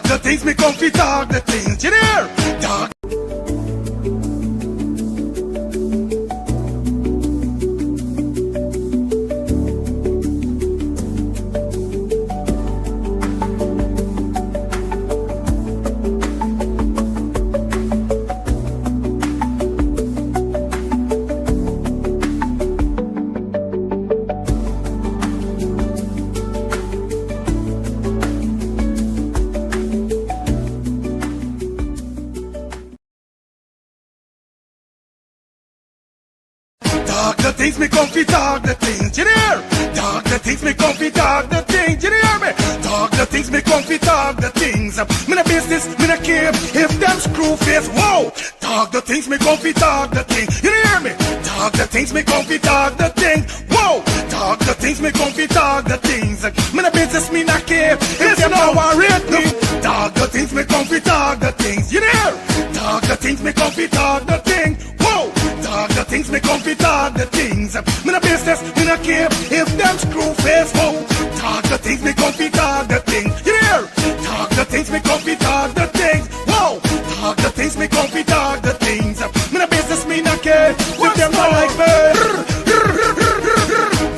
Talk the things me come fi talk the things. You hear? Talk. Talk the things me come fi talk the things, you hear? Talk the things me come fi talk the things, you hear me? Talk the things me come fi talk the things. Me no business, me no care if them screw face. Whoa! Talk the things me come fi talk the things, you hear me? Talk the things me come fi talk the things. Whoa! Talk the things me come fi talk the things. Me no business, me no care if them no worried me. Talk the things me come fi talk the things, you hear? Talk the things me come fi talk the things. Whoa! Talk the things me come fi talk the things. Me no business, me no care if them screw face. Whoa! Talk the things me come fi talk the things. You hear? Talk the things me come fi talk the things. Whoa! Talk the things me come fi talk the things. Me no business, me no care if them not like me.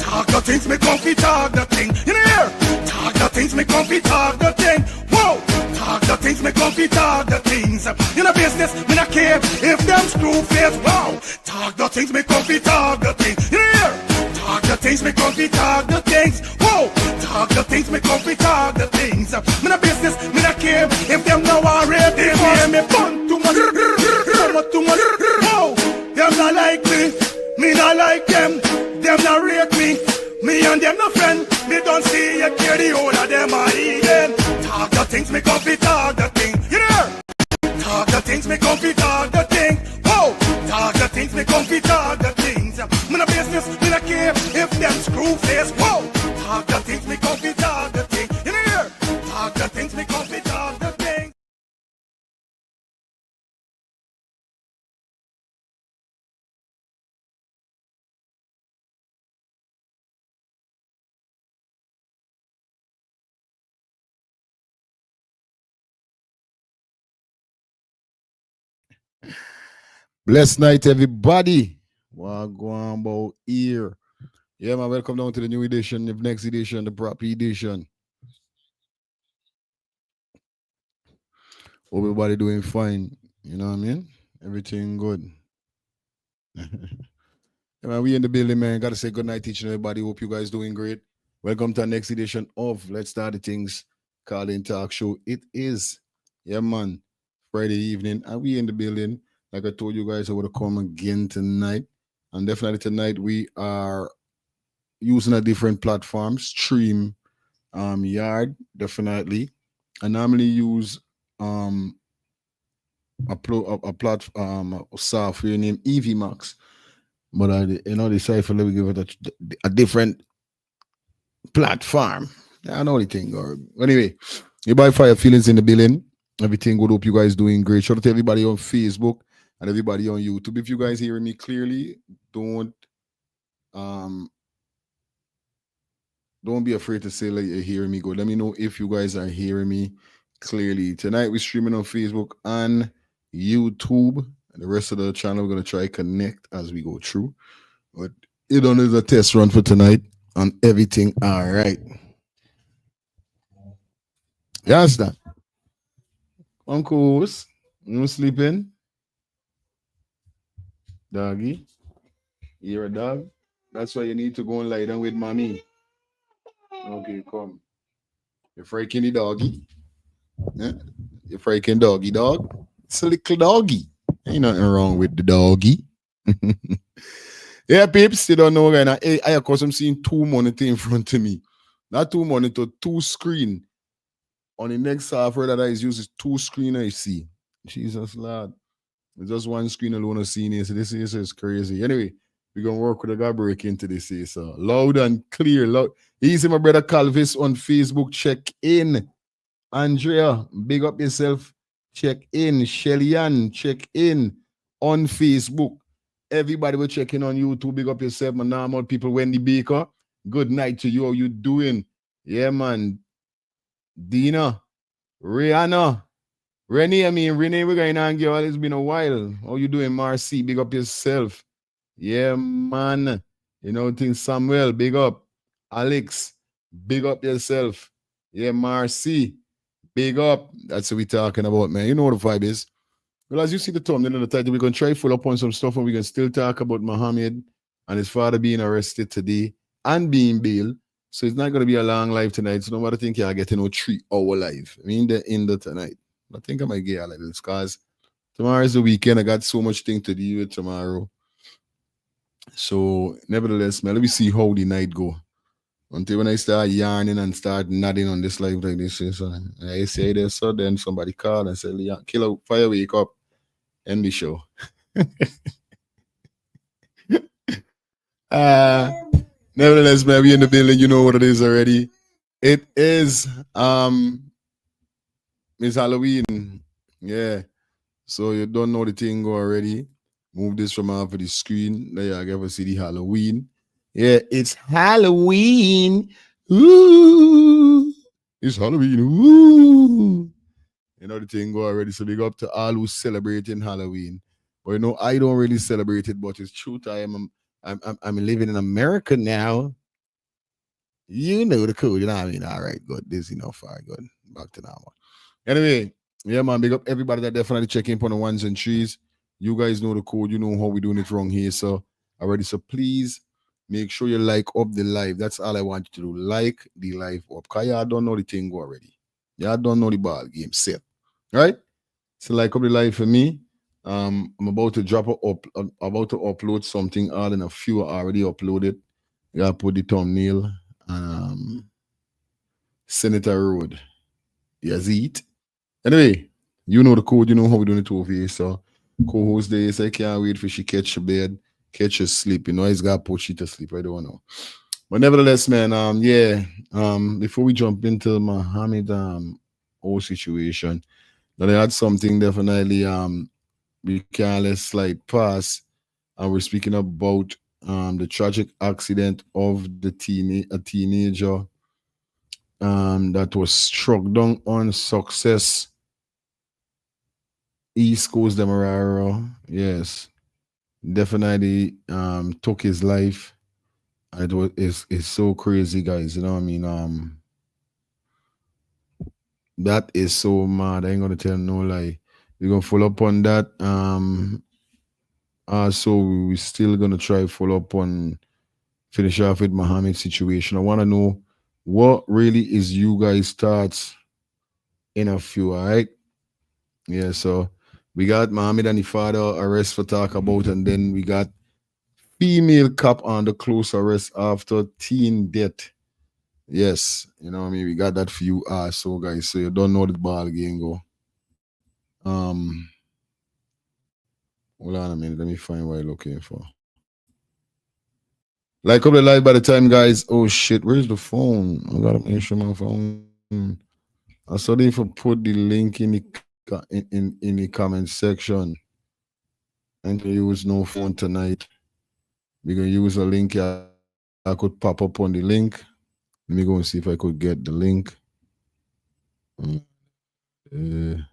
Talk the things me come fi talk the thing. You hear? Talk the things me come fi talk the thing. Whoa! Talk the things me come fi talk the things. You no business, me no care if them screw face. Wow! Talk the things me come fi talk the thing. You hear? Talk the things me come fi talk the things. Whoa! Talk the things me come fi talk the things. Me no business, me no care if them no worry. They hear me bun too much, too much. Whoa! Them not like me not like them. Them not rate me. Me and them no friend. Me don't see you care the whole of them are eating. Talk the things me come fi talk the thing. You hear? Talk the things me come fi talk the thing. Whoa! Talk the things me come fi talk the things. Me no business, me no care if them screw face. Whoa! Talk the things me come fi talk the thing. You hear? Talk the things me come fi talk the thing. Blessed night, everybody. What going about here? Yeah, man, welcome down to the new edition, the next edition, the proper edition. Hope everybody doing fine. You know what I mean? Everything good. Yeah, man, we in the building, man. Gotta say good night, teaching everybody. Hope you guys doing great. Welcome to our next edition of Let's Start the Things Call-In Talk Show. It is, yeah, man, Friday evening, and we in the building. Like I told you guys, I would come again tonight. And definitely tonight we are using a different platform, Stream Yard, definitely. I normally use a platform software named EVMAX, but I decided to give it a different platform. I know the thing. Or anyway, you buy fire feelings in the building. Everything good. Hope you guys doing great. Shout out to everybody on Facebook and everybody on YouTube. If you guys hearing me clearly, don't be afraid to say like you're hearing me good. Let me know if you guys are hearing me clearly. Tonight we're streaming on Facebook and YouTube. And the rest of the channel we're gonna try connect as we go through. But it only is a test run for tonight and everything all right. You understand? Uncles, you sleeping? Doggy, you're a dog. That's why you need to go and lie down with mommy. Okay, come. You're freaking the doggy. Yeah? You're freaking doggy dog. It's a little doggy. Ain't nothing wrong with the doggy. Yeah, peeps, you don't know right now. I of course I'm seeing two monitor in front of me. Not two monitor, two screen. On the next software that I use is two screen I see. Jesus Lord. It's just one screen alone I see here. So this is crazy. Anyway, we're gonna work with a guy break into this here. So loud and clear. Loud. Easy, my brother Calvis on Facebook. Check in. Andrea, big up yourself. Check in. Shelly Ann, check in on Facebook. Everybody will check in on YouTube. Big up yourself, my normal people. Wendy Baker, good night to you. How you doing? Yeah, man. Dina, Rihanna. Renee, I mean, Renee, we're going on, girl. It's been a while. How you doing, Marcy? Big up yourself. Yeah, man. You know, things Samuel, big up. Alex, big up yourself. Yeah, Marcy, big up. That's what we're talking about, man. You know what the vibe is. Well, as you see the thumbnail and the title, we're going to try full up on some stuff and we can still talk about Mohammed and his father being arrested today and being bailed. So it's not going to be a long live tonight. So nobody think you're getting no 3 hour live. I mean, the end of tonight. I think I might get a little because tomorrow is the weekend. I got so much thing to deal with tomorrow. So, nevertheless, man, let me see how the night go. Until when I start yarning and start nodding on this live like this, so I say this, so then somebody call and say, "Leon, killer, fire, wake up, end the show." uh, Nevertheless, man, we in the building. You know what it is already. It is it's Halloween. Yeah. So you don't know the thing already. Move this from off of the screen. There you ever see the Halloween. Yeah, it's Halloween. Ooh. It's Halloween. Ooh. You know the thing go already. So big up to all who's celebrating Halloween. But you know, I don't really celebrate it, but it's truth. I'm living in America now. You know the code, you know what I mean? All right, good. This enough. All right, good. Back to normal. Anyway, yeah, man, big up everybody that definitely check in on the ones and threes. You guys know the code. You know how we doing it wrong here. So already. So please make sure you like up the live. That's all I want you to do. Like the live up. Cause y'all don't know the thing go already. Y'all don't know the ball game set. Right? So like up the live for me. I'm about to drop a up about to upload something all in a few I already uploaded. You gotta put the thumbnail. Senator Road. You see it? Anyway, you know the code, you know how we doing it over here. So co-host there, so I can't wait for she catch her bed, catch her sleep. You know, he's got to put she to sleep. I don't know. But nevertheless, man, before we jump into Mohammed whole situation, that I had something definitely we can't let slide past. And we're speaking about the tragic accident of a teenager that was struck down on Success East Coast Demerara. Yes, definitely took his life. It's so crazy, guys. You know what I mean? That is so mad. I ain't gonna tell no lie. We're gonna follow up on that. So we still gonna try follow up on finish off with Mohammed situation. I wanna know what really is you guys' thoughts in a few, all right? Yeah, so we got Mohammed and the father arrest for talk about, and then we got female cop under close arrest after teen death. Yes, you know what I mean. We got that for you, so guys. So you don't know the ball game go. Um, Hold on a minute. Let me find what I'm looking for. Like up the live by the time, guys. Oh shit, where's the phone? I gotta make sure my phone. I started to put the link in in the comment section. And to use no phone tonight. We're gonna use a link. I could pop up on the link. Let me go and see if I could get the link. Uh, the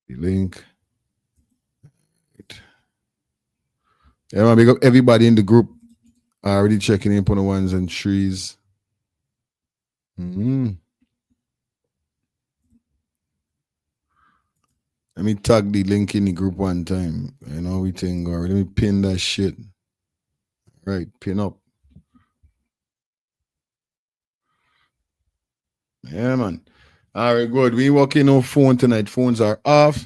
link. Yeah, man, big up everybody in the group. Already checking in on the ones and threes. Mm-hmm. Let me tag the link in the group one time. You know, we think, or let me pin that shit. Right, pin up. Yeah, man. All right, good. We working on phone tonight. Phones are off.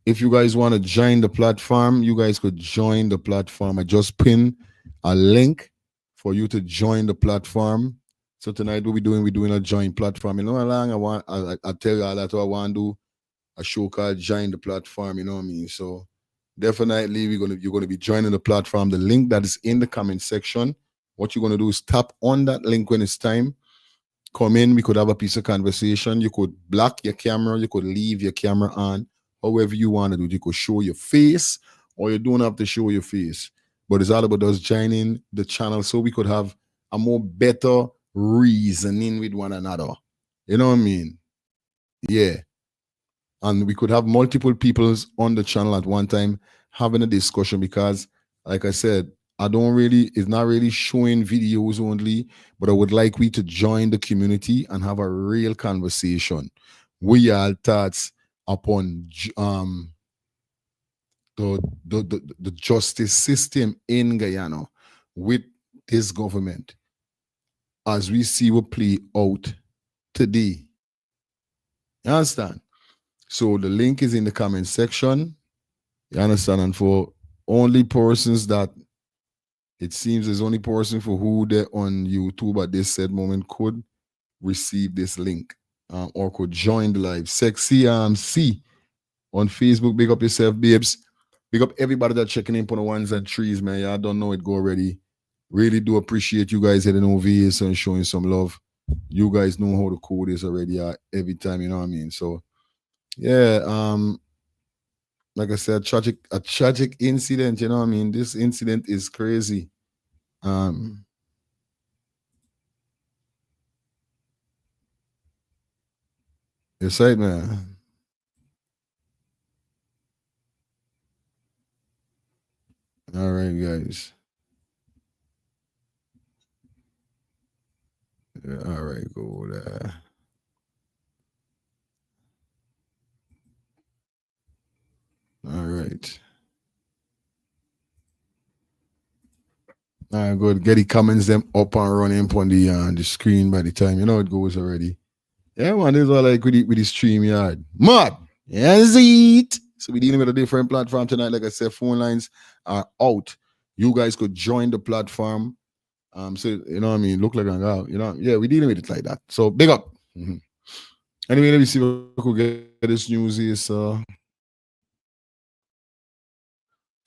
If you guys want to join the platform, you guys could join the platform. I just pin a link for you to join the platform. So tonight, what we doing? We're doing a join platform. You know how long I tell you all that what I want to do a show called Join the Platform, you know what I mean? So definitely you're gonna be joining the platform. The link that is in the comment section. What you're gonna do is tap on that link when it's time. Come in, we could have a piece of conversation. You could block your camera, you could leave your camera on, however you want to do it. You could show your face, or you don't have to show your face. but it's all about us joining the channel so we could have a more better reasoning with one another. You know what I mean? Yeah. And we could have multiple peoples on the channel at one time having a discussion because, like I said, it's not really showing videos only, but I would like we to join the community and have a real conversation. We are thoughts upon the justice system in Guyana with this government as we see what play out today. You understand? So the link is in the comment section. You understand? And for only persons that it seems there's only person for who they're on YouTube at this said moment could receive this link or could join the live. Sexy C on Facebook. Big up yourself, babes. Big up everybody that checking in on the ones and threes, man. Y'all don't know it go already. Really do appreciate you guys heading over here and showing some love. You guys know how the code is already every time, you know what I mean? So yeah, like I said, a tragic incident, you know what I mean? This incident is crazy. It's right, man. All right, guys. Yeah, all right, go there. All right. All right, good. Get the comments them up and running on the screen by the time you know it goes already. Yeah, man, this is all like with the stream yard. Mud. Yes, it. So we're dealing with a different platform tonight. Like I said, phone lines are out. You guys could join the platform. So you know what I mean, look like an out. You know, yeah, we're dealing with it like that. So big up. Anyway, let me see if I could get this news here. So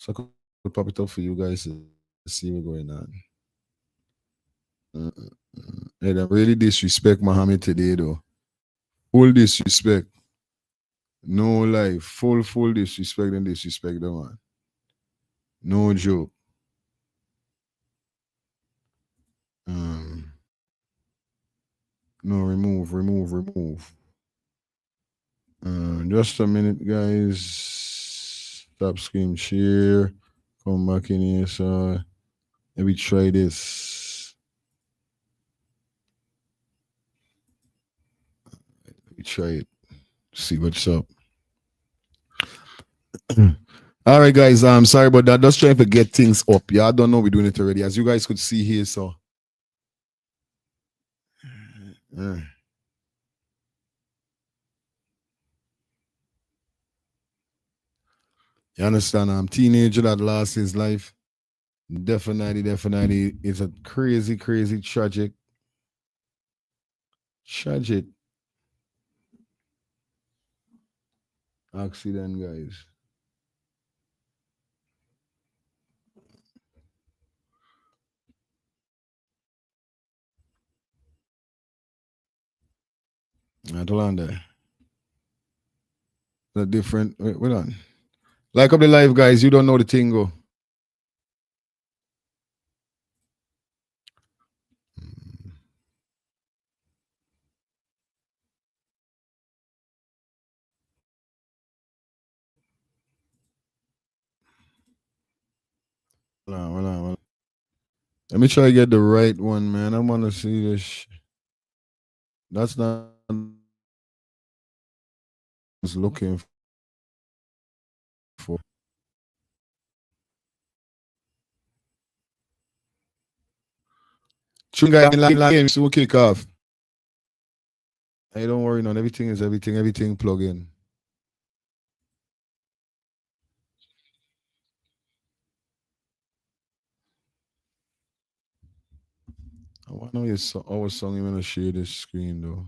I could pop it up for you guys to see what's going on. Hey, they really disrespect Mohammed today, though. Full disrespect. No lie. Full disrespect and disrespect the man. No joke. Um, no, remove. Just a minute, guys. Stop screen share. Come back in here. So let me try this. Let me try it. See what's up. All right, guys. I'm sorry about that. Just trying to get things up. Yeah, I don't know we're doing it already. As you guys could see here, so. Uh, you understand? I'm teenager that lost his life. Definitely. It's a crazy, tragic accident, guys. I don't on there. The different. Wait on. Like up the live, guys. You don't know the thing, go. Hold on. Let me try to get the right one, man. I want to see this. That's not was looking for. Tune guy in line, so we'll kick off. Hey, don't worry, none. Everything is everything plug in. I want to know your our song. You want to share this screen though.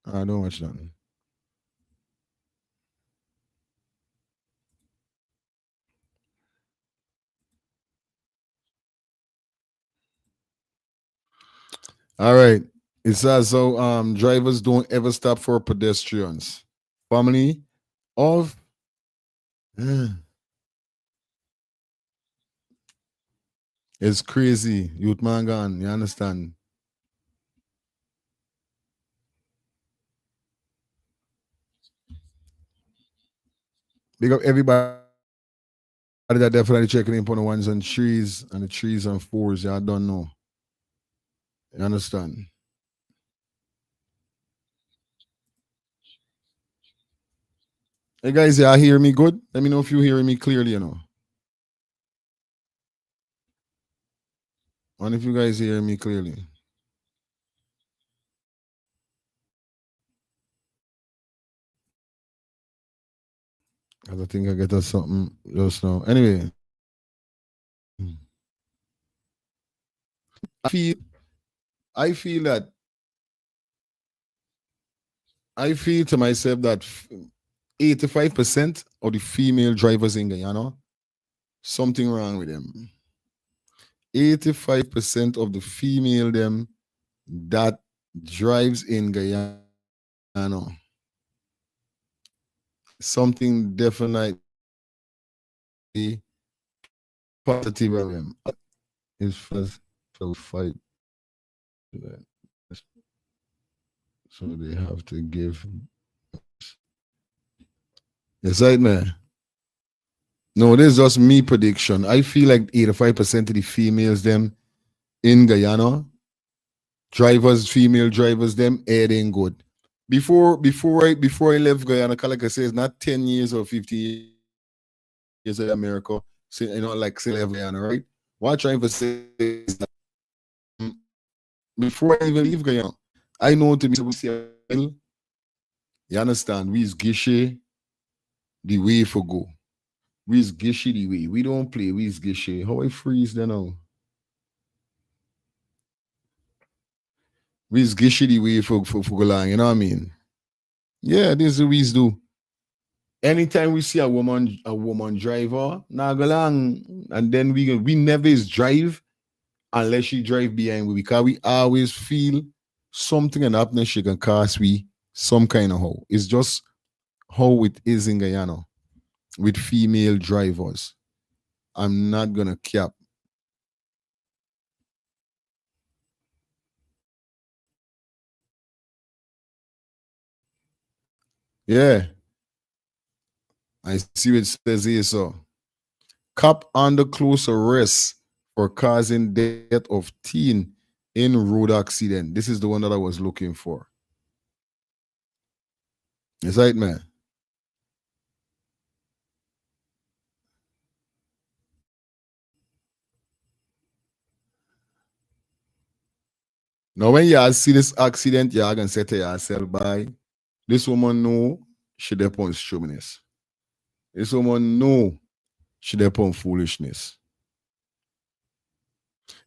I don't watch nothing. All right. It says so drivers don't ever stop for pedestrians. Family of it's crazy. Youth man gone. You understand? Big up everybody that definitely checking in on the ones and trees and the trees and fours. Yeah, I don't know. You understand? Hey guys, yeah, hear me good? Let me know if you hearing me clearly, you know. And if you guys hear me clearly. 'Cause I think I get us something just now. Anyway, I feel I feel that I feel to myself that 85% of the female drivers in Guyana, something wrong with them. 85% of the female them that drives in Guyana, something definitely positive of them. Is first so fight that. So they have to give. Yes, right, man. No, this is just me prediction. I feel like 85% of the females them in Guyana, drivers, female drivers, them air ain't good. Before I left Guyana, like I say, it's not 10 years or 50 years of America. So, like say left Guyana, right? What I'm trying to say is that before I even leave Guyana, I know to be you understand, we is gishy the way for go. We is gishy the way. We don't play, we is gishy. How I freeze then now? We is gishy the way for go long, you know what I mean? Yeah, this is what we do. Anytime we see a woman driver, now go long, and then we never is drive unless she drive behind we because we always feel something and happening she can cause we some kind of how. It's just how it is in Guyana with female drivers. I'm not gonna cap. Yeah, I see what it says here. So, cop under close arrest for causing death of teen in road accident. This is the one that I was looking for. Is right, man? Now, when you see this accident, you can say to yourself, "Bye, this woman know she depend on stubbornness. This woman know she depend on foolishness."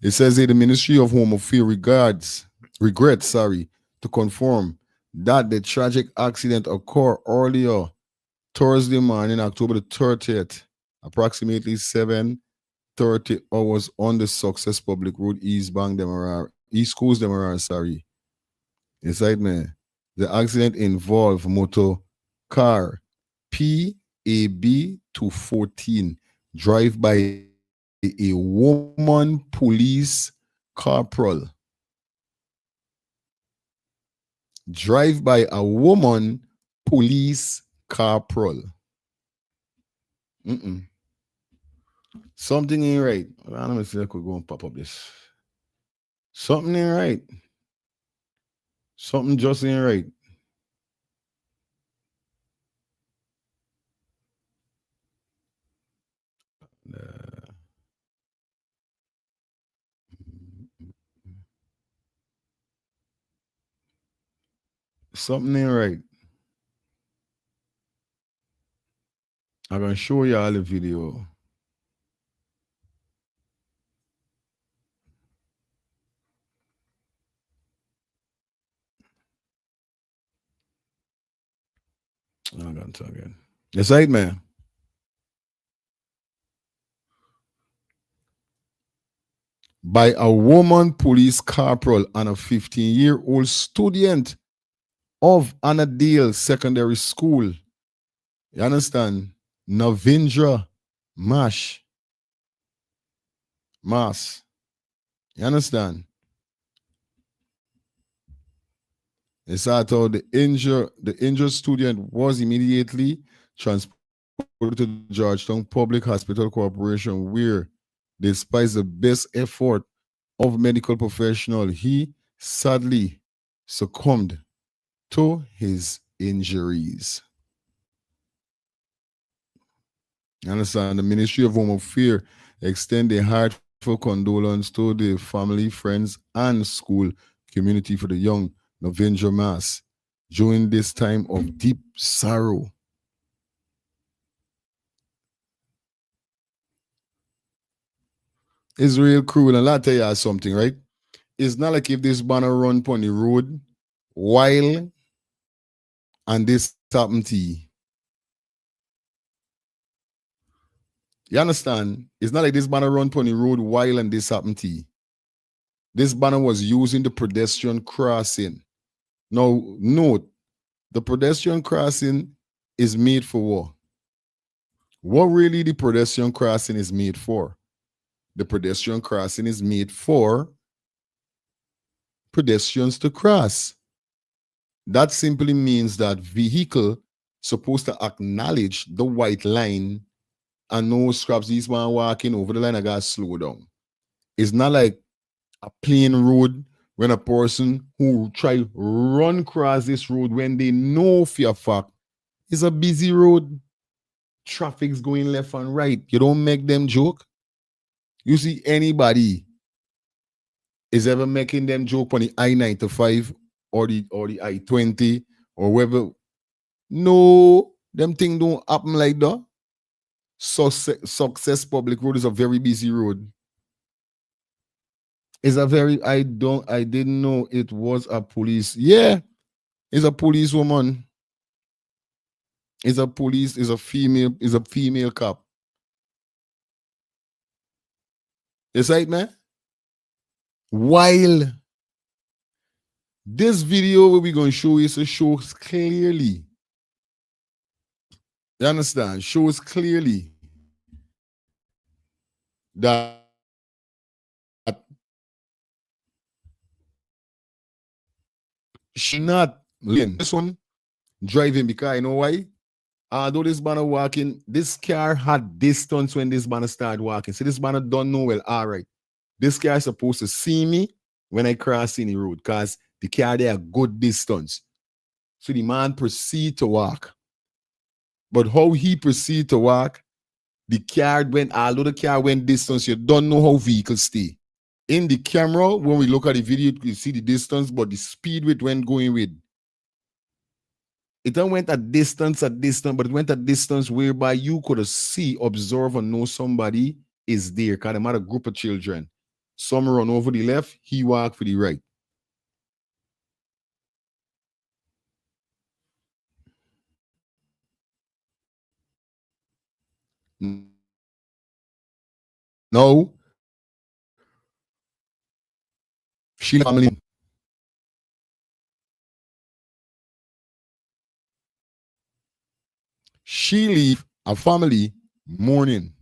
It says here the Ministry of Home Affairs regrets, to confirm that the tragic accident occurred earlier Thursday morning, October the 30th, approximately 7:30 hours on the Success Public Road, East Coast Demerara, Inside me, the accident involved motor car PAB 214 drive by a woman police corporal. Drive by a woman police corporal. Mm-mm. Something ain't right. Let me see if I could go and pop up this. Something ain't right. Something just ain't right. Uh, something ain't right. I'm gonna show you all the video. I'm gonna talk again. That's right, man. by a woman police corporal and a 15-year-old student of Annandale Secondary School. You understand? Navindra Mash. Mas. You understand? It's out how the injured student was immediately transported to Georgetown Public Hospital Corporation, where, despite the best effort of medical professional, he sadly succumbed to his injuries. You understand? The Ministry of Home Affairs extend a heartfelt condolence to the family, friends, and school community for the young Navindra Mas during this time of deep sorrow. It's real cruel. And I'll tell you something, right? It's not like if this banner run on the road while and this happened to you. You understand? It's not like this banner run on the road while and this happened to you. This banner was using the pedestrian crossing. Now, note, the pedestrian crossing is made for what? What really the pedestrian crossing is made for? The pedestrian crossing is made for pedestrians to cross. That simply means that vehicle supposed to acknowledge the white line and no scraps these man walking over the line. I gotta slow down. It's not like a plain road when a person who try run across this road when they know for a fact it's a busy road. Traffic's going left and right. You don't make them joke. You see anybody is ever making them joke on the I-95 or the I-20 or wherever. No, them thing don't happen like that. Success Public Road is a very busy road. It's a very I didn't know it was a police. Yeah, it's a police woman. It's a female cop. It's right, man. While this video we're going to show is a shows clearly. You understand? Shows clearly that she not this one driving because you know why? Although this banner walking, this car had distance when this banner started walking. So this banner don't know well. All right. This car is supposed to see me when I cross in the road because the car there a good distance. So the man proceed to walk. But how he proceed to walk, the car went, although the car went distance, you don't know how vehicles stay. In the camera, when we look at the video, you see the distance, but the speed with when going with. It don't went at distance, but it went at distance whereby you could see, observe, and know somebody is there. Because they had a group of children. Some run over the left, he walk for the right. No, she family. She leave a family mourning.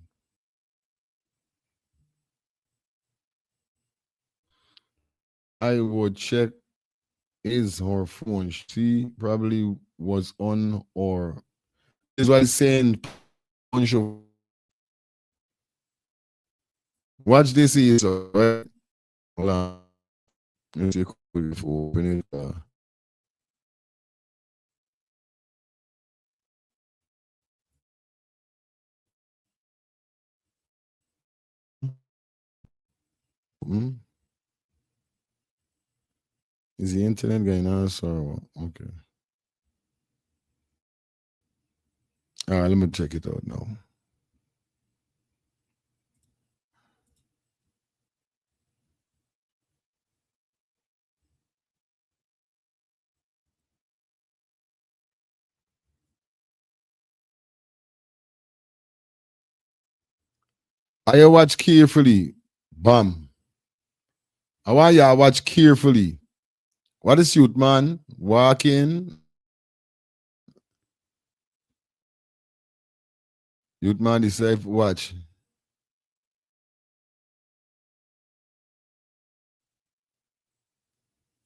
I would check is her phone. She probably was on or is what I'm saying. Watch this is right. Hold on. Let's see if we open it. Hmm? Is the internet going on? So okay. All right, let me check it out now. I watch carefully. Bam. I want y'all watch carefully. What is youth man? Walking. Youth man decide watch.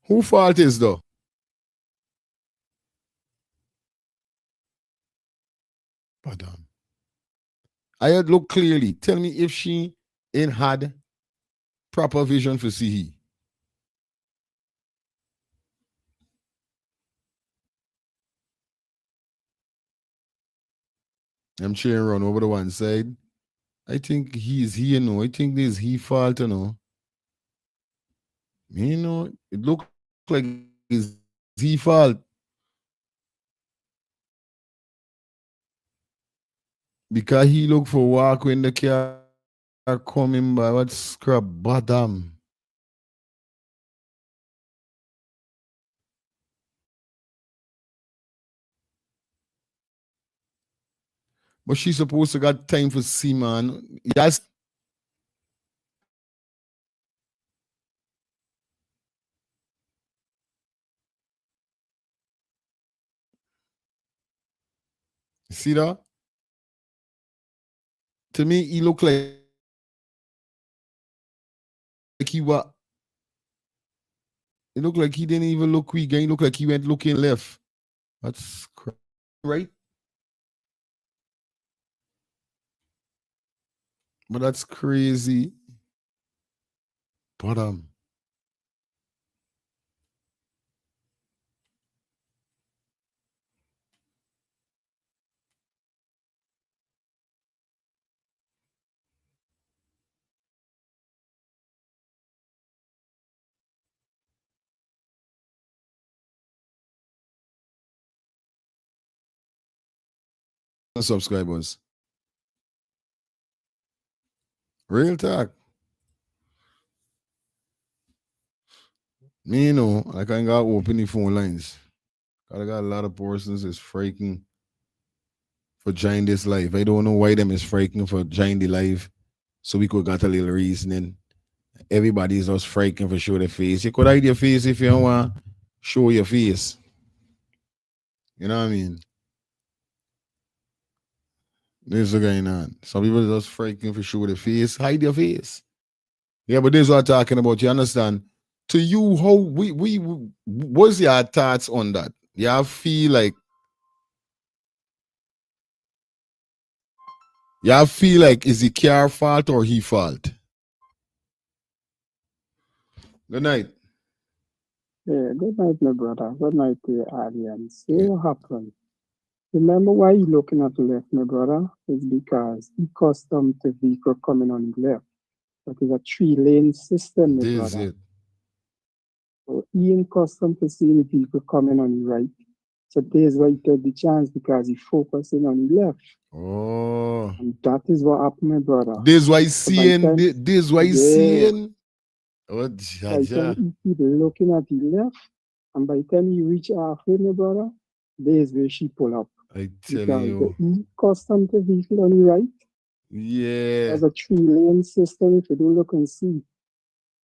Who fault is though? But I had look clearly. Tell me if she ain't had proper vision for see. I'm cheering run over the one side. I think he's here, no. I think this he fault, you know. You know, it look like it's he fault. Because he look for walk when the car coming by. What scrap bottom? But she supposed to got time for see, man. Yes. See that? To me, he look like he was. It looked like he didn't even look weak. He looked like he went looking left. That's right. But that's crazy. But subscribers. Real talk. Me, you know, I can't go open the phone lines. I got a lot of persons is freaking for join this life. I don't know why them is freaking for join the life. So we could got a little reasoning. Everybody's just freaking for show their face. You could hide your face if you don't want to show your face. You know what I mean? This is going on. Some people just freaking for show their face. Hide your face. Yeah, but this is what I'm talking about. You understand? To you, how we what's your thoughts on that? You feel like is it car fault or he fault? Good night. Yeah, good night, my brother. Good night to your audience. See what happened. Remember why you looking at the left, my brother? It's because he accustomed to vehicle coming on the left. That is a 3-lane system, my This brother. it. So he ain't accustomed to seeing vehicle coming on the right. So there's why he took the chance because he focusing on the left. Oh. And that is what happened, my brother. This why So seeing this why seeing. Oh, by the time he keep looking at the left, and by the time he reach halfway, my brother, there's where she pull up. I tell you. The custom to vehicle on the right. Yeah. There's a 3-lane system if you don't look and see.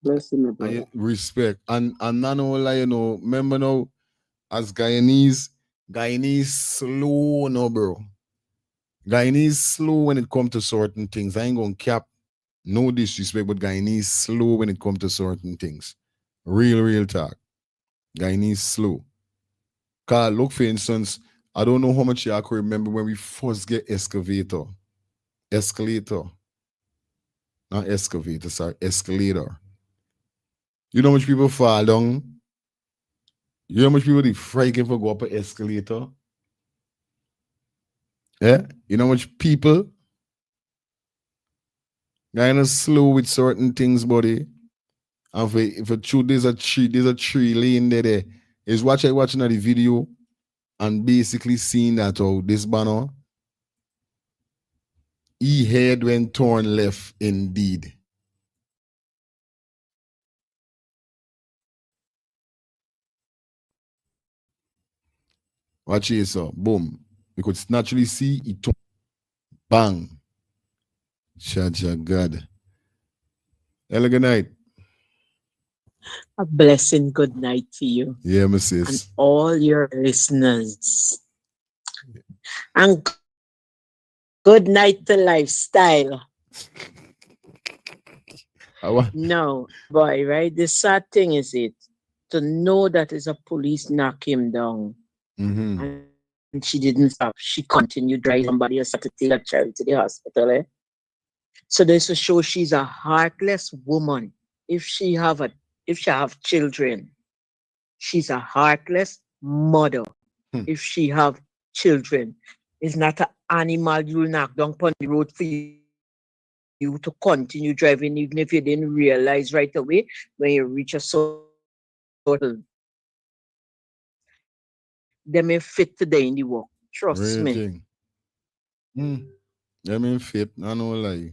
Bless him, my brother. Respect. And not only, you know, remember now, as Guyanese slow no, bro. Guyanese slow when it comes to certain things. I ain't gonna cap no disrespect, but Guyanese slow when it comes to certain things. Real talk. Guyanese slow. Cause look, for instance, I don't know how much y'all can remember when we first get escalator. Not excavator, sorry, escalator. You know how much people fall down? You know how much people they frightened for go up an escalator? Yeah? You know how much people kind of slow with certain things, buddy? And for true, there's a tree lane there. Is watching the video and basically seeing that this banner, he head when torn left indeed. Watch it, so boom. You could naturally see it turn, bang. Chacha God. Hello, good night. A blessing good night to you Yeah, my and sis. all your listeners. And good night to lifestyle. I want. No, boy, right? The sad thing is it to know that is a police knock him down Mm-hmm. and she didn't stop. She continued driving somebody else to take a child to the hospital. Eh? So this to show she's a heartless woman. If she have a if she have children, she's a heartless mother. Hmm. If she have children, it's not an animal you'll knock down on the road for you to continue driving, even if you didn't realize right away when you reach a certain level. Them ain't fit today in the work. Trust Real me. thing. Mm. I mean, fit. I know lie.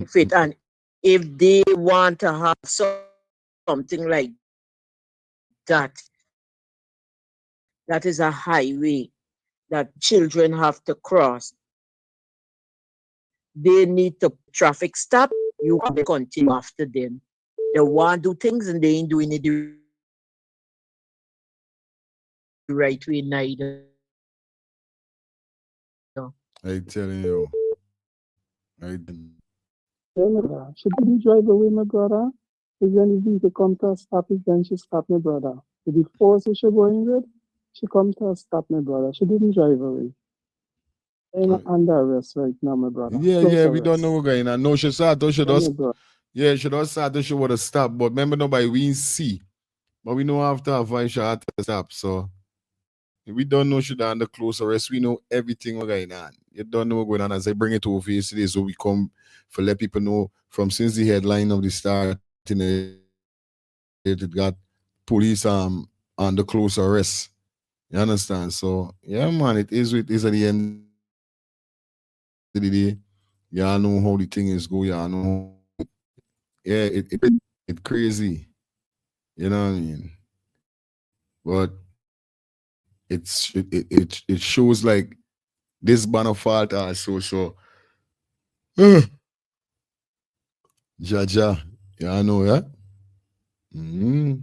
Fit. And if they want to have something like that, that is a highway that children have to cross. They need to put a traffic stop. You can't continue after them. They want to do things and they ain't doing it the right way neither. I telling you. I Yeah, my brother. She didn't drive away, my brother. Is when the vehicle come to a stop, is then she stopped, my brother. With the force that she going with, she come to a stop, my brother. She didn't drive away. I'm under arrest right now, my brother. yeah, Close yeah, we don't know arrest. what going on. No, she saw though she Yeah, does. my brother. Yeah, she does start though she would have stopped. But remember nobody we ain't see. But we know after a while she had to stop. So we don't know she under close arrest. We know everything what going on. You don't know what going on as I bring it over yesterday. So we come for let people know from since the headline of the start in it got police under close arrest. You understand? So yeah, man, it is what it is at the end of the day. Y'all know how the thing is go. Y'all know how it crazy. You know what I mean? But it shows like this banner fault also. So Jaja, y'all know that? Mm-hmm.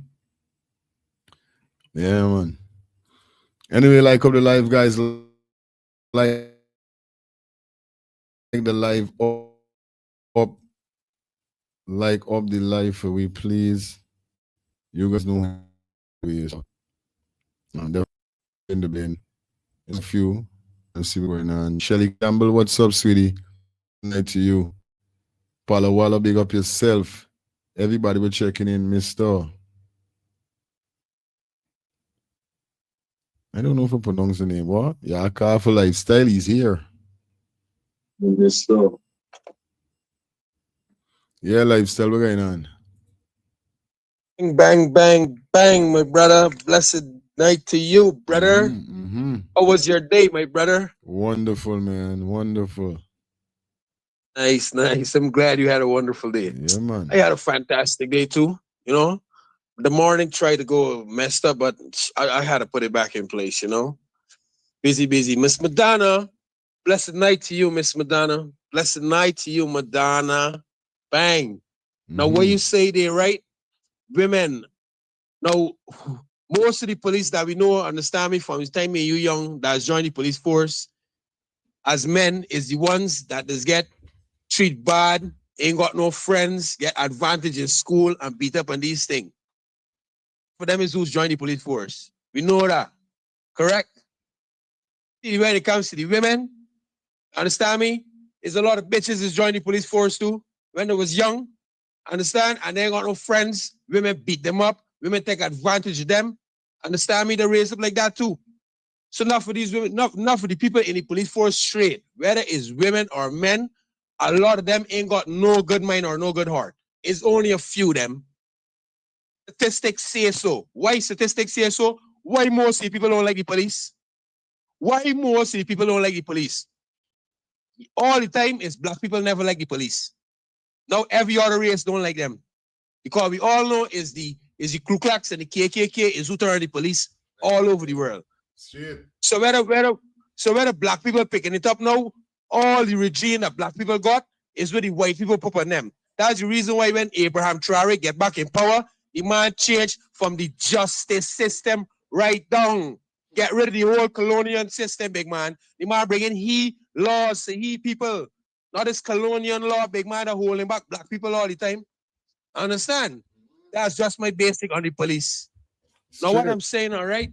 Yeah, man. Anyway, like up the live, guys. Like the live up, like up the live for we, please. You guys know how it is. And they're in the bin. There's a few. And see what's going on. Shelly Campbell, what's up, sweetie? Good night to you. Pala Walla, big up yourself. Everybody we're checking in, Mister. I don't know if I pronounce the name. What? Yeah, Careful Lifestyle. He's here. Yes, sir. Yeah, Lifestyle, what's going on? Bang, bang, bang, bang, my brother. Blessed night to you, brother. How was your day, my brother? Wonderful, man. Wonderful. Nice, nice. I'm glad you had a wonderful day. Yeah, man. I had a fantastic day too. You know, the morning tried to go messed up, but I had to put it back in place. You know, busy, busy. Miss Madonna, blessed night to you, Miss Madonna. Blessed night to you, Madonna. Bang. Now, what you say there, right? Women. Now, most of the police that we know, understand me, from the time you young, that's joined the police force, as men, is the ones that just get treated bad, ain't got no friends, get advantage in school, and beat up on these things. For them is who's joined the police force. We know that. Correct? See, when it comes to the women, understand me? There's a lot of bitches that joined the police force too. When they was young, understand? And they ain't got no friends. Women beat them up. Women take advantage of them. Understand me? They raise up like that too. So not for these women, not for the people in the police force straight, whether it's women or men, a lot of them ain't got no good mind or no good heart. It's only a few of them. Statistics say so. Why statistics say so? Why most of the people don't like the police? Why most of the people don't like the police? All the time is black people never like the police. Now every other race don't like them. Because we all know is the Ku Klux and the KKK is who turn the police all over the world. Shit. So whether black people picking it up now, all the regime that black people got is what the white people put on them. That's the reason why when Abraham Traore get back in power, the man changed from the justice system right down. Get rid of the whole colonial system, big man. The man bringing he laws to he people. Not this colonial law, big man, that holding back black people all the time. Understand? That's just my basic on the police. Now, what I'm saying, all right?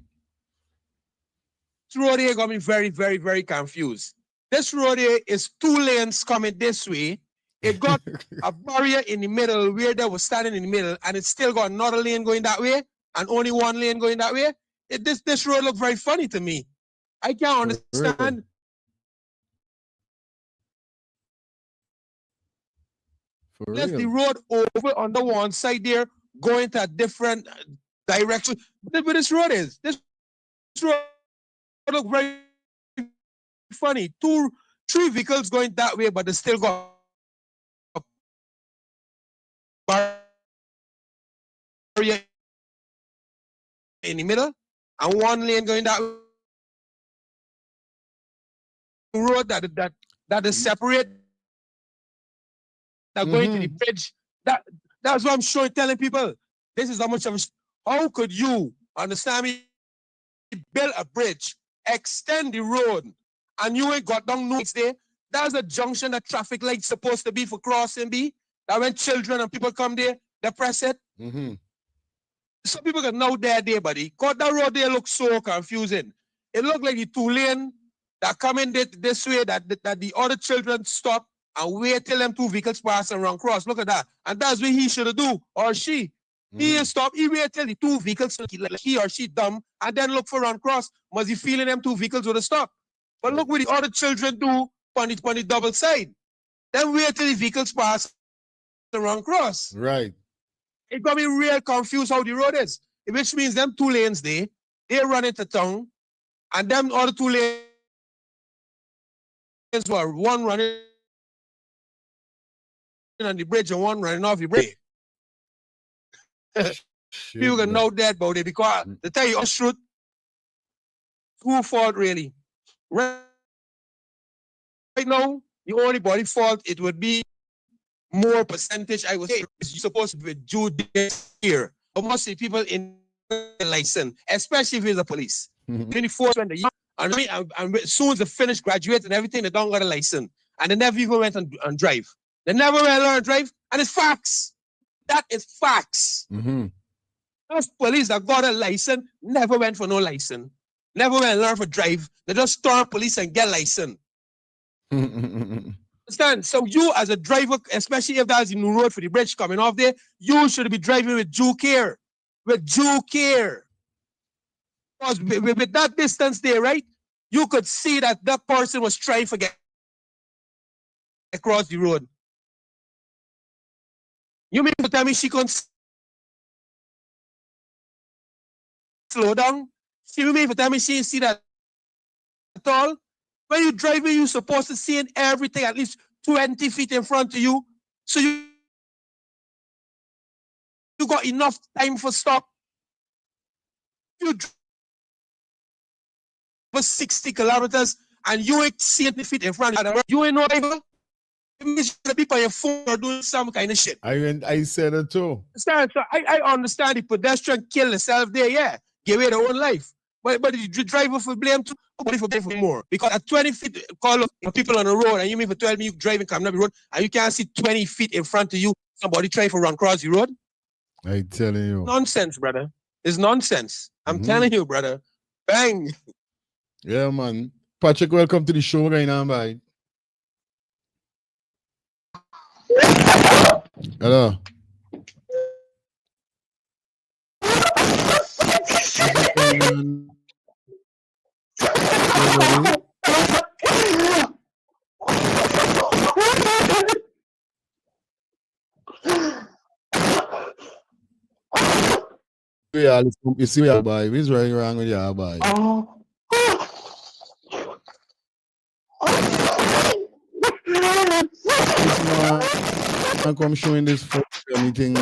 This road here got me very, very, very confused. This road here is 2 lanes coming this way. It got a barrier in the middle where they were standing in the middle, and it still got another lane going that way, and only 1 lane going that way. This road looked very funny to me. I can't understand. Left the road over on the one side there, going to a different direction. But this road is. This road look very funny. 3 vehicles going that way, but they still got a barrier in the middle, and 1 lane going that road that is separate. That going to the bridge. That's what I'm showing, telling people. This is how much of a. How could you understand me? Build a bridge, extend the road, and you ain't got down no there. That's a junction that traffic light's supposed to be for crossing B. That when children and people come there, they press it. Some people can know there, buddy. Cause that road there looks so confusing. It looked like the 2 lane that come in this way that the other children stop and wait till them 2 vehicles pass and run cross. Look at that. And that's what he should do, or she. He stop, he wait till the 2 vehicles, like he or she dumb, and then look for run cross. Must he feeling them 2 vehicles would have stopped. But look what the other children do on the double side. Then wait till the vehicles pass and run cross. Right. It got me real confused how the road is. Which means them 2 lanes they run into town, and them other 2 lanes were one running on the bridge and one running off the bridge. People can know that about it because they tell you, truth, who fault really? Right now, the only body fault, it would be more percentage, I would say, is supposed to be due this year. But mostly people in license, especially if it's the police. 24 when the young, and as soon as they finish graduate and everything, they don't got a license. And they never even went and drive. They never went learn to drive, and it's facts. That is facts. Those police that got a license never went for no license. Never went and learn for drive. They just storm police and get license. Understand? So you as a driver, especially if that's the new road for the bridge coming off there, you should be driving with due care. With due care. Because with that distance there, right, you could see that that person was trying to get across the road. You mean to tell me she couldn't slow down? You mean to tell me she didn't see that at all? When you're driving, you're supposed to see everything at least 20 feet in front of you. So you got enough time for stop. You drive for 60 kilometers and you ain't seeing 20 feet in front of you. You ain't no driver. It means you be on your phone or doing some kind of shit. I said it too. So I understand the pedestrian kill themselves there, yeah. Give away their own life. But the driver for blame too, nobody for blame for more. Because at 20 feet, call up people on the road, and you mean for 12 minutes driving coming up the road, and you can't see 20 feet in front of you, somebody trying to run across the road? I telling you. Nonsense, brother. It's nonsense. I'm telling you, brother. Bang. Yeah, man. Patrick, welcome to the show right now, bye. Hello. Yeah, you see your boy. What's wrong with your boy? I come showing this for anything.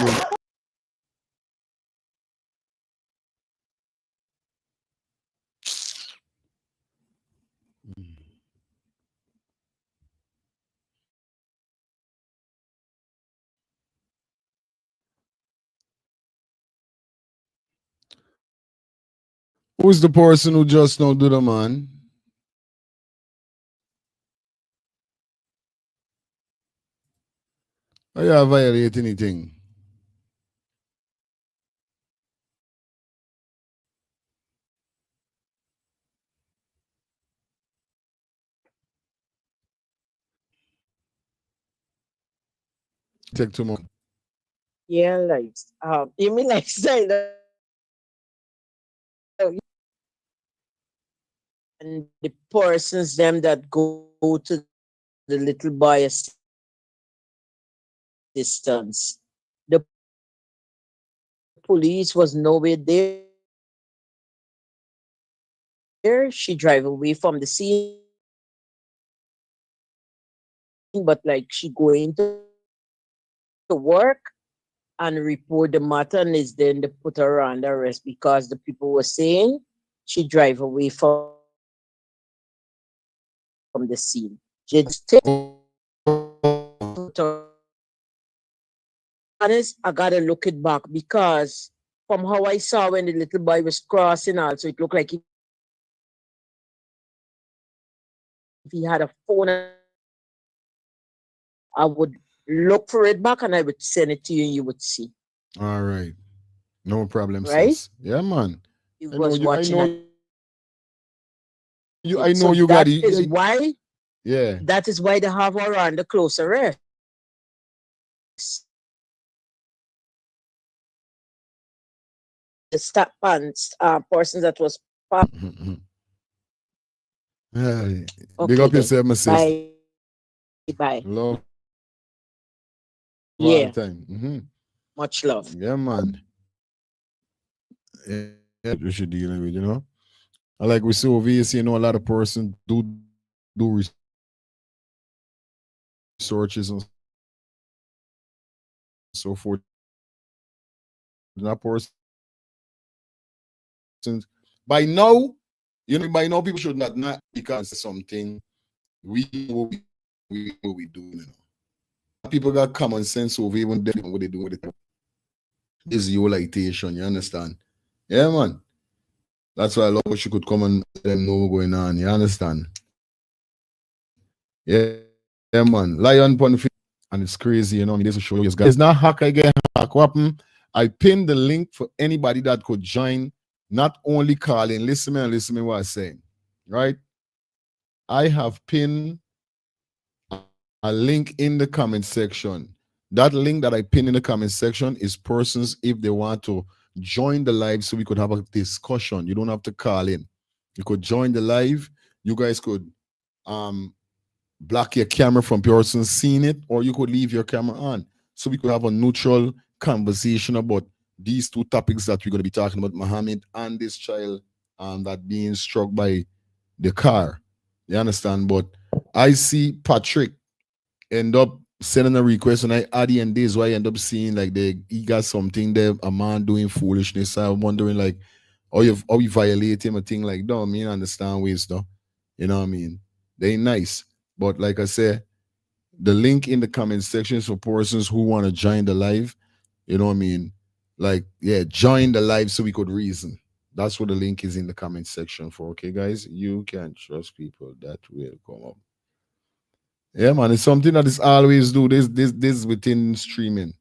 Who's the person who just now do the man? Are you violate anything? Take too much. Yeah, like you mean like say that and the persons them that go to the little boy assistance. The police was nowhere there. She drive away from the scene, but like she going to work and report the matter and is then they put her under arrest because the people were saying she drive away from the scene. She drive away from the scene. Put her. Honest, I gotta look it back because from how I saw when the little boy was crossing, also it looked like if he had a phone and he was recording it. I would look for it back and I would send it to you and you would see. All right. No problem, Right? sis. Yeah, man. He I know was you. I watching know at you. it. I So know you got that it. is why Yeah. that is why they have her under close arrest. The persons that was Hey, big okay up then. yourself, my sis. Bye bye. Love all the Yeah, time. much love. Yeah, man. Yeah, what you're dealing with, you know. I like we see over here, you know, a lot of person do researches and so forth. And that person, by now, you know, by now people should not because something we know what we do, you know. People got common sense over even different what they do with it. This is your lightation, you understand? Yeah, man. That's why I love what you could come and let them know what's going on. You understand? Yeah, man. Lion pon the and it's crazy, you know. I mean, this will show you guys. It's not hack again, hack weapon. I pinned the link for anybody that could join, not only calling. Listen me what I'm saying. Right? I have pinned a link in the comment section. That link that I pinned in the comment section is persons if they want to join the live so we could have a discussion. You don't have to call in. You could join the live. You guys could um block your camera from person seeing it, or you could leave your camera on. So we could have a neutral conversation about these two topics that we're going to be talking about, Mohammed and this child that being struck by the car. You understand? But I see Patrick end up sending a request and I add the end days why I end up seeing like he got something there, a man doing foolishness. So I'm wondering like how you violate him, a thing like that. I mean, understand ways though. You know what I mean? They ain't nice. But like I said, the link in the comment section is for persons who want to join the live. You know what I mean? Like, yeah, join the live so we could reason. That's what the link is in the comment section for. Okay, guys, you can trust people that will come up. Yeah, man, it's something that is always do. This is within streaming,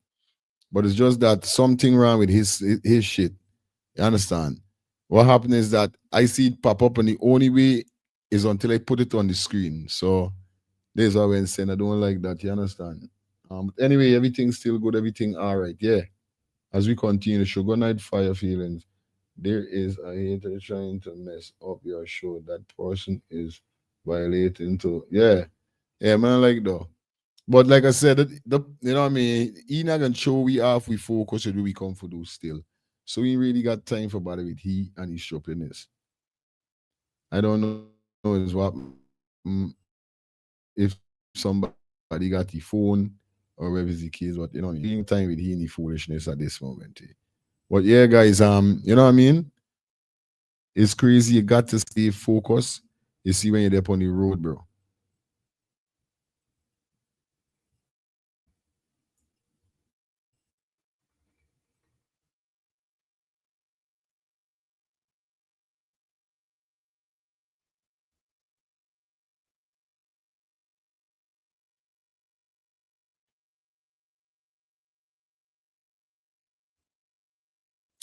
but it's just that something wrong with his shit. You understand? What happened is that I see it pop up, and the only way is until I put it on the screen. So there's why I'm saying I don't like that. You understand? But anyway, everything's still good. Everything all right. Yeah. As we continue the show, good night, fire feelings. There is a hater trying to mess up your show. That person is violating to yeah, man, like though. But like I said, you know what I mean, he not gonna show we off, we focus on what we come for do still. So we really got time for bother with he and his shoppiness. I don't know is what if somebody got the phone or whatever is the case, but you know, being time with he and the foolishness at this moment. But yeah, guys, you know what I mean? It's crazy. You got to stay focused. You see when you're up on the road, bro.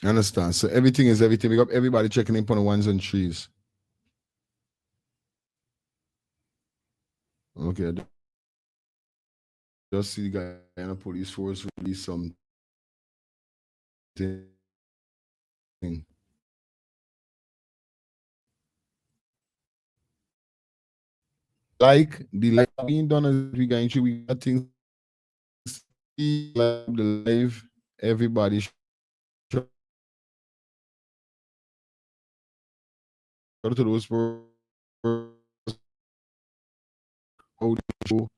Understand? So everything is everything. We got everybody checking in on the ones and threes. Okay, I just see the guy in the police force release something. Like the live being done as we going through, we got things like the live. Everybody shout out to those for show.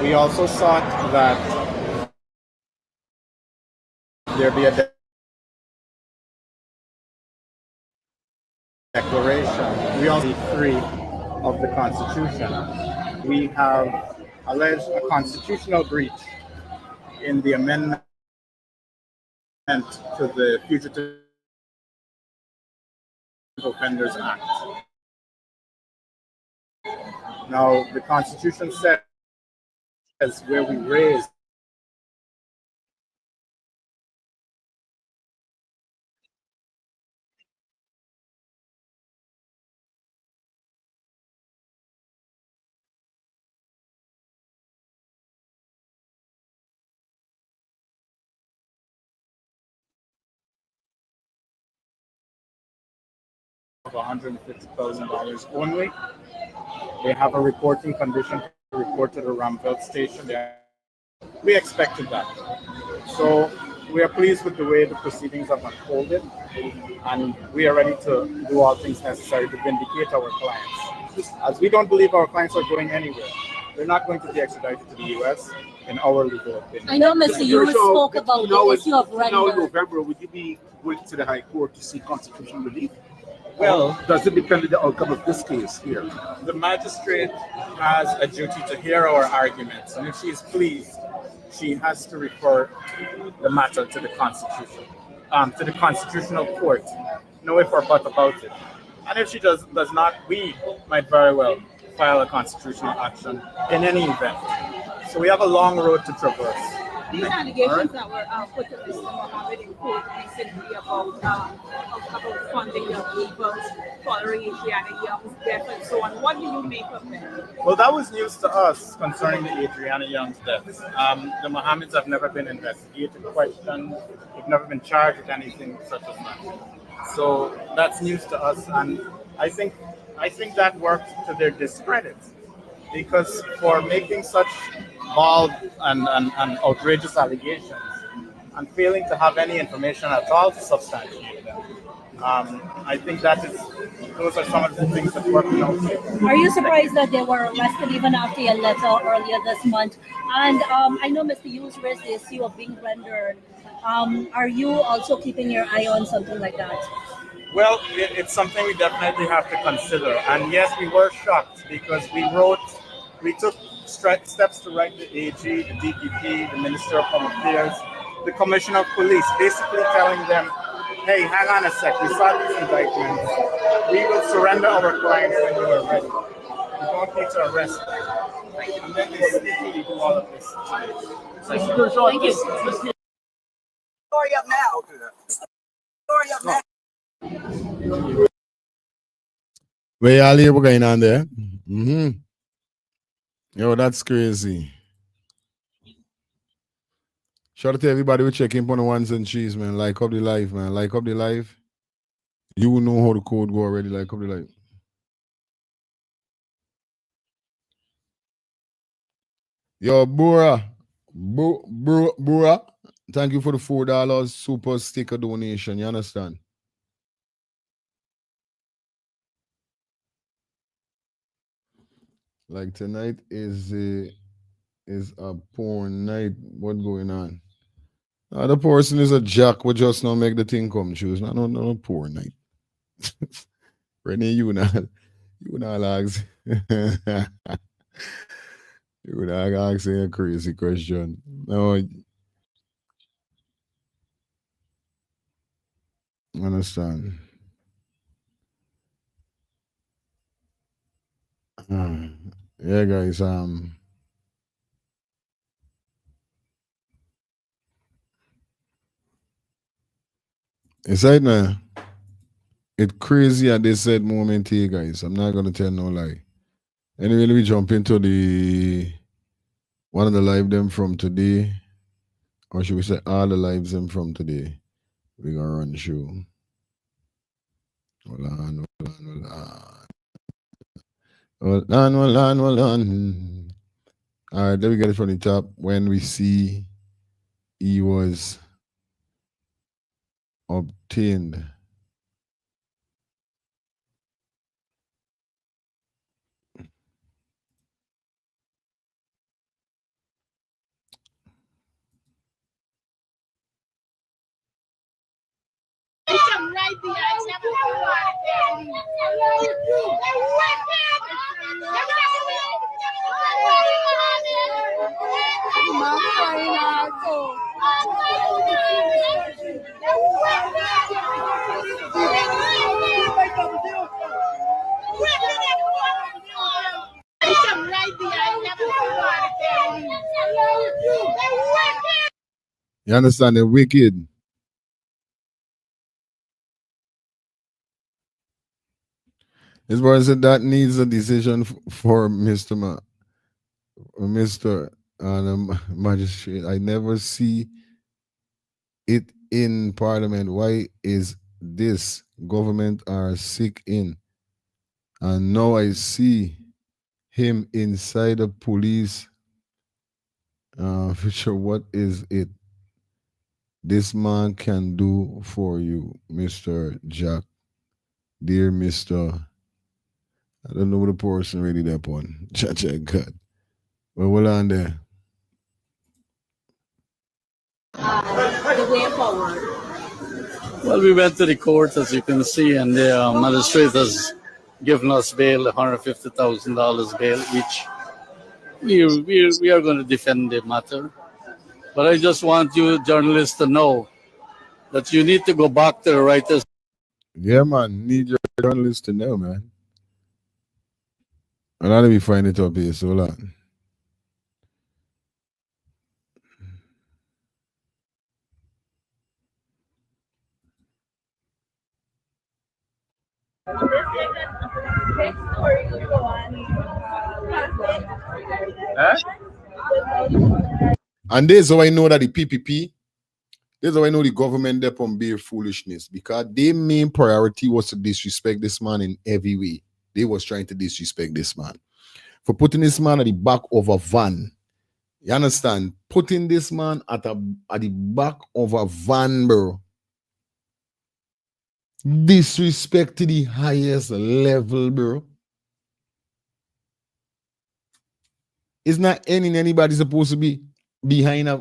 We also sought that there be a declaration. We also see 3 of the Constitution. We have alleged a constitutional breach in the amendment to the Fugitive Offenders Act. Now, the Constitution says where we raise of $150,000 only. They have a reporting condition to report to the Ramveld station. We expected that. So we are pleased with the way the proceedings have unfolded, and we are ready to do all things necessary to vindicate our clients. As we don't believe our clients are going anywhere, they're not going to be extradited to the U.S. in our legal opinion. I know, Mr. You spoke about the issue of Now in render. November, would you be going to the High Court to seek constitutional relief? Well, Does it depend on the outcome of this case here? the magistrate has a duty to hear our arguments, and if she is pleased, she has to refer the matter to the Constitution, to the Constitutional Court. No if or but about it. And if she does not, we might very well file a constitutional action in any event. So we have a long road to traverse. These allegations that were put to Mr. Mohammed in court recently about funding the people's following Adriana Young's death and so on. What do you make of them? Well, that was news to us concerning the Adriana Young's death. The Mohammeds have never been investigated, questioned, they've never been charged with anything such as that. So that's news to us, and I think that worked to their discredit, because for making such bald and outrageous allegations and failing to have any information at all to substantiate them, I think those are some of the things that work in our favor. Are you surprised that they were arrested even after a letter earlier this month? And I know Mr. Hughes raised the issue of being rendered. Are you also keeping your eye on something like that? Well, it's something we definitely have to consider. And yes, we were shocked because we took steps to write the AG, the DPP, the Minister of Home Affairs, the Commissioner of Police, basically telling them, hey, hang on a sec, we saw these indictments. We will surrender our clients when you are ready. You don't need to arrest them. And then they sneakily do all of this. Thank you. Story up now. Story up now. Where y'all hear what going on there? Yo, that's crazy. Shout out to everybody who checking on the ones and threes, man. Like up the live, man. Like up the live. You know how the code go already. Like up the live. Yo, Bora. Bora. Thank you for the $4 super sticker donation. You understand? Like tonight is a porn night. What going on? The person is a jack. We just now make the thing come true. It's not no porn night. Renee, you not ask. You not asking a crazy question. No, understand. Yeah, guys. It's right now. It's crazy at this said moment here, guys. I'm not gonna tell no lie. Anyway, let me jump into the one of the live them from today, or should we say all the lives them from today? We're gonna run through. Hold on, hold on, hold on. Hold on, hold on, hold on. All right, let me get it from the top. When we see he was obtained. You understand? They're wicked. This boy said that needs a decision for Mr. Magistrate. I never see it in Parliament. Why is this government are sick in? And now I see him inside the police. Future, what is it this man can do for you, Mr. Jack? Dear Mr. I don't know what the person really there upon. Check God. Well, hold on there. The way forward. Well, we went to the court, as you can see, and the magistrate has given us bail, $150,000 bail, which we are going to defend the matter. But I just want you journalists to know that you need to go back to the writers. Yeah, man. Need your journalists to know, man. And let me find it up here. So hold on. And this is how I know that the PPP, this is how I know the government there on bare foolishness, because their main priority was to disrespect this man in every way. They was trying to disrespect this man. For putting this man at the back of a van. You understand? Putting this man at the back of a van, bro. Disrespect to the highest level, bro. It's not anybody supposed to be behind a.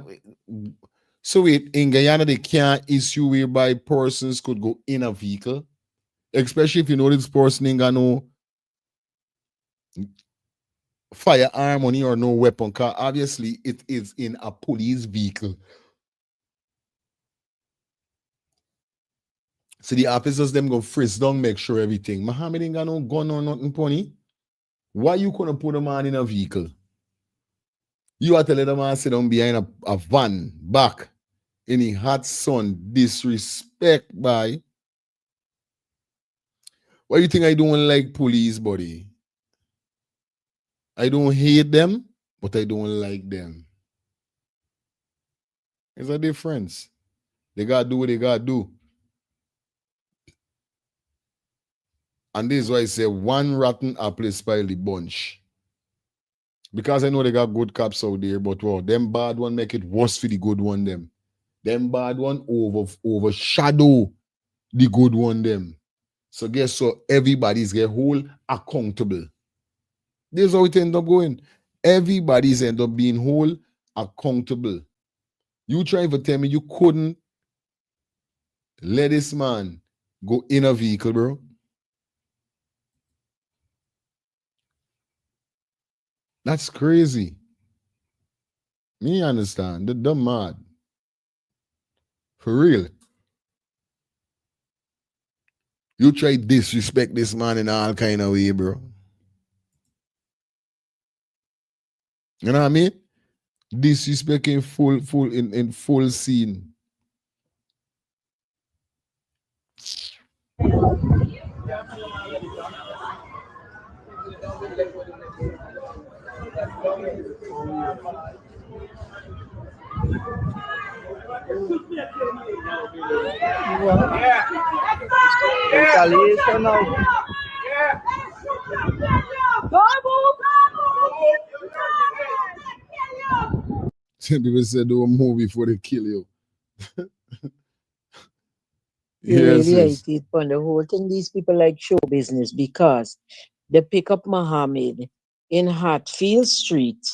So wait, in Guyana, they can't issue whereby persons could go in a vehicle, especially if you know this person ain't got no firearm money or no weapon. Car obviously it is in a police vehicle. So the officers them go frisk down, make sure everything. Mohammed ain't got no gun or nothing, pony. Why you gonna put a man in a vehicle? You are telling the man sit down behind a van back in the hot sun, disrespect by. Why you think I don't like police, buddy? I don't hate them, but I don't like them. There's a difference. They gotta do what they gotta do. And this is why I say one rotten apple spoil the bunch. Because I know they got good cops out there, but wow, them bad one make it worse for the good one them. Them bad one overshadow the good one them. So guess what? Everybody's get whole accountable. This is how it end up going. Everybody's end up being whole accountable. You trying to tell me you couldn't let this man go in a vehicle, bro? That's crazy. Me understand. They're mad. For real. You try disrespect this man in all kind of way, bro. You know what I mean? Disrespect in full scene. Retaliation now. Some people said don't move before they kill you. You Yes, really yes. hate it on the whole thing. These people like show business because they pick up Mohammed in Hatfield Street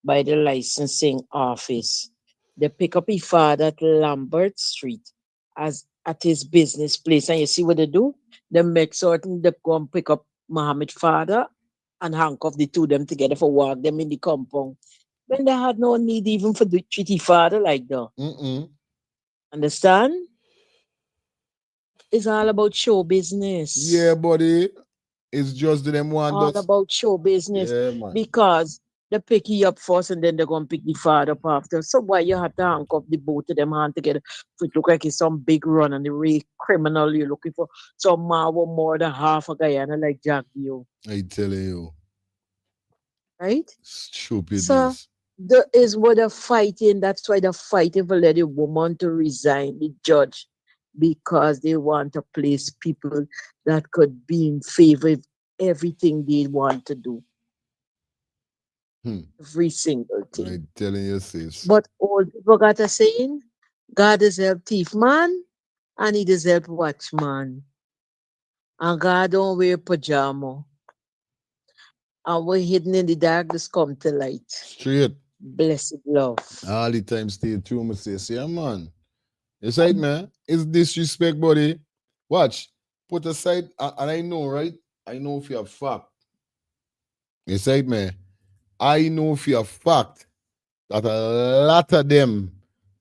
by the licensing office. They pick up his father at Lambert Street as at his business place. And you see what they do? They make certain they go and pick up Mohammed's father and handcuff the two of them together for walk them in the compound. When they had no need even for the treat his father like that. Understand? It's all about show business. Yeah, buddy. It's just them one All does. about show business. Yeah, man. Because they pick you up first and then they're gonna pick the father up after. So why you have to handcuff the both of them hand together for it look like it's some big run and the real criminal you're looking for some man with more than half a Guyana like Jack you. I telling you. Right? Stupidness. So that is what they're fighting. That's why they're fighting for letting the woman to resign, the judge, because they want to place people that could be in favor of everything they want to do. Every single thing. I'm telling you, sis. But old people got a saying, God is help thief man, and he does help watchman. And God don't wear pajama. And we're hidden in the darkness come to light. Straight. Blessed love. All the time stay true, me say, yeah, man. It's right, man. It's disrespect, buddy. Watch. Put aside, and I know, right? I know for a fact. It's right, man. I know for a fact that a lot of them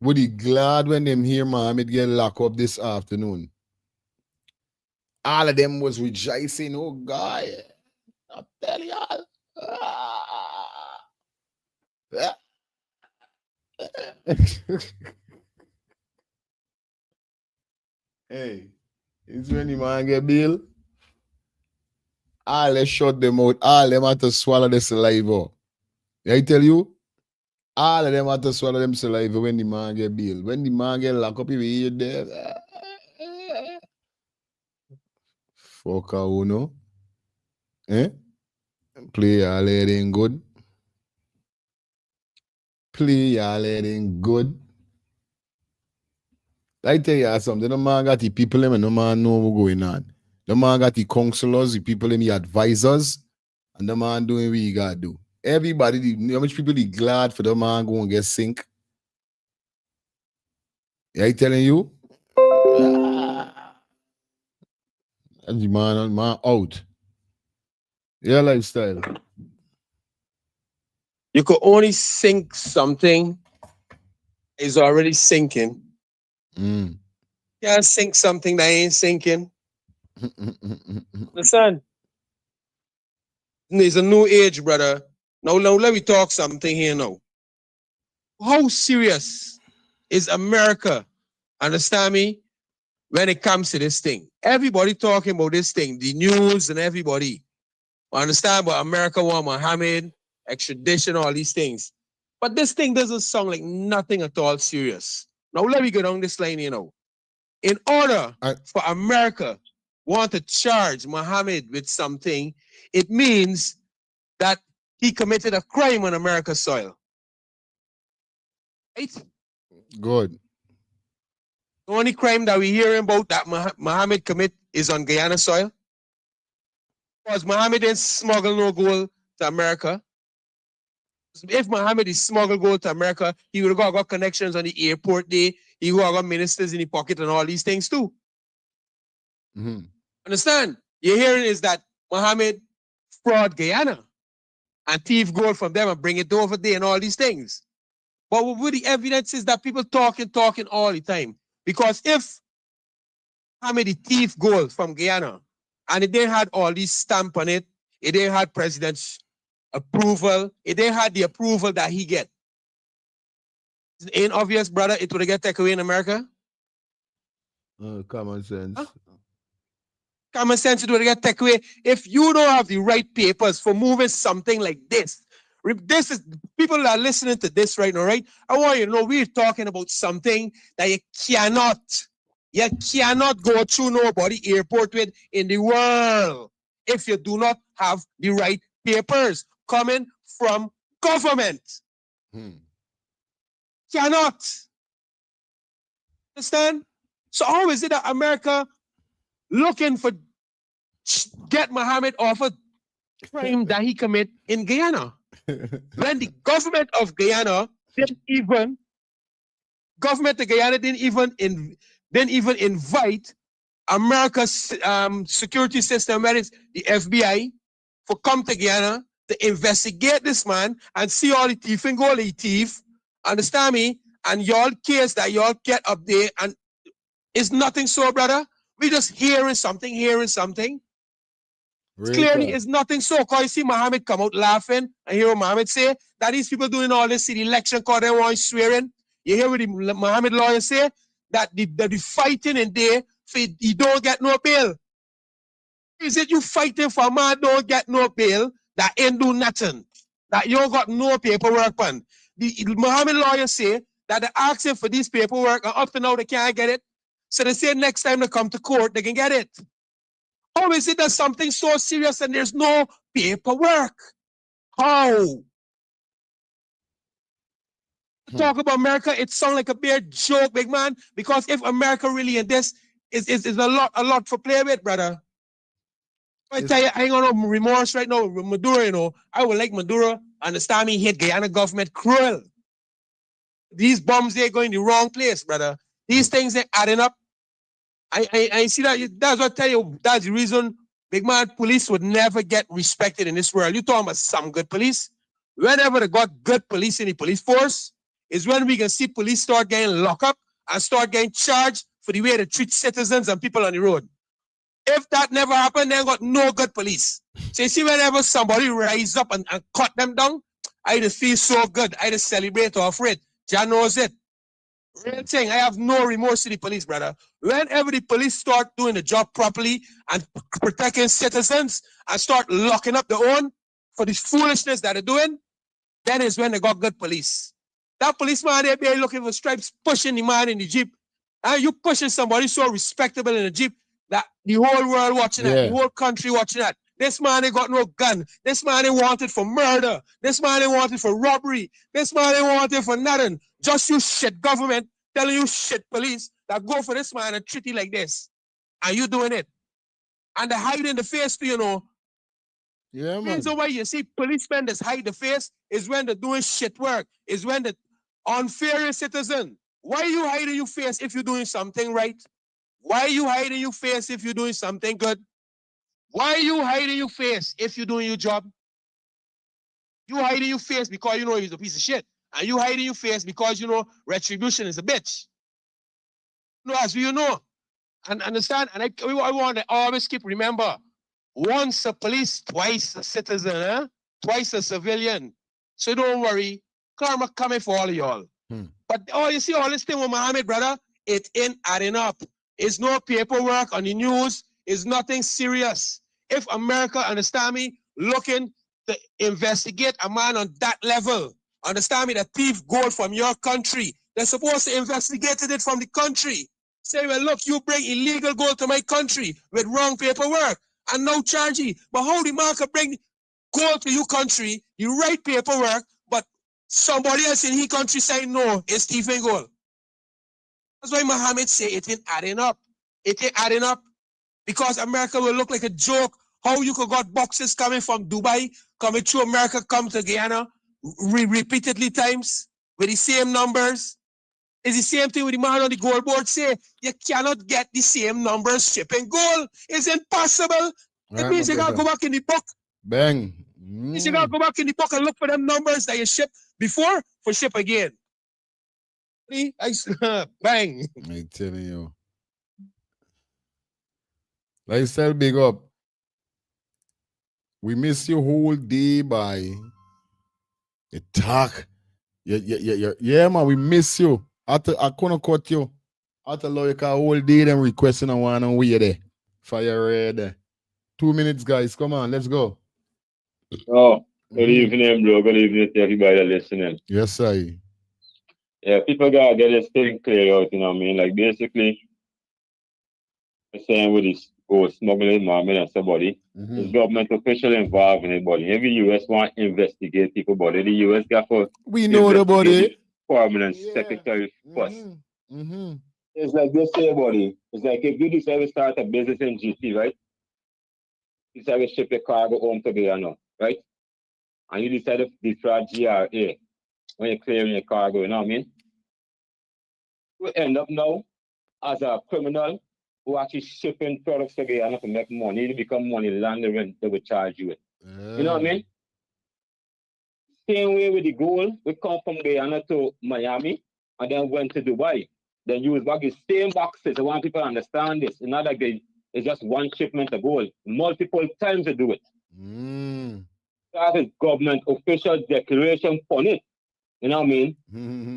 would be glad when them hear Mohammed get locked up this afternoon. All of them was rejoicing, oh God. I tell y'all. Hey, it's when the man get bill. All they shut them out. All them have to swallow the saliva. I tell you, all of them have to swallow them saliva when the man get bill. When the man get locked up, he hear there. Fuck you know. Eh? Play y'all head ain't good. Play y'all head ain't good. I tell you something, the man got the people them and no man know what's going on. The man got the counselors, the people them, the advisors, and the man doing what he gotta do. Everybody, how much people be glad for the man go and get sink? I telling you? And the man out. Your lifestyle. You could only sink something is already sinking. You can't sink something that ain't sinking. Understand? There's a new age, brother. Now let me talk something here now. How serious is America? Understand me? When it comes to this thing. Everybody talking about this thing, the news and everybody. Understand what America want Mohammed, extradition, all these things. But this thing doesn't sound like nothing at all serious. Now let me go down this line, you know. In order for America want to charge Mohammed with something, it means that he committed a crime on America's soil. Right? Good. The only crime that we hear about that Mohammed commit is on Guyana soil. Because Mohammed didn't smuggle no gold to America. If Mohammed is smuggled gold to America, he would have got connections on the airport there. He would have got ministers in the pocket and all these things too. Understand? You're hearing is that Mohammed fraud Guyana and thief gold from them and bring it over there and all these things. But what the evidence is that people talking all the time. Because if Mohammed the thief gold from Guyana and it didn't had all these stamp on it, it didn't had president's approval. It ain't had the approval that he get. It ain't obvious, brother, it would get taken away in America. Common sense. Huh? Common sense, it would get taken away. If you don't have the right papers for moving something like this, this is, people that are listening to this right now, right? I want you to know we're talking about something that you cannot go through nobody airport with in the world if you do not have the right papers coming from government. Cannot. Understand? So how is it that America looking for get Mohammed off a crime that he commit in Guyana? When the government of Guyana didn't even invite America's security system, that is the FBI, for come to Guyana to investigate this man and see all the thief and go the thief. Understand me? And y'all case that y'all get up there, and it's nothing so, brother. We just hearing something. Clearly, it's nothing so. Because you see Mohammed come out laughing, and hear Mohammed say that these people doing all this in the election because they want swearing. You hear what the Mohammed lawyer say? That the fighting in there, he don't get no bail. Is it you fighting for a man don't get no bail that ain't do nothing? That you got no paperwork on? The Mohammed lawyer say that they're asking for this paperwork, and up to now they can't get it. So they say next time they come to court, they can get it. How is it that something so serious and there's no paperwork? How? Talk about America, it sounds like a bare joke, big man. Because if America really in this is a lot for play with, brother. I tell you, I ain't got no remorse right now with Maduro, you know. I would like Maduro, understand me, hit Guyana government cruel. These bombs, they're going the wrong place, brother. These things, they're adding up. I see that. That's what I tell you. That's the reason, big man, police would never get respected in this world. You talking about some good police? Whenever they got good police in the police force, is when we can see police start getting locked up and start getting charged for the way they treat citizens and people on the road. If that never happened, they got no good police. So you see, whenever somebody rise up and cut them down, I just feel so good. I just celebrate off it. Jah knows it. Real thing, I have no remorse to the police, brother. Whenever the police start doing the job properly and protecting citizens and start locking up their own for this foolishness that they're doing, that is when they got good police. That policeman there be looking for stripes, pushing the man in the jeep. And you pushing somebody so respectable in the jeep that the whole world watching that, the whole country watching that. This man ain't got no gun. This man ain't wanted for murder. This man ain't wanted for robbery. This man ain't wanted for nothing. Just you shit government telling you shit police that go for this man and treat you like this. And you doing it. And they hide in the face too, you know. Yeah, man. Reason why you see policemen that hide the face is when they're doing shit work. Is when the unfair citizen. Why are you hiding your face if you're doing something right? Why are you hiding your face if you're doing something good? Why are you hiding your face if you're doing your job? You hiding your face because you know he's a piece of shit. And you hiding your face because you know retribution is a bitch. No, as you know. And understand, and I want to always keep remember, once a police, twice a citizen, eh? Twice a civilian. So don't worry, karma coming for all of y'all. But you see all this thing with Mohammed, brother, it ain't adding up. It's no paperwork on the news. It's nothing serious. If America, understand me, looking to investigate a man on that level, understand me, the thief gold from your country, they're supposed to investigate it from the country. Say, well, look, you bring illegal gold to my country with wrong paperwork and no charge. But how the man can bring gold to your country, the right paperwork, but somebody else in his country say no, it's thieving gold. That's why Mohammed say it ain't adding up. It ain't adding up because America will look like a joke. How you could got boxes coming from Dubai, coming through America, come to Guyana repeatedly times with the same numbers. It's the same thing with the man on the gold board say, you cannot get the same numbers shipping gold. It's impossible. It means you gotta go back in the book. Bang. You gotta go back in the book and look for them numbers that you shipped before for ship again. Bang. I telling you. Lifestyle big up. We miss you whole day, by the talk. Yeah, man, we miss you. I couldn't cut you. I allow you whole day them requesting a one on we there. Fire red. 2 minutes, guys. Come on, let's go. Oh, good evening, bro. Good evening to everybody listening. Yes, sir. Yeah, people gotta get this thing clear out, you know what I mean? Like basically, the same with this whole smuggling, Mohammed and somebody. There's government official involved in it, buddy. Every US want to investigate people, buddy. The US got for we know the body. Permanent secretary first. It's like this here, buddy. It's like if you decide to start a business in GT, right? You decide to ship your cargo home to Guyana, right? And you decide to defraud GRA when you're clearing your cargo, you know what I mean? You end up now as a criminal who actually shipping products to Guyana to make money. You become money laundering, they will charge you with. You know what I mean? Same way with the gold, we come from Guyana to Miami and then went to Dubai. Then use back the same boxes. I want people to understand this. In other case, it's just one shipment of gold. Multiple times they do it. That is government official declaration on it. You know what I mean?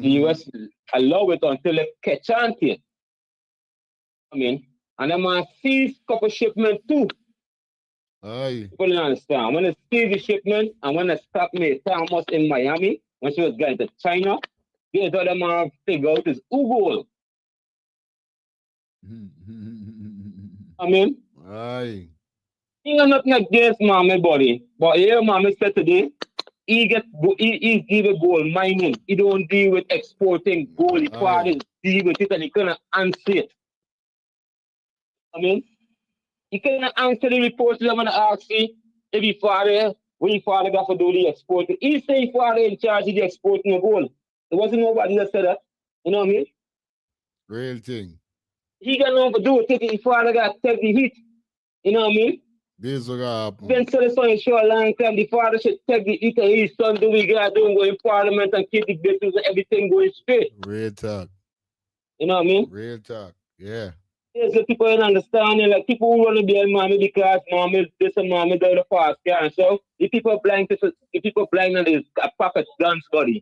The US allow it until they catch on to it. I mean, and then I seize couple shipment too. People don't understand. When they seize the shipment and when they stop me Thomas in Miami, when she was going to China, they thought them have figure out is gold. I mean, he got nothing against Mommy body, but here Mommy said today, he deal with gold mining. He don't deal with exporting gold. He deal with it and he cannot answer it. I mean, he cannot answer the reports that I'm gonna ask you if he father, when he father got to do the export. He say he father in charge of the exporting of gold. There wasn't nobody that said that. You know what I mean? Real thing. He got nothing to do with it. His father got to take the heat. You know what I mean? This will happen. Then so the son show a long time. The father should take the heat and his son do what he got to do and go in parliament and keep the business and everything going straight. Real talk. You know what I mean? Real talk. Yeah. There's the people in understanding, like people who want to be a mommy because mommy this and mommy do the fast car. So the people blind to the people blind and is a pocket guns body.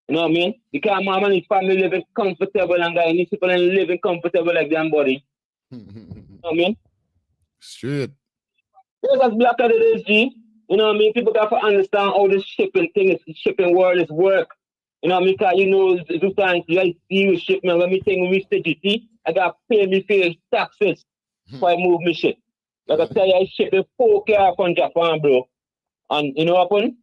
You know what I mean? Because mom and his family living comfortable and guy these people ain't living comfortable like them body. You know what I mean? Straight. There's as black as it is, G. You know what I mean? People got to understand how this shipping thing is, shipping world is work. You know what I mean? Because you know, sometimes you deal with shipment. When we think we reach the GT, I got to pay me for taxes before I move my shit. Like I tell you, I ship the 4 car from Japan, bro. And you know what happened?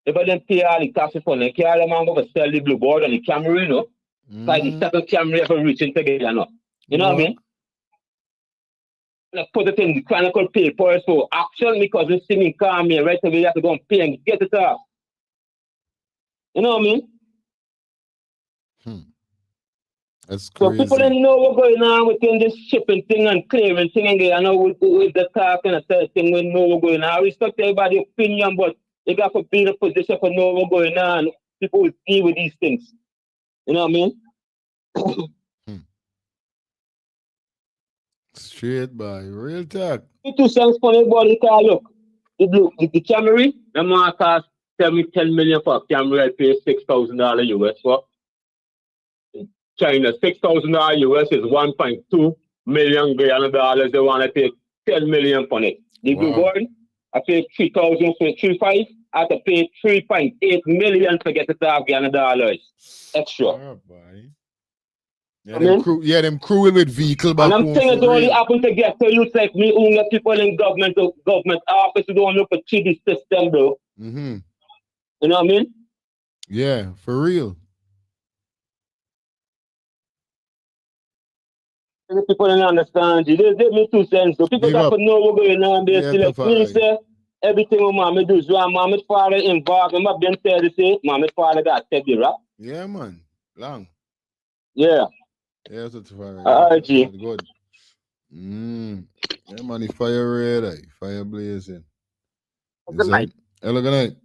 If I didn't pay all the taxes for the car, I'm going to sell the blue board and the Camry, you know? Like the second Camry ever reaching together, you know? You know what I mean? Like put it in the chronicle paper so action because it's singing car me right away, you have to go and pay and get it off. You know what I mean? That's so crazy. People didn't know what's going on within this shipping thing and clearing thing and I know with the talk and the thing we know what's going on. I respect everybody's opinion, but you got to be in a position for know what's going on. People will deal with these things. You know what I mean? Straight by real talk. 2 cents for everybody car look. The Camry, the man cost 10 million for a Camry, I pay $6,000 US for. China, $6,000 US is 1.2 million dollars. They want to pay 10 million for it. The blue board, I pay 3,000 for 3.5. I have to pay 3.8 million to get it off Ghana dollars extra. Yeah, them crew with vehicle back and I'm home. saying it only happen to get to youth like me who get people in government office who don't look for the system, bro. You know what I mean? Yeah, for real. People don't understand you. They give me 2 cents. So people got to know what's going on. They still like say everything what mommy do. So mommy's father involved. I'm not being fair to say mommy's father got take the rap. Yeah, man. Long. Yeah. Yeah, that's fire. Good. Yeah, man, the fire red, fire blazing. Good night. Hello, good night.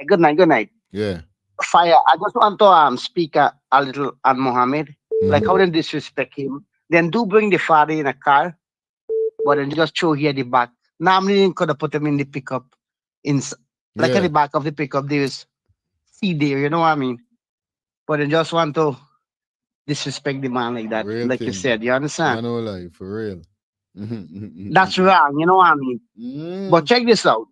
Good night, good night. Yeah. Fire. I just want to speak a little on Mohammed. Like how they disrespect him. Then do bring the father in a car, but then just show here the back Normally, they could have put him in the pickup, like at Yeah. the back of the pickup. There is seat there, you know what I mean? But they just want to disrespect the man like that, Real like you thing. said. You understand? I know life for real. That's wrong, you know what I mean? But check this out.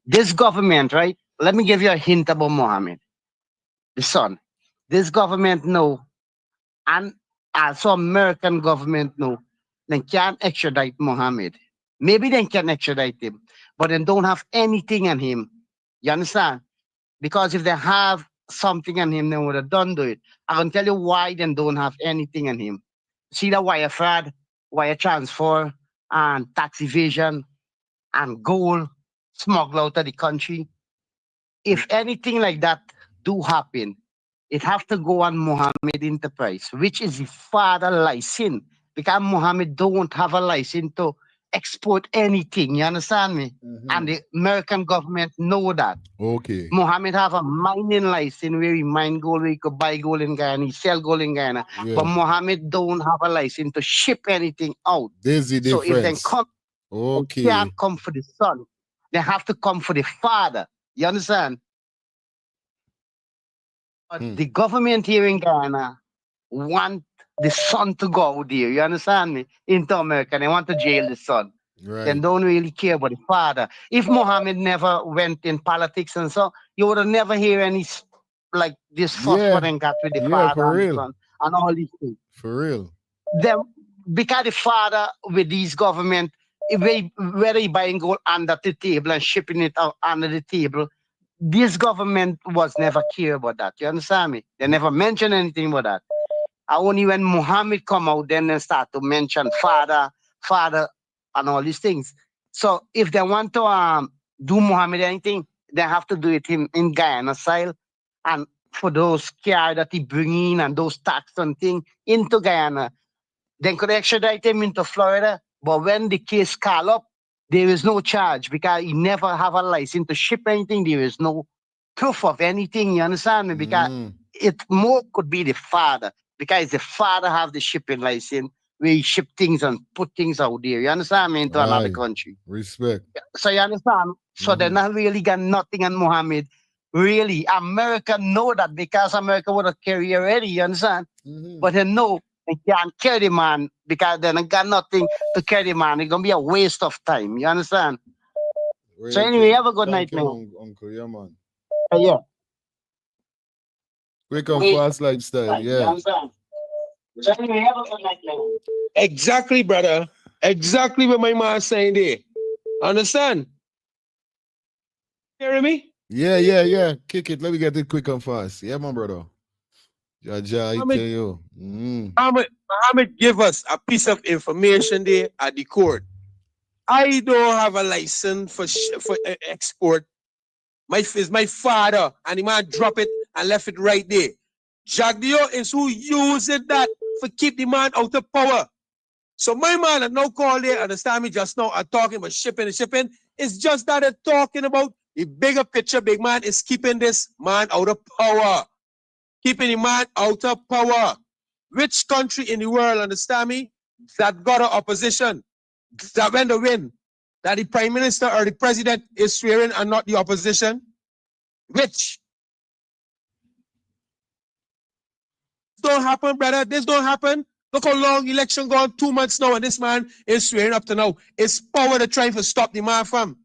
This government, right? Let me give you a hint about Mohammed, the son. This government know, and also American government know, they can't extradite Mohammed. Maybe they can extradite him, but they don't have anything on him. You understand? Because if they have something on him, they would have done to it. I can tell you why they don't have anything on him. See the wire fraud, wire transfer, and tax evasion, and gold smuggled out of the country. If anything like that do happen, it have to go on Mohammed Enterprise, which is the father license, because Mohammed don't have a license to export anything. You understand me? And the American government know that. Okay. Mohammed have a mining license where he mine gold, where he could buy gold in Guyana, he sell gold in Guyana. Yeah. But Mohammed don't have a license to ship anything out. There's the So if they difference. come, Okay. they can't come for the son. They have to come for the father. You understand? But the government here in Ghana want the son to go out there. You understand me? Into America. They want to jail the son. Right. They don't really care about the father. If Mohammed never went in politics and so, you would have never hear any like this fuss Yeah. what they got with the Yeah, father for and the real. son and all these things. For real. Them because the father with these government, whether he buying gold under the table and shipping it out under the table, this government was never care about that. You understand me? They never mention anything about that. Only when Muhammad come out, then they start to mention father, and all these things. So if they want to do Muhammad anything, they have to do it in Guyana style. And for those care that he bring in and those tax and thing into Guyana, then could extradite him into Florida. But when the case call up, there is no charge because he never have a license to ship anything. There is no proof of anything. You understand me? Because it more could be the father because the father have the shipping license where he ship things and put things out there. You understand me? Into another Aye. country. Respect. So you understand? So they not really got nothing on Mohammed. Really, America know that because America would have carried already. You understand? But they know they can't carry the man because they don't got nothing to carry the man. It's gonna be a waste of time. You understand? Real So anyway, thing. have a good Thank night, you, man. Uncle. Yeah, man. Yeah. Quick and Wait. fast lifestyle. You Yeah. understand? So anyway, have a good night, man. Exactly, brother. Exactly what my man saying there. Understand? Hearing me? Yeah. Kick it. Let me get it quick and fast. Yeah, my brother. Jaja, I tell Muhammad, you. Muhammad give us a piece of information there at the court. I don't have a license for export. Is my father, and the man drop it and left it right there. Jagdio is who using that for keep the man out of power. So my man are now called there, understand me just now, are talking about shipping and shipping. It's just that they're talking about the bigger picture. Big man is keeping this man out of power. Keeping the man out of power. Which country in the world, understand me, that got an opposition, that when they win, that the prime minister or the president is swearing and not the opposition? Which? This don't happen, brother. This don't happen. Look how long election gone, 2 months now, and this man is swearing up to now. It's power to try to stop the man from.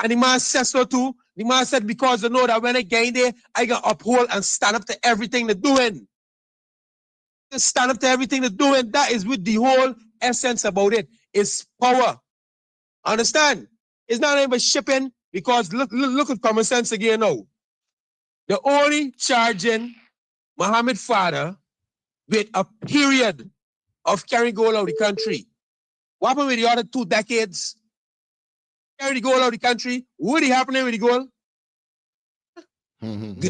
And the man says so too. The man said, because they know that when I get in there, I can uphold and stand up to everything they're doing. Stand up to everything they're doing. That is with the whole essence about it. It's power. Understand? It's not even shipping, because look at common sense again now. They're only charging Mohammed father with a period of carrying gold out of the country. What happened with the other 2 decades? Carry the gold out of the country. What is happening with the gold?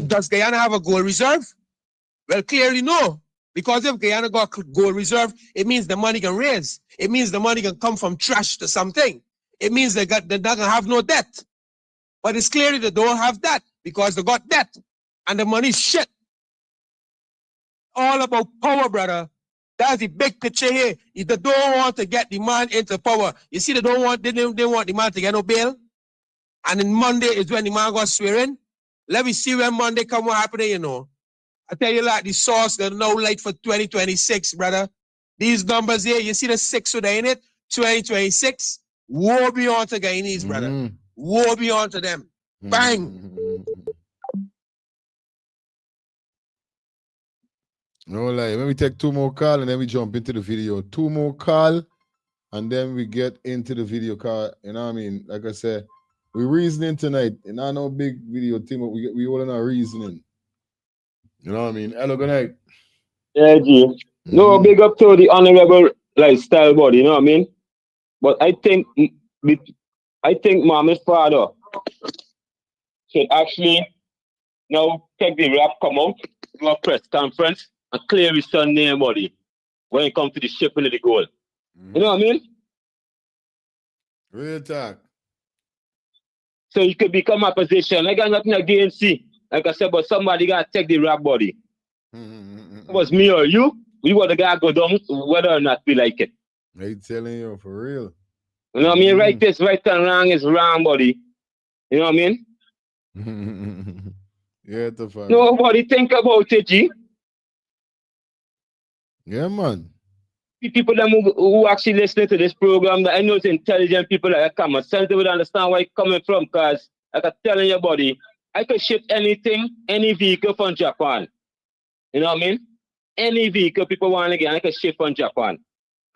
Does Guyana have a gold reserve? Well, clearly no. Because if Guyana got gold reserve, it means the money can raise. It means the money can come from trash to something. It means they're not gonna have no debt. But it's clearly they don't have that because they got debt and the money's shit. All about power, brother. That's the big picture here. If they don't want to get the man into power, you see, they don't want the man to get no bail. And then Monday is when the man got swearing. Let me see when Monday come what happen, you know. I tell you like the source, there's no light for 2026, brother. These numbers here, you see the 6 with in it, 2026, war beyond to Guyanese, brother. War beyond to them. Bang! No lie. Let me take 2 more calls and then we jump into the video. 2 more calls and then we get into the video call. You know what I mean? Like I said, we reasoning tonight. And not no big video team, but we all in our reasoning. You know what I mean? Hello, good night. Yeah, G. No, big up to the honorable lifestyle body, you know what I mean? But I think Mohamed's father should actually now take the rap, come out, do a press conference, and clear his son name body when it comes to the shipping of the gold. You know what I mean? Real talk. So you could become a position. I got nothing against you. Like I said, but somebody got to take the rap body. It was me or you. We were the guy go down whether or not we like it. I telling you, for real. You know what I mean? Right is right and wrong is wrong, buddy. You know what I mean? Yeah, the fuck. Nobody think about it, G. Yeah, man. People that who actually listening to this program, that I know it's intelligent people that come and sense, they would understand where it's coming from, because like I'm telling your body, I could ship anything, any vehicle from Japan. You know what I mean? Any vehicle people want to get, I could ship from Japan.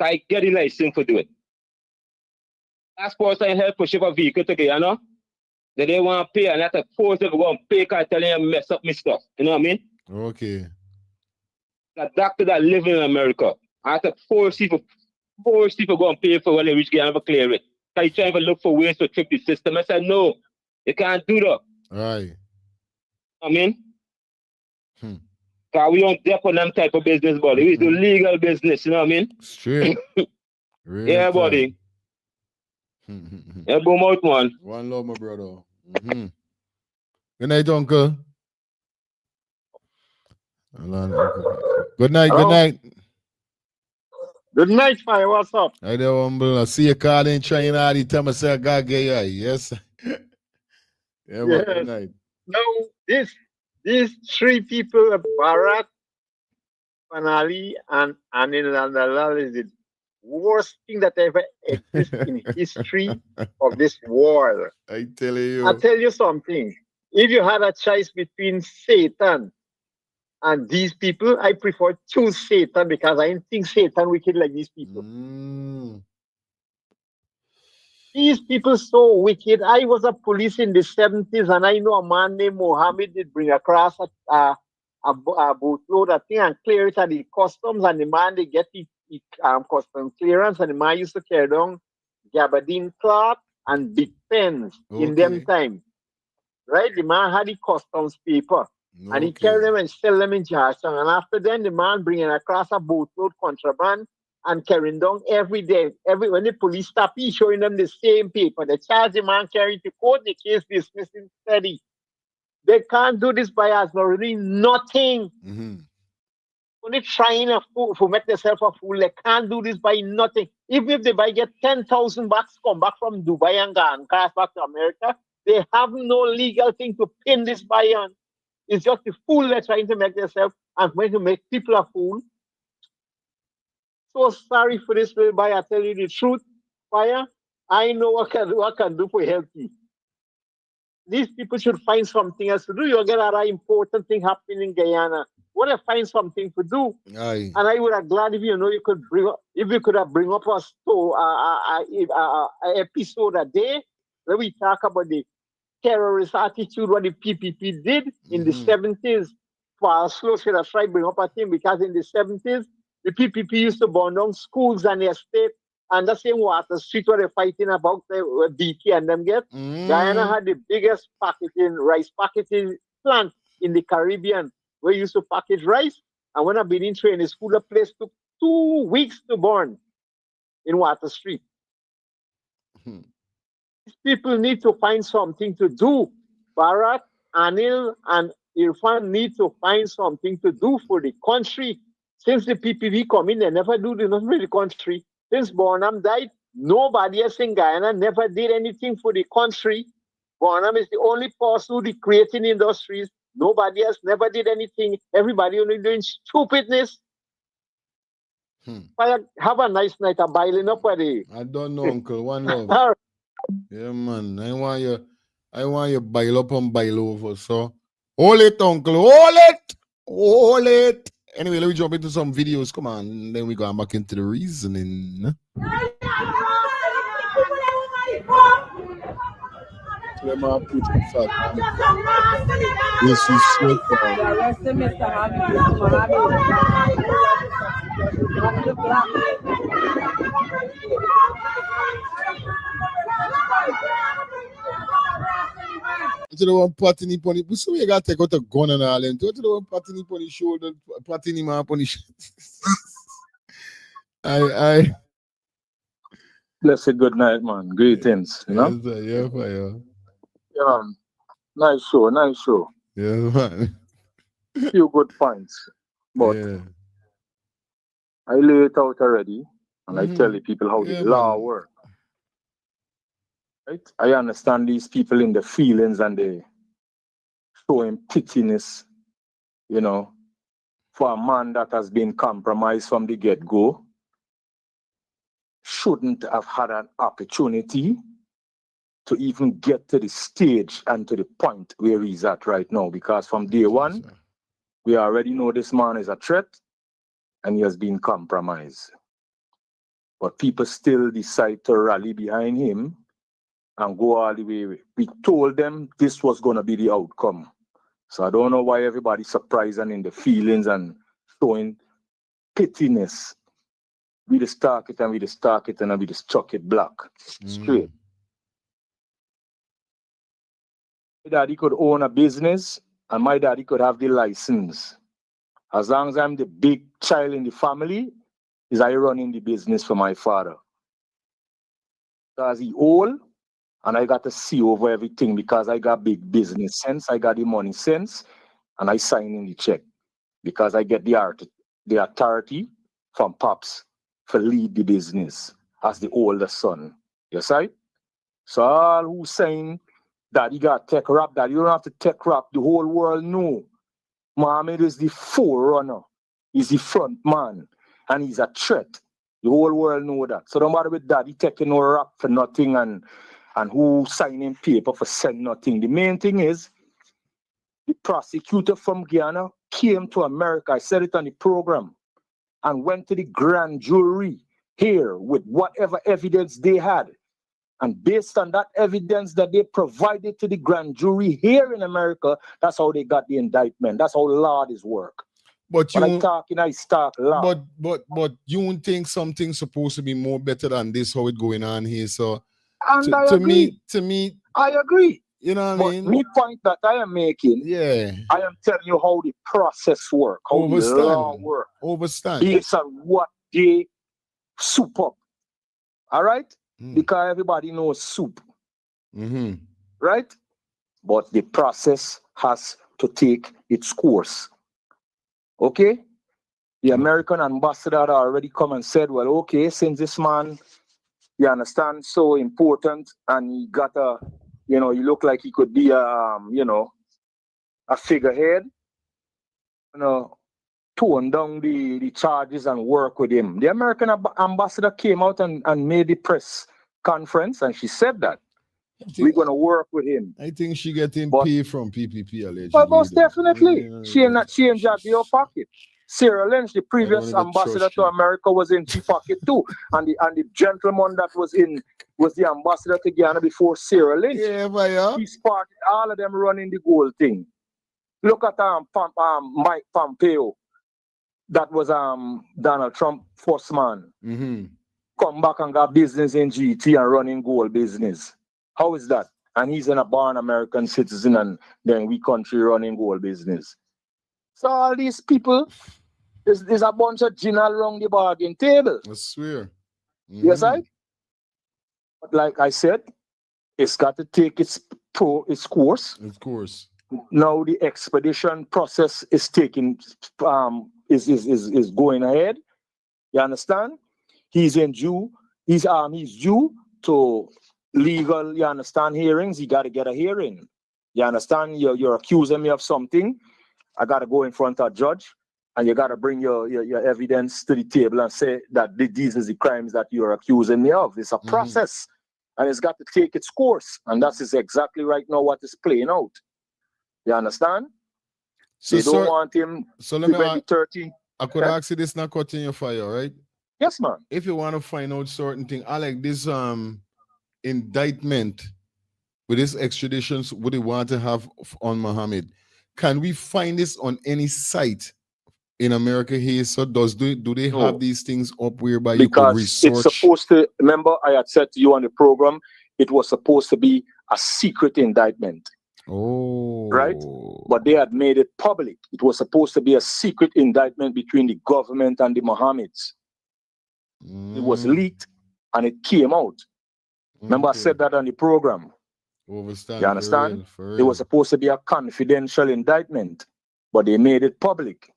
I get the license to do it. Passports I help to ship a vehicle to Guyana. They don't want to pay, and that's a force to go and pay because telling you mess up my stuff. You know what I mean? Okay. The doctor that live in America, I have to force people go and pay for when they reach Guyana to clear it. Because you trying to look for ways to trick the system. I said, no, you can't do that. Right. I mean? Because we don't dep on them type of business, buddy. We do legal business, you know what I mean? Straight. Yeah, buddy. Yeah, boom out, man. One love, my brother. Good night, uncle. Good night, Hello? good night. Good night, Fire. What's up? I don't humble. I see you calling, trying all the time. I say, God, get you. Yes. Yeah, man, good night. No, these 3 people, Bharat, Panali, and Anil Nandalal, is the worst thing that ever exists in history of this world. I tell you. I'll tell you something. If you had a choice between Satan and these people, I prefer choose Satan because I don't think Satan wicked like these people. These people so wicked. I was a police in the 70s, and I know a man named Mohammed did bring across a boatload of thing and clear it at the customs, and the man they get the customs clearance, and the man used to carry down gabardine cloth and big pens in them time. Right? The man had the customs paper. And he carried them and sell them in Georgetown. And after then, the man bringing across a boatload contraband and carrying down every day. When the police stop, he's showing them the same paper. They charge the man carrying to court, the case dismissed steady. They can't do this by us, not really nothing. Only trying to make themselves a fool. They can't do this by nothing. Even if they get 10,000 bucks, come back from Dubai and go and crash back to America, they have no legal thing to pin this by on. It's just the fool they're trying to make themselves and trying to make people a fool. So sorry for this, but I tell you the truth, Fire. I know what I can do for help you. These people should find something else to do. You'll get a important thing happening in Guyana. Want to find something to do. Aye. And I would have glad if you could bring up, bring up a episode a day where we talk about the terrorist attitude what the PPP did in the 70s. While slow should have tried to bring up a thing because in the 70s the PPP used to burn down schools and their state, and the same Water Street where they're fighting about the BK and them get. Guyana had the biggest rice packaging plant in the Caribbean where you used to package rice, and when I've been in training school, the place took 2 weeks to burn in Water Street. These people need to find something to do. Bharat, Anil, and Irfan need to find something to do for the country. Since the PPV come in, they never do nothing for the country. Since Bonham died, nobody else in Guyana never did anything for the country. Bonham is the only person who creating industries. Nobody else never did anything. Everybody only doing stupidness. Have a nice night. I'm biling up with it. I don't know, Uncle. One love. Yeah, man. I want you bile up and bile over. So hold it, Uncle. Hold it. Anyway, let me jump into some videos. Come on. Then we go back into the reasoning. Let me put it this is so to the one patting upon it. So you gotta take out a gun and all them. To the one patting upon his shoulder, patting him up on his I Blessed good night, man. Greetings, you know? Yes, sir. Yeah, fire. Yeah, nice show. Yeah, man. Few good points. But I lay it out already, and I tell the people how the law works. Right? I understand these people in the feelings and they showing pityness, you know, for a man that has been compromised from the get-go, shouldn't have had an opportunity to even get to the stage and to the point where he's at right now. Because from day one, we already know this man is a threat and he has been compromised. But people still decide to rally behind him and go all the way. We told them this was going to be the outcome. So I don't know why everybody's surprised and in the feelings and showing pityness. We just talk it and we just talk it and we just chuck it black. Straight. My daddy could own a business and my daddy could have the license. As long as I'm the big child in the family, is I running the business for my father. Because he old and I got to see over everything because I got big business sense, I got the money sense, and I sign in the check because I get the authority from Pops to lead the business as the older son. Yes, right? So all who saying that you got tech rap, that you don't have to tech rap, the whole world know. Mohamed is the forerunner. He's the front man. And he's a threat. The whole world know that. So don't bother with that. He taking no rap for nothing and who signing paper for saying nothing. The main thing is the prosecutor from Guyana came to America. I said it on the program. And went to the grand jury here with whatever evidence they had. And based on that evidence that they provided to the grand jury here in America, that's how they got the indictment. That's how law is work. But when I talk law. But you won't think something's supposed to be more better than this, how it going on here. So and to me, I agree. You know what I mean? The point that I am making, I am telling you how the process works, how the law works. Based on what they soup up. All right? Because everybody knows soup. Right? But the process has to take its course. Okay? The American ambassador already come and said, well, okay, since this man, you understand, so important, and he got a, you know, he looked like he could be a, you know, a figurehead, you know, tone down the charges and work with him. The American ambassador came out and made the press conference, and she said that we're going to work with him. I think she getting paid from PPP allegedly. But most definitely, she ain't jacked your pocket. Sarah Lynch, the previous ambassador to America, was in her pocket too, and the gentleman that was the ambassador to Guyana before Sarah Lynch. He started all of them running the gold thing. Look at Mike Pompeo. That was Donald Trump first man. Come back and got business in GT and running gold business. How is that? And he's a born American citizen, and then we country running gold business. So all these people, there's a bunch of gin around the bargain table. I swear. Yes, I. But like I said, it's got to take its course. Of course. Now the expedition process is taking is going ahead. You understand? He's due to legal, you understand, hearings. He got to get a hearing. You understand? You're accusing me of something. I got to go in front of a judge, and you got to bring your evidence to the table and say that these are the crimes that you're accusing me of. It's a process, and it's got to take its course. And that is exactly right now what is playing out. You understand? So, they don't want him so to let me be 30. I could ask you this, not cutting your fire, right? Yes, man. If you want to find out certain thing, I like this indictment with this extradition, what they want to have on Mohammed. Can we find this on any site in America here? So do they have these things up whereby you could research? It's supposed to, remember I had said to you on the program, it was supposed to be a secret indictment. Oh. Right? But they had made it public. It was supposed to be a secret indictment between the government and the Mohammeds. It was leaked and it came out. Remember I said that on the program. You understand? For real. It was supposed to be a confidential indictment, but they made it public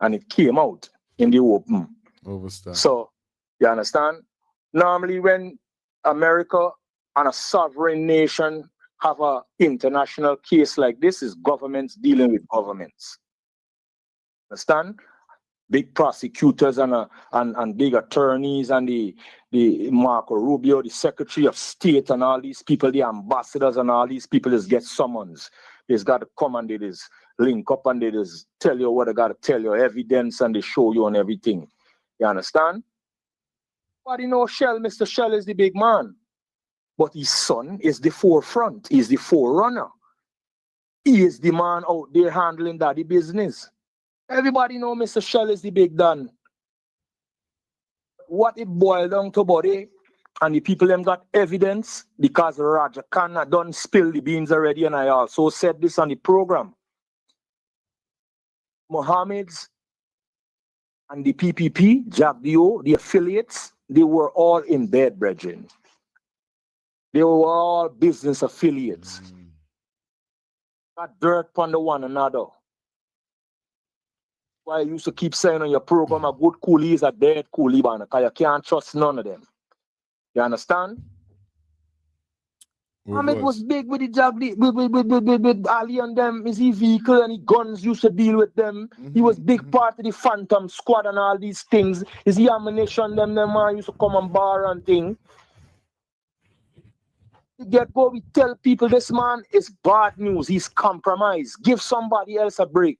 and it came out in the open. So, you understand? Normally when America and a sovereign nation have an international case like this, is governments dealing with governments. Understand? Big prosecutors and big attorneys and the Marco Rubio, the Secretary of State, and all these people, the ambassadors and all these people just get summons. They's got to come and they just link up and they just tell you what they got to tell you, evidence, and they show you on everything. You understand? But you know, Mr. Shell is the big man. But his son is the forefront. He's the forerunner. He is the man out there handling daddy business. Everybody know Mr. Shell is the big Don. What it boiled down to, buddy, and the people them got evidence because Raja Khan had done spill the beans already, and I also said this on the program. Mohammed's and the PPP, Jagdio, the affiliates, they were all in bed, brethren. They were all business affiliates. Got dirt upon the one another. Why I used to keep saying on your program, a good coolie is a dead coolie, because you can't trust none of them. You understand? Mohammed was big with the Jagdi, with Ali and them, his vehicle and his guns used to deal with them. He was big part of the Phantom Squad and all these things. His ammunition, them man used to come and bar and thing. We tell people this man is bad news. He's compromised. Give somebody else a break.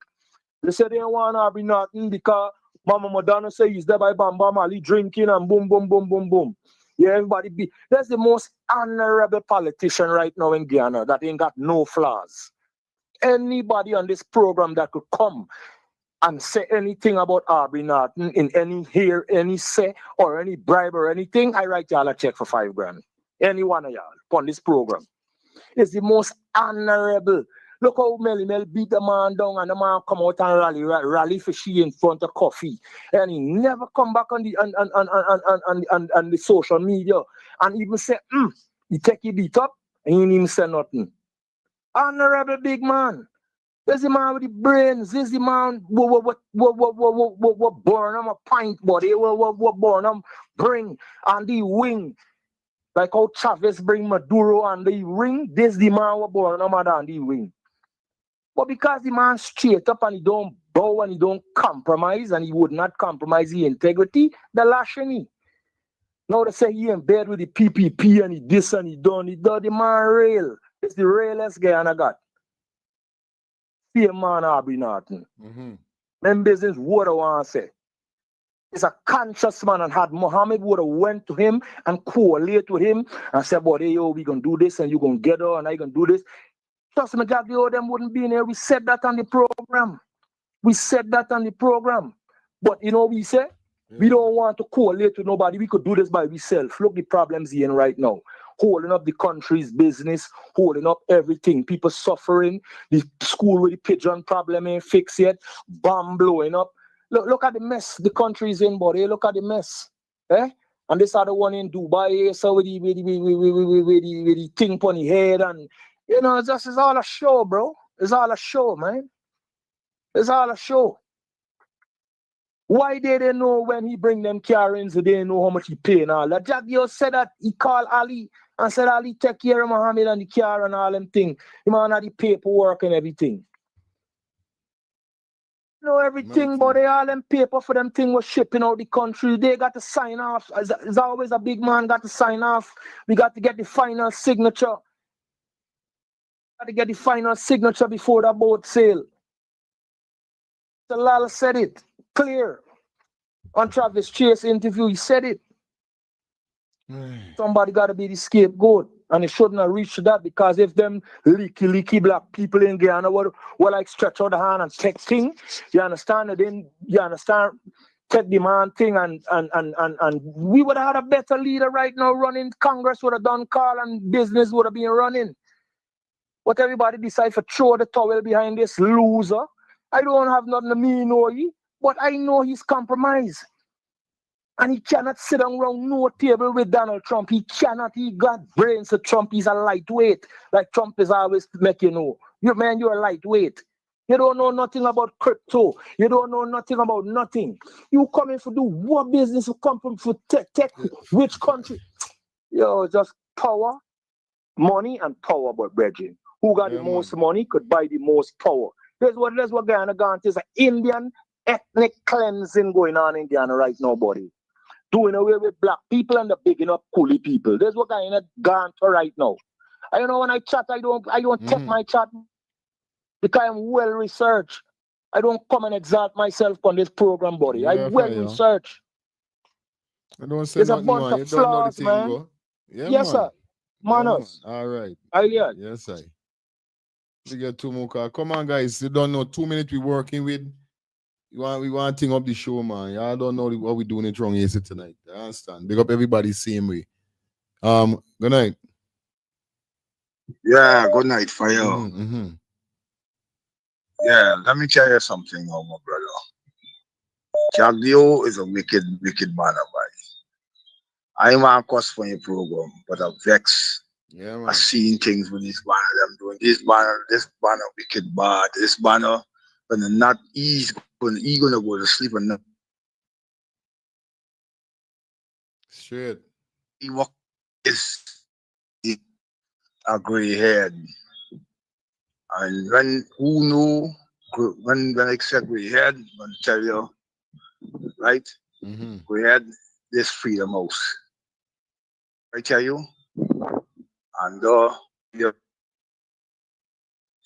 They say they don't want to be nothing because Mama Madonna say he's there by Bam Bam Ali drinking and boom, boom, boom, boom, boom. Yeah, everybody be. That's the most honorable politician right now in Guyana that ain't got no flaws. Anybody on this program that could come and say anything about Aubrey Norton in any say or any bribe or anything, I write y'all a check for $5,000. Any one of y'all on this program. It's the most honorable. Look how Melly beat the man down and the man come out and rally for she in front of coffee. And he never come back on the social media and even say, he take he beat up and he didn't even say nothing. Honorable big man. There's the man with the brains. There's the man what burn him a pint body. What burn him bring on the wing. Like how Chavez bring Maduro on the ring, this the man was born on the wing. But because the man straight up and he don't bow and he don't compromise and he would not compromise his integrity, the lashing. Now they say he in bed with the PPP and he this and he done, the man real. It's the realest guy I got. Same man Aubrey Norton. Them business what I want to say. Is a conscious man, and had Mohammed would have went to him and collated with him and said, "But hey, yo, we gonna do this and you gonna get her and I gonna do this." Trust me, Jack, them wouldn't be in here. We said that on the program. But you know what we say? Yeah. We don't want to collate with nobody. We could do this by ourselves. Look the problems here right now. Holding up the country's business, holding up everything. People suffering. The school with the pigeon problem ain't fixed yet. Bomb blowing up. Look at the mess the country is in, buddy. Look at the mess. Eh? And this other one in Dubai, so with the thing on the head. And, you know, it's all a show, bro. It's all a show, man. It's all a show. Why they didn't know when he bring them car in, so they didn't know how much he pay and all that? Jagio said that he called Ali and said Ali take care of Mohammed and the car and all them thing. The man had the paperwork and everything. You know everything, but they all them paper for them thing was shipping out the country. They got to sign off. As always a big man got to sign off. We got to get the final signature. Got to get the final signature before the boat sail. Talal said it clear on Travis Chase interview. He said it. Somebody got to be the scapegoat, and it shouldn't have reached that, because if them leaky black people in Guyana would like stretch out the hand and take thing, you understand? And then you understand, take the man thing, and we would have had a better leader right now running. Congress would have done call and business would have been running. But everybody decide to throw the towel behind this loser. I don't have nothing to mean or he, but I know he's compromised. And he cannot sit down around no table with Donald Trump. He cannot. He got brains to Trump. He's a lightweight. Like Trump is always make you know. You're a lightweight. You don't know nothing about crypto. You don't know nothing about nothing. You coming for do what business? You come from for tech which country? Yo, just power, money, and power, but brethren. Who got the most money could buy the most power. That's what Guyana gone. There's an Indian ethnic cleansing going on in Guyana right now, buddy. Doing away with black people and the bigging up coolie people. That's what Guyana gone for right now. I know when I chat, I don't take my chat because I'm well researched. I don't come and exalt myself on this program, buddy. Yeah, I'm well researched. I don't say There's a nothing, bunch man. of You don't know the flaws, thing, man. go. Yeah, Yes, man. sir. Manners. Yeah, man. All right. Alright. Yes, I. We get two more calls. Come on, guys. You don't know 2 minutes we working with. We want to thing up the show, man. Y'all don't know what we doing it wrong here tonight. I understand. Big up everybody same way. Good night. Yeah, good night for you. Yeah, let me tell you something, my brother. Jagdio is a wicked man, boy. I want cuss for your program, but I vex. Yeah, man. I seen things with this banner them doing. This banner wicked bad. This banner, but not he's gonna go to sleep and not. Straight. He walk is a gray head. And when who knew when I said gray head, I'm gonna tell you, right? Gray head, this freedom house. I tell you, and your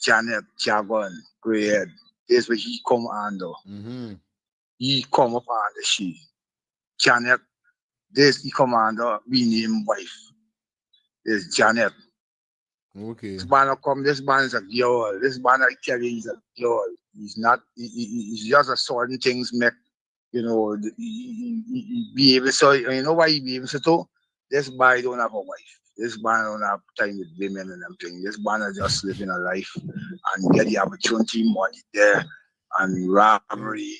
Janet Jagon, gray head. This where he come under. He come up under she. Janet, this he come under, we name wife. This Janet. Okay. This man come, this man is a girl. This man I tell you he's a girl. He's not, he's just a certain things make, you know, he be able, so you know why he be able to do? This boy don't have a wife. This man don't have time with women and everything. This man is just living a life and get the opportunity, money there, and robbery,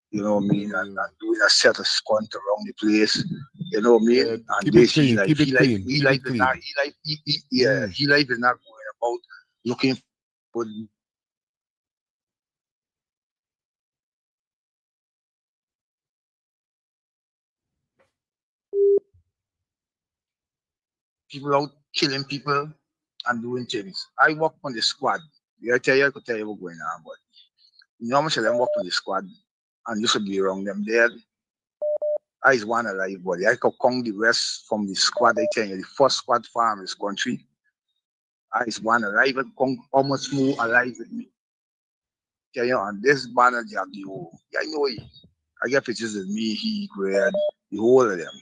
you know what I mean, and doing a set of squant around the place, you know what I mean. And Keep this it clean. he Keep it clean. he life is not he life is not going about looking for people out killing people and doing things. I work on the squad. I could tell you what's going on, but you know how much of them work on the squad and used to be around them dead. I is one alive, buddy. I could come the rest from the squad. I tell you, the first squad farm in this country. I is one alive, I come almost more alive with me. Tell you, and this banner job, the whole. Yeah, I know it. I get pictures of me, he, Greg, the whole of them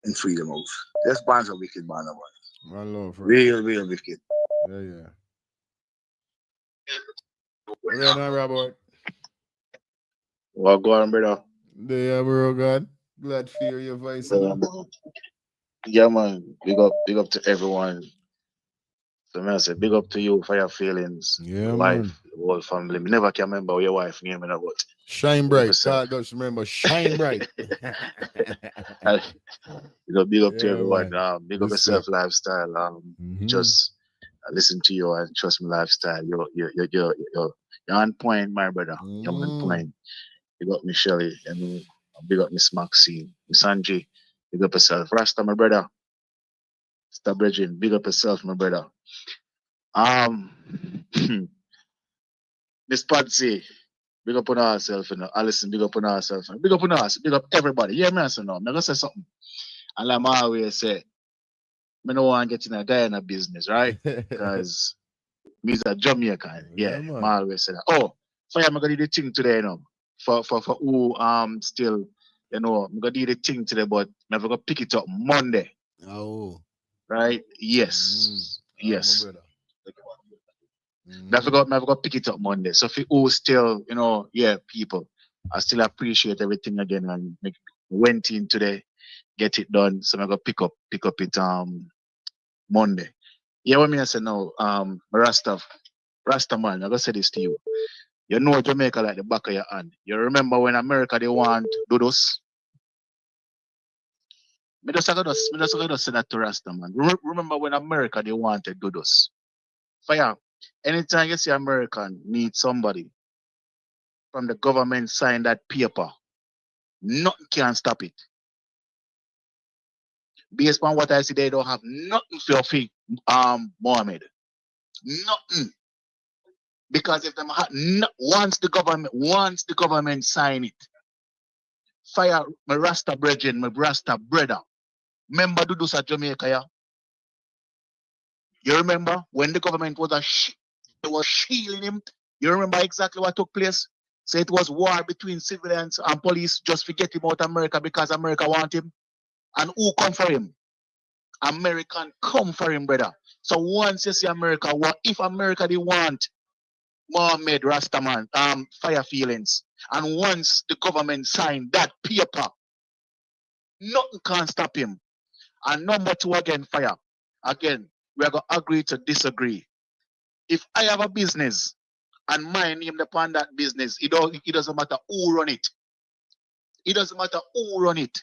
in Freedom House. This banner's a wicked banner, boy. My love, real wicked. Yeah. Yeah, now, Robert. Well, go on, brother. Yeah, bro, God. Glad to hear your voice. Yeah, man. Big up to everyone. So, man, I say big up to you for your feelings. Yeah, wife, man. the whole family. Me never can remember your wife name and what. Shine bright. God, just remember, shine bright. Big up to Yeah, everyone. man. Big up yourself lifestyle. Just listen to you and trust me lifestyle. You're on point, my brother. You're on point. Big up Michelle, you know, big up Miss Maxine, Miss Angie, big up yourself. Rasta, my brother. Mr. Bridging, big up yourself, my brother. Miss Patsy, big up on herself, you know. Alison, big up on herself. Big up on us, big up everybody. Yeah, man, so now. I'm gonna say something. And like I always say, I don't want to get in a Guyana business, right? Because me's a Jamaican. Yeah, man. I always say that. Oh, so I'm gonna do the thing today, you know. For who still, you know, I'm gonna do the thing today, but I'm gonna pick it up Monday. Oh. Right? Yes. Yes. My brother. Never got pick it up Monday. So for who still, you know, yeah, people, I still appreciate everything again and went in today, get it done. So I'm gonna pick up it Monday. Yeah, what me I say now, Rasta man, I'm gonna say this to you. You know Jamaica like the back of your hand. You remember when America they want dodos? Me just gonna say that to Rasta man. Remember when America they wanted dodos? Fire. Anytime you see American need somebody from the government sign that paper, nothing can stop it. Based on what I see, they don't have nothing for fee, Mohammed. Nothing. Because if them once the government sign it, fire my Rasta brethren, my Rasta brother. Remember do this at Jamaica, yeah? You remember when the government was they was shielding him? You remember exactly what took place? So it was war between civilians and police just to get him out of America because America want him. And who come for him? American come for him, brother. So once you see America, if America they want Mohammed Rastaman, fire feelings, and once the government signed that paper, nothing can stop him. And number two again, fire. Again, we are gonna agree to disagree. If I have a business and my name upon that business, it doesn't matter who run it. It doesn't matter who run it.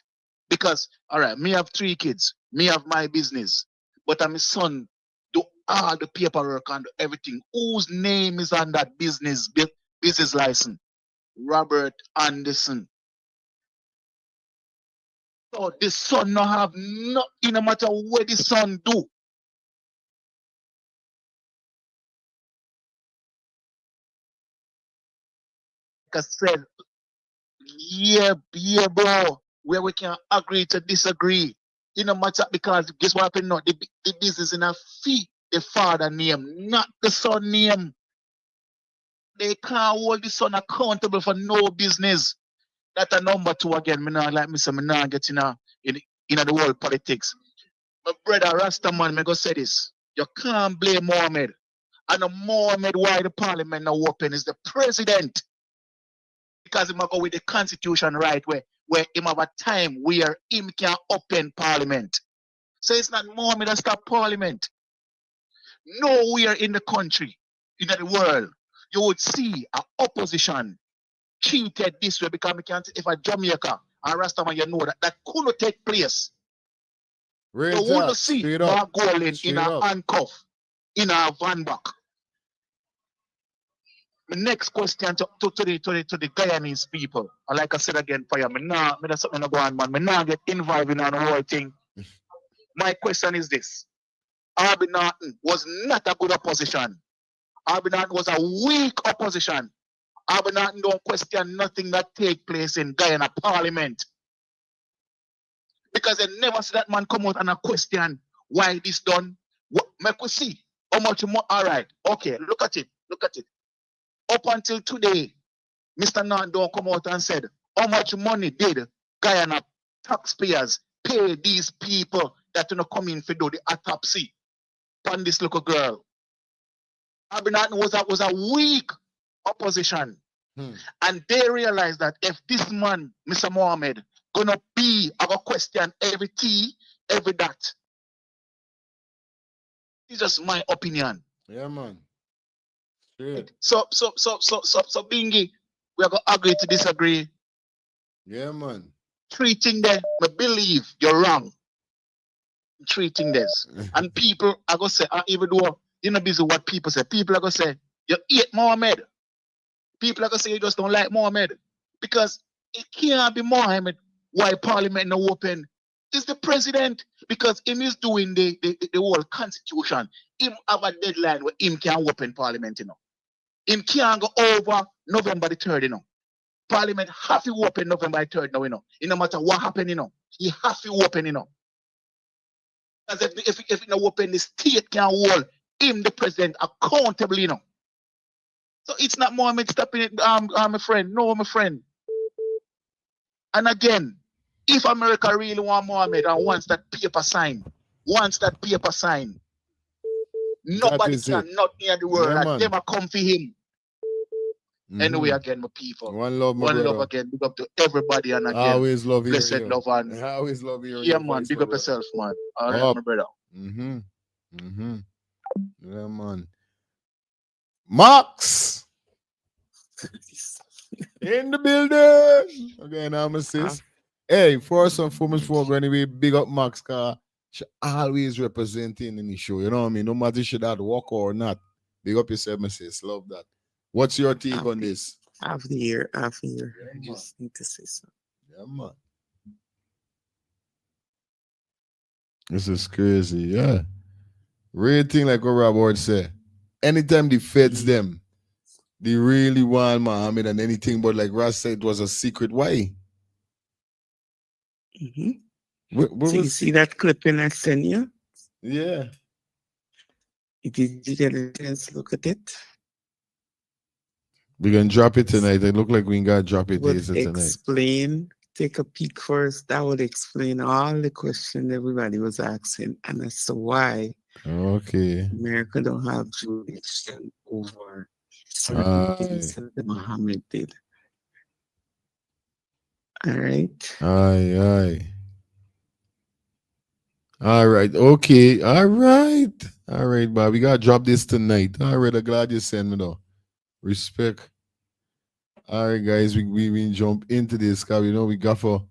Because, all right, me have 3 kids. Me have my business. But my son do all the paperwork and everything. Whose name is on that business license? Robert Anderson. So the son no have nothing, no matter what the son do. Like I said, yeah, bro. Where we can agree to disagree. It no matter because guess what happened now? The business in a fee, the father name, not the son name. They can't hold the son accountable for no business. That's a number 2 again. Me not like me say me not get in the world politics. My brother Rastaman, me go say this. You can't blame Mohammed. And the Mohammed why the parliament now open is the president. Because he go with the constitution right where him have a time where him can open parliament. So it's not Mohammed that stop parliament. Nowhere in the country, in the world, you would see an opposition treated this way because if a Jamaica and Rastaman, you know that couldn't take place. You wouldn't see Mark Golden in a handcuff, in a van back. The next question to the Guyanese people, and like I said again, fire, me that's something to go on, man. Me not get involved in the whole thing. My question is this. Arby Norton was not a good opposition. Arby Norton was a weak opposition. Arby Norton don't question nothing that take place in Guyana Parliament. Because they never see that man come out and a question why this done. Make we see how much more. All right, okay, look at it. Up until today, Mr. Norton don't come out and said how much money did Guyana taxpayers pay these people that come in for do the autopsy on this little girl. Arby Norton was a weak opposition. And they realized that if this man, Mr. Mohammed, gonna be our question every T, every that. It's just my opinion. Yeah, man. Sure. So Bingy, we are gonna agree to disagree. Yeah, man. Treating them, I believe you're wrong. Treating this. And people are gonna say, even though you're not busy what people say, people are gonna say, you hate Mohammed. People are gonna say you just don't like Mohammed. because it can't be Mohammed why Parliament no open. It's the president because him is doing the whole constitution. Him have a deadline where him can open Parliament, you know. Him can't go over November the 3rd, you know. Parliament have to open November the 3rd now, you know. It no matter what happen, you know. He have to open, you know. Because if it no open, the state can hold him, the president, accountable, you know. So it's not Mohammed stopping it, my friend. No, my friend. And again, if America really want Mohammed and wants that paper sign, nobody can not near the world and them a come for him. Anyway, again, my people. One love, my One brother. love again. Big up to everybody and again. Always love hearing blessed you. love and I always love hearing yeah, your man. voice, Big my up brother. yourself, man. All right, Up. my brother. Yeah, man. Max in the building. Okay, now I'm sis. Hey, first and foremost, for anyway, big up Max, car. She always representing in the show. You know what I mean? No matter she that walk or not. Big up yourself, my sis. Love that. What's your take on this? Half the year. I just need to say something. Yeah, man. This is crazy, yeah. Real thing like what Robert said. Anytime the feds them, they really want Mohammed and anything, but like Ras said, it was a secret. Why? What So you was... see that clipping I sent you? Yeah. Did you get a chance to look at it? We can drop it tonight. It look like we got to drop it Would later tonight. explain, take a peek first. That would explain all the questions everybody was asking and as to why America don't have jurisdiction over certain things that Muhammad did. All right. Aye. All right. Okay. All right, Bob. We gotta drop this tonight. All right. I'm glad you sent me though. Respect. All right, guys. We jump into this because we know we gotta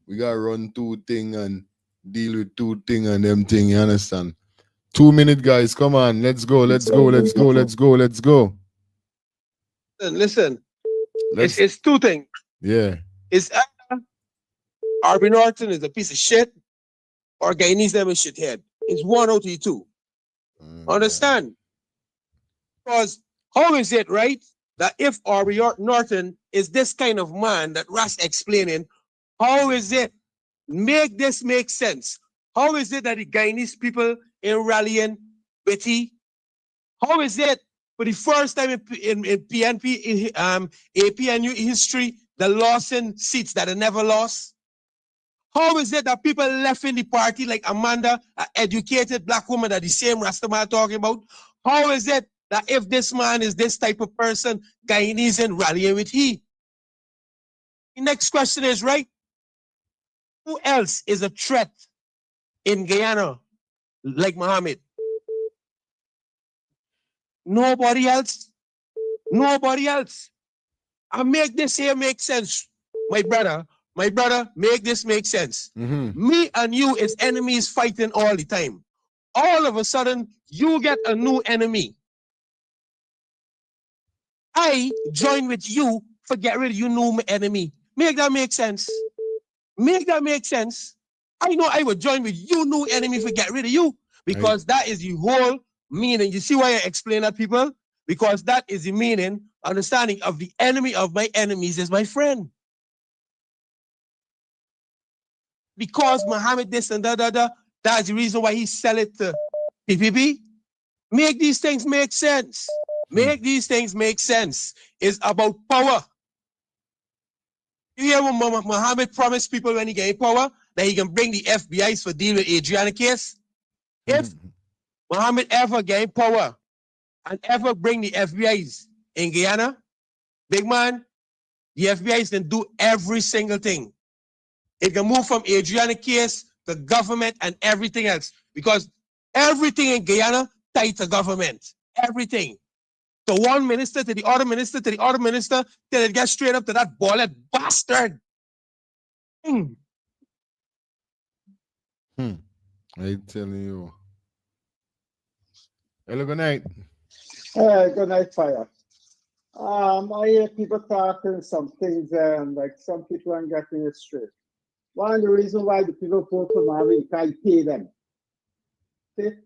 run two thing and deal with two thing and them thing. You understand? 2 minutes, guys. Come on. Let's go. Listen. It's two things. Yeah. It's either Arby Norton is a piece of shit or Guyanese them is shithead. It's one out of the two. Understand? Because how is it, right, that if Arby Norton is this kind of man that Ras explaining, how is it make this make sense? How is it that the Guyanese people in rallying Betty? How is it for the first time in PNP, APNU history, the loss in seats that they never lost? How is it that people left in the party like Amanda, an educated black woman that the same Rastaman talking about? How is it that if this man is this type of person, Guyanese and rallying with he? The next question is, right, who else is a threat in Guyana like Mohammed? Nobody else. I make this here make sense, my brother, make this make sense. Me and you is enemies fighting all the time. All of a sudden, you get a new enemy. I join with you for get rid of you new enemy. Make that make sense. I know I would join with you new enemy for get rid of you because that is the whole meaning. You see why I explain that, people? Because that is the meaning, understanding of the enemy of my enemies is my friend. Because Muhammad this and that's the reason why he sell it to PPP. Make these things make sense. It's about power. You hear what Muhammad promised people when he gave power? That he can bring the FBIs for deal with Adriana case? If Muhammad ever gain power and ever bring the FBIs in Guyana, big man, the FBIs can do every single thing. It can move from Adriana case to government and everything else because everything in Guyana tied to government. Everything. So one minister to the other minister to the other minister till it gets straight up to that ballad bastard. I telling you. Hello, good night. Good night, fire. I hear people talking some things, like some people aren't getting it straight. One of the reasons why the people vote for Marvin, because you pay them.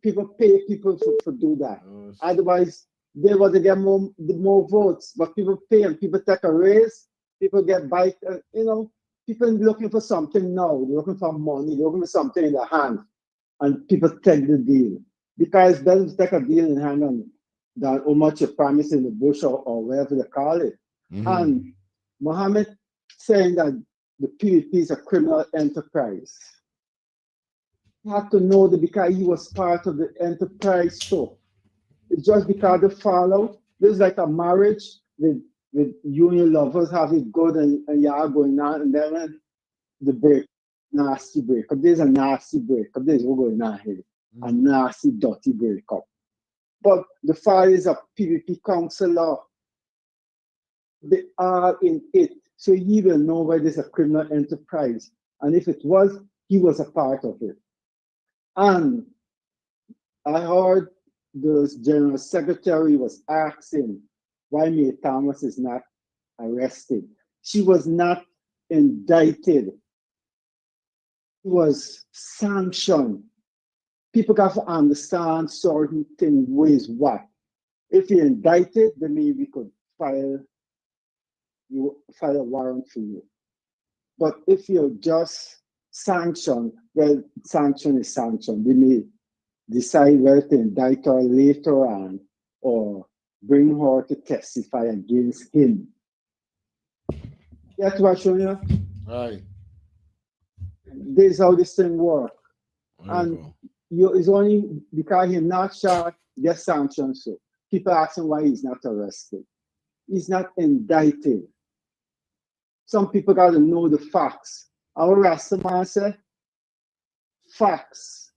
People pay people to do that. Otherwise, they want to get more votes, but people pay and people take a raise, people get bite, people looking for something now, they're looking for money, they're looking for something in their hand, and people take the deal. Because it doesn't take a deal in hand and that how much you promise in the bush or wherever they call it. And Mohammed saying that the PvP is a criminal enterprise. You have to know that because he was part of the enterprise too. It's just because the fallout, there's like a marriage with union lovers have it good and y'all going on, and then when the break, nasty breakup. There's a nasty breakup. There's what's going on here. A nasty, dirty breakup. But the father is a PvP counselor. They are in it. So he will know where there's a criminal enterprise. And if it was, he was a part of it. And I heard the General Secretary was asking why May Thomas is not arrested. She was not indicted. She was sanctioned. People got to understand certain things ways what. If you're indicted, then maybe we could file a warrant for you. But if you're just sanctioned, well, sanction is sanction. They may decide whether to indict her later on or bring her to testify against him. That's what showing you. Right. This is how this thing works. And it's only because he's not shot, get sanctioned. So people asking why he's not arrested. He's not indicted. Some people got to know the facts. Our Rastaman said, facts.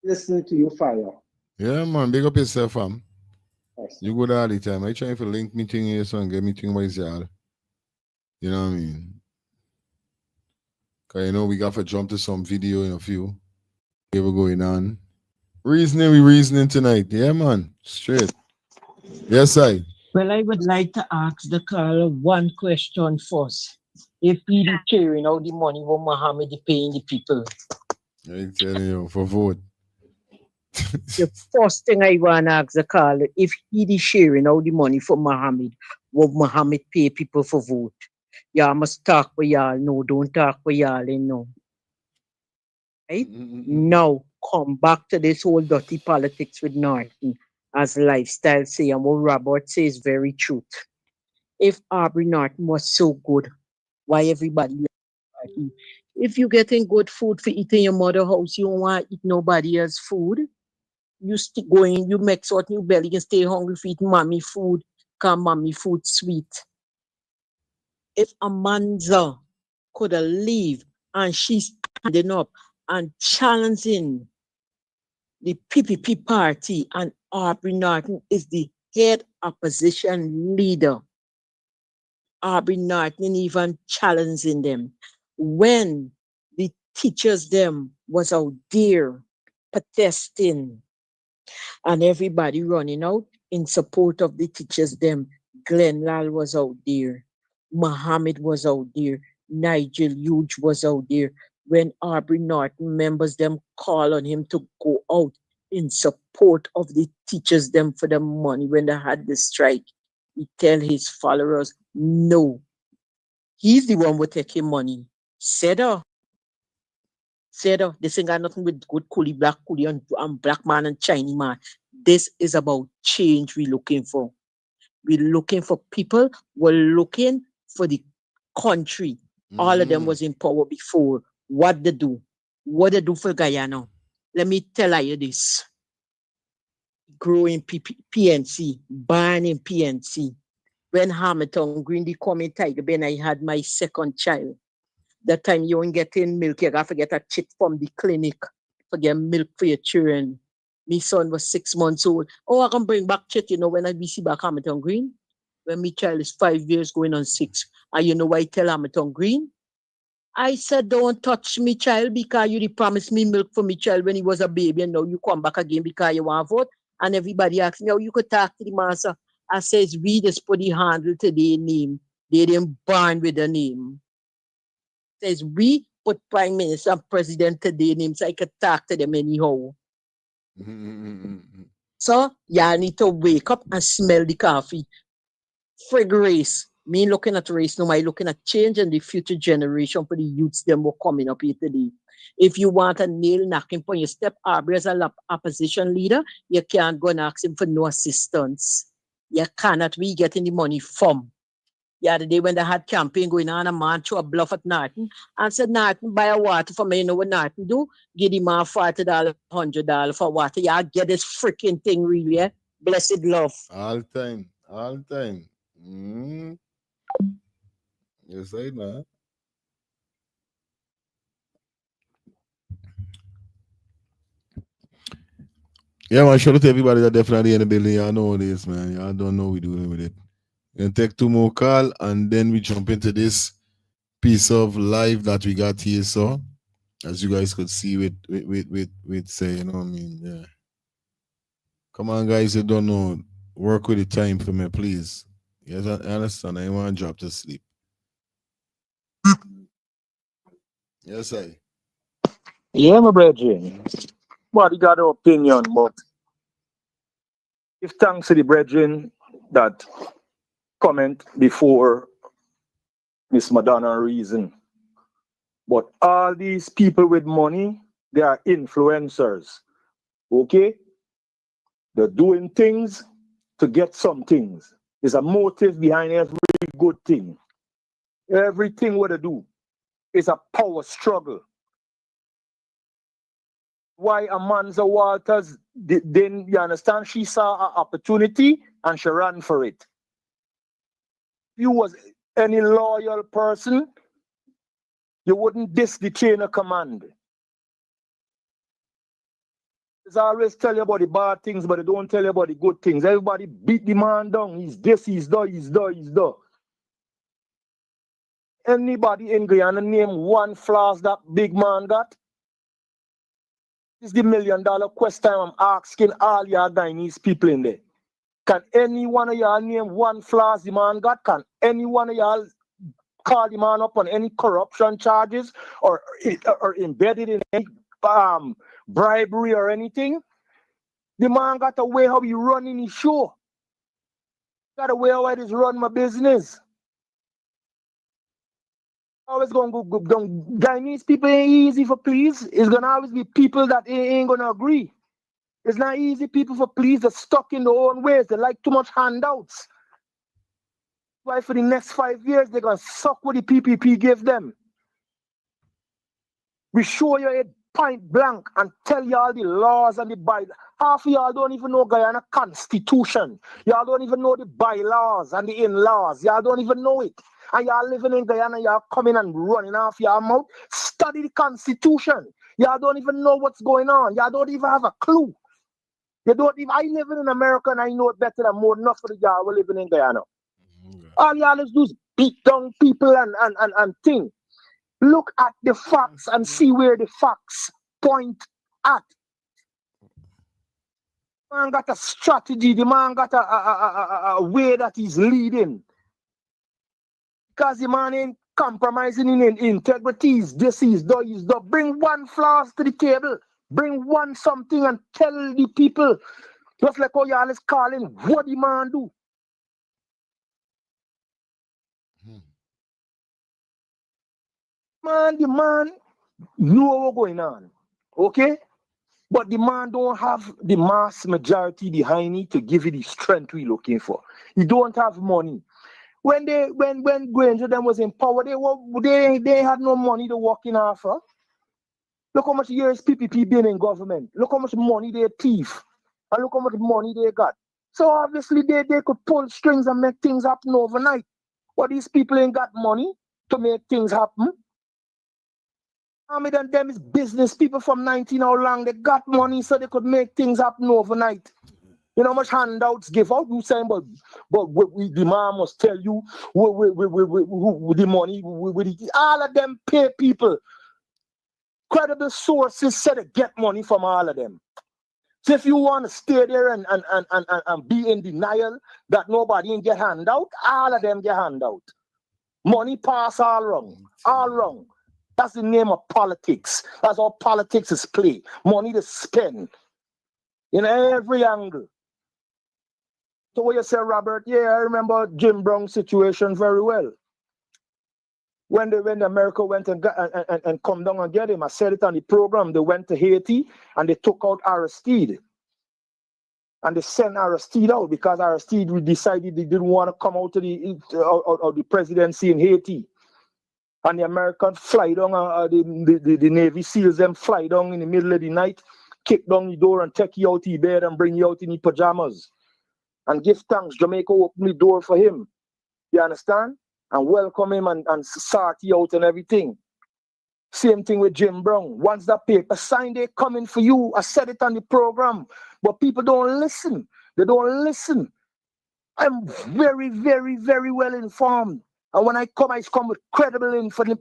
Listening to you, fire. Yeah, man, big up yourself, fam. You good all the time. I trying to link me thing here so and get me thing by y'all. You know what I mean? Because we got to jump to some video in a few. Whatever going on. We reasoning tonight. Yeah, man. Straight. Yes, I. Well, I would like to ask the caller one question first. If he is sharing out the money what Mohammed is paying the people. I tell you, for vote. The first thing I want to ask the caller, if he is sharing out the money for Mohammed, what Mohammed pay people for vote? Y'all must talk for y'all. No, don't talk for y'all. No. Right? Now, come back to this whole dirty politics with Norton. As lifestyle say, and what Robert says is very truth. If Aubrey Norton was so good, why everybody like him? If you getting good food for eating your mother house, you don't want to eat nobody else's food. You stick going, you make certain your belly can stay hungry for eating mommy food, because mommy food sweet. If Amanda could have leave and she's standing up and challenging the PPP party, and Aubrey Norton is the head opposition leader. Aubrey Norton even challenging them. When the teachers them was out there protesting and everybody running out in support of the teachers them, Glenn Lal was out there, Mohammed was out there, Nigel Huge was out there. When Aubrey Norton members them call on him to go out in support of the teachers them for the money when they had the strike, he tell his followers, no. He's the one who take him money. Said this ain't got nothing with good coolie, black coolie, and black man and Chinese man. This is about change we're looking for. We're looking for people. We're looking for the country. All of them was in power before. What they do? What they do for Guyana? Let me tell you this. Growing PNC, burning PNC. When Hamilton Green, the coming Tiger Ben, I had my second child. That time you ain't getting milk, you got to get a chit from the clinic to get milk for your children. My son was 6 months old. Oh, I can bring back chit, when I see back Hamilton Green. When my child is 5 years going on 6. And you know why I tell Hamilton Green? I said, don't touch me child because you promised me milk for me child when he was a baby, and now you come back again because you want to vote. And everybody asks me, oh, you could talk to the master. I says, we just put the handle to their name. They didn't born with the name. Says, we put Prime Minister and President to their name so I could talk to them anyhow. So, y'all need to wake up and smell the coffee. Frig race. Me looking at race no, I looking at change in the future generation for the youths them who coming up here today. If you want a nail knocking for your step Aubrey as a opposition leader, you can't go and ask him for no assistance. You cannot be getting the money from. The other day when they had campaign going on, a man threw a bluff at Norton and said, Norton, buy a water for me. You know what Norton do? Give the man $40, $100 for water. Y'all get this freaking thing really, eh? Blessed love. All time. Yes, I know. Yeah, man, shout out to everybody that definitely in the building. Y'all know this, man. Y'all don't know what we're doing with it. We're going to take 2 more calls and then we jump into this piece of live that we got here. So, as you guys could see with say, you know what I mean? Yeah. Come on, guys, you don't know. Work with the time for me, please. Yes, I understand. I want to drop to sleep. Yes, I. Yeah, my brethren. But you got an opinion, but give thanks to the brethren that comment before Miss Madonna reason. But all these people with money, they are influencers. Okay? They're doing things to get some things. There's a motive behind every good thing. Everything what they do is a power struggle. Why Amanza Walters, then you understand, she saw an opportunity and she ran for it. If you was any loyal person, you wouldn't diss the chain of command. They always tell you about the bad things, but they don't tell you about the good things. Everybody beat the man down. He's this, he's that. Anybody in Guyana name one flaws that big man got? This is the $1 million question I'm asking all your Guyanese people in there. Can any one of y'all name one flaws the man got? Can any one of y'all call the man up on any corruption charges or embedded in any bribery or anything? The man got a way how he running his show. Got a way how I just run my business. Always gonna go down. Guyanese people ain't easy for please. It's gonna always be people that ain't gonna agree. It's not easy people for please. They're stuck in their own ways. They like too much handouts. Why for the next 5 years they're gonna suck what the PPP give them. We show you it point blank and tell you all the laws and the bylaws. Half of y'all don't even know Guyana Constitution. Y'all don't even know the bylaws and the in-laws. Y'all don't even know it. And y'all living in Guyana, y'all coming and running off your mouth. Study the Constitution. Y'all don't even know what's going on. Y'all don't even have a clue. You don't even. I living in America and I know it better than more enough of y'all who living in Guyana. All y'all do is beat down people and things. Look at the facts and see where the facts point at. The man got a strategy. The man got a way that he's leading. Because the man ain't compromising in integrity. This is the bring one flaws to the table. Bring one something and tell the people. Just like how y'all is calling what the man do. Man, the man know what's going on. Okay? But the man don't have the mass majority behind it to give you the strength we're looking for. He don't have money. When Granger them was in power, they had no money to walk in after. Look how much years PPP been in government. Look how much money they thief. And look how much money they got. So obviously they could pull strings and make things happen overnight. But these people ain't got money to make things happen. Mohamed and them is business people from 19 how long. They got money so they could make things happen overnight. You know how much handouts give out? You saying, but the man must tell you the money. All of them pay people. Credible sources said to get money from all of them. So if you want to stay there and be in denial that nobody ain't get handout, all of them get handout. Money pass all wrong. All wrong. That's the name of politics. That's how politics is played. Money to spend in every angle. So what you say, Robert? Yeah, I remember Jim Brown's situation very well. When America went and come down and get him, I said it on the program. They went to Haiti and they took out Aristide. And they sent Aristide out because Aristide decided they didn't want to come out of the presidency in Haiti. And the Americans fly down, the Navy SEALs them fly down in the middle of the night, kick down the door and take you out the bed and bring you out in the pajamas. And give thanks, Jamaica opened the door for him. You understand? And welcome him and sort you out and everything. Same thing with Jim Brown. Once that paper signed, they coming for you. I said it on the program. But people don't listen. They don't listen. I'm very, very, very well informed. And when I come with credible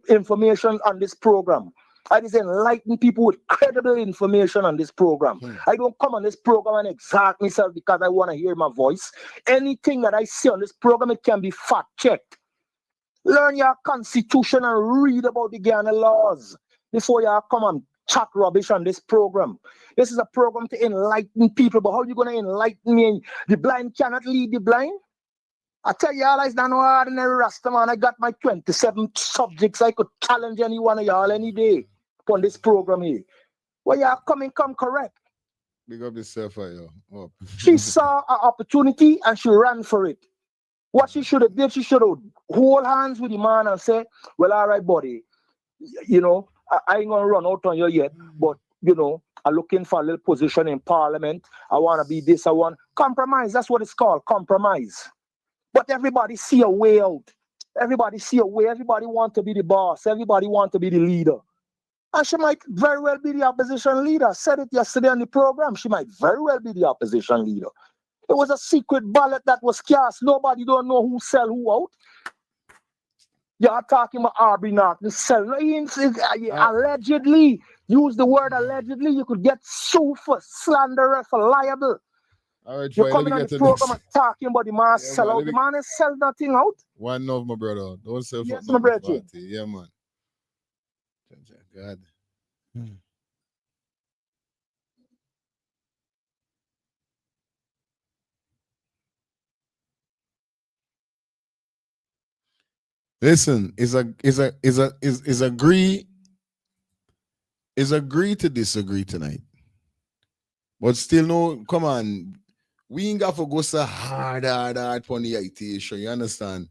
information on this program. I just enlighten people with credible information on this program. I don't come on this program and exalt myself because I want to hear my voice. Anything that I say on this program, it can be fact-checked. Learn your constitution and read about the Ghana laws before you come and chat rubbish on this program. This is a program to enlighten people, but how are you going to enlighten me? The blind cannot lead the blind? I tell you all, it's not no ordinary Rasta, man. I got my 27 subjects. I could challenge any one of y'all any day on this program here. Well, y'all come correct. Big up yourself, yo. She saw an opportunity and she ran for it. What she should have did, she should have hold hands with the man and say, well, all right, buddy, you know, I ain't gonna run out on you yet, but you know, I'm looking for a little position in parliament. I want to be this, I want compromise. That's what it's called, compromise. But everybody see a way out. Everybody see a way. Everybody want to be the boss. Everybody want to be the leader. And she might very well be the opposition leader. I said it yesterday on the program. She might very well be the opposition leader. It was a secret ballot that was cast. Nobody don't know who sell who out. You're talking about Aubrey Norton sell. Allegedly. Use the word allegedly. You could get sued for slander, for liable. All right, you're coming on the program and talking about the man sell out. The man is sell nothing out. One love, my brother. Don't sell for yes, my brother. Yeah, man. God. Listen, is agree to disagree tonight. But still no, come on. We ain't got to go so hard on the IT issue. You understand?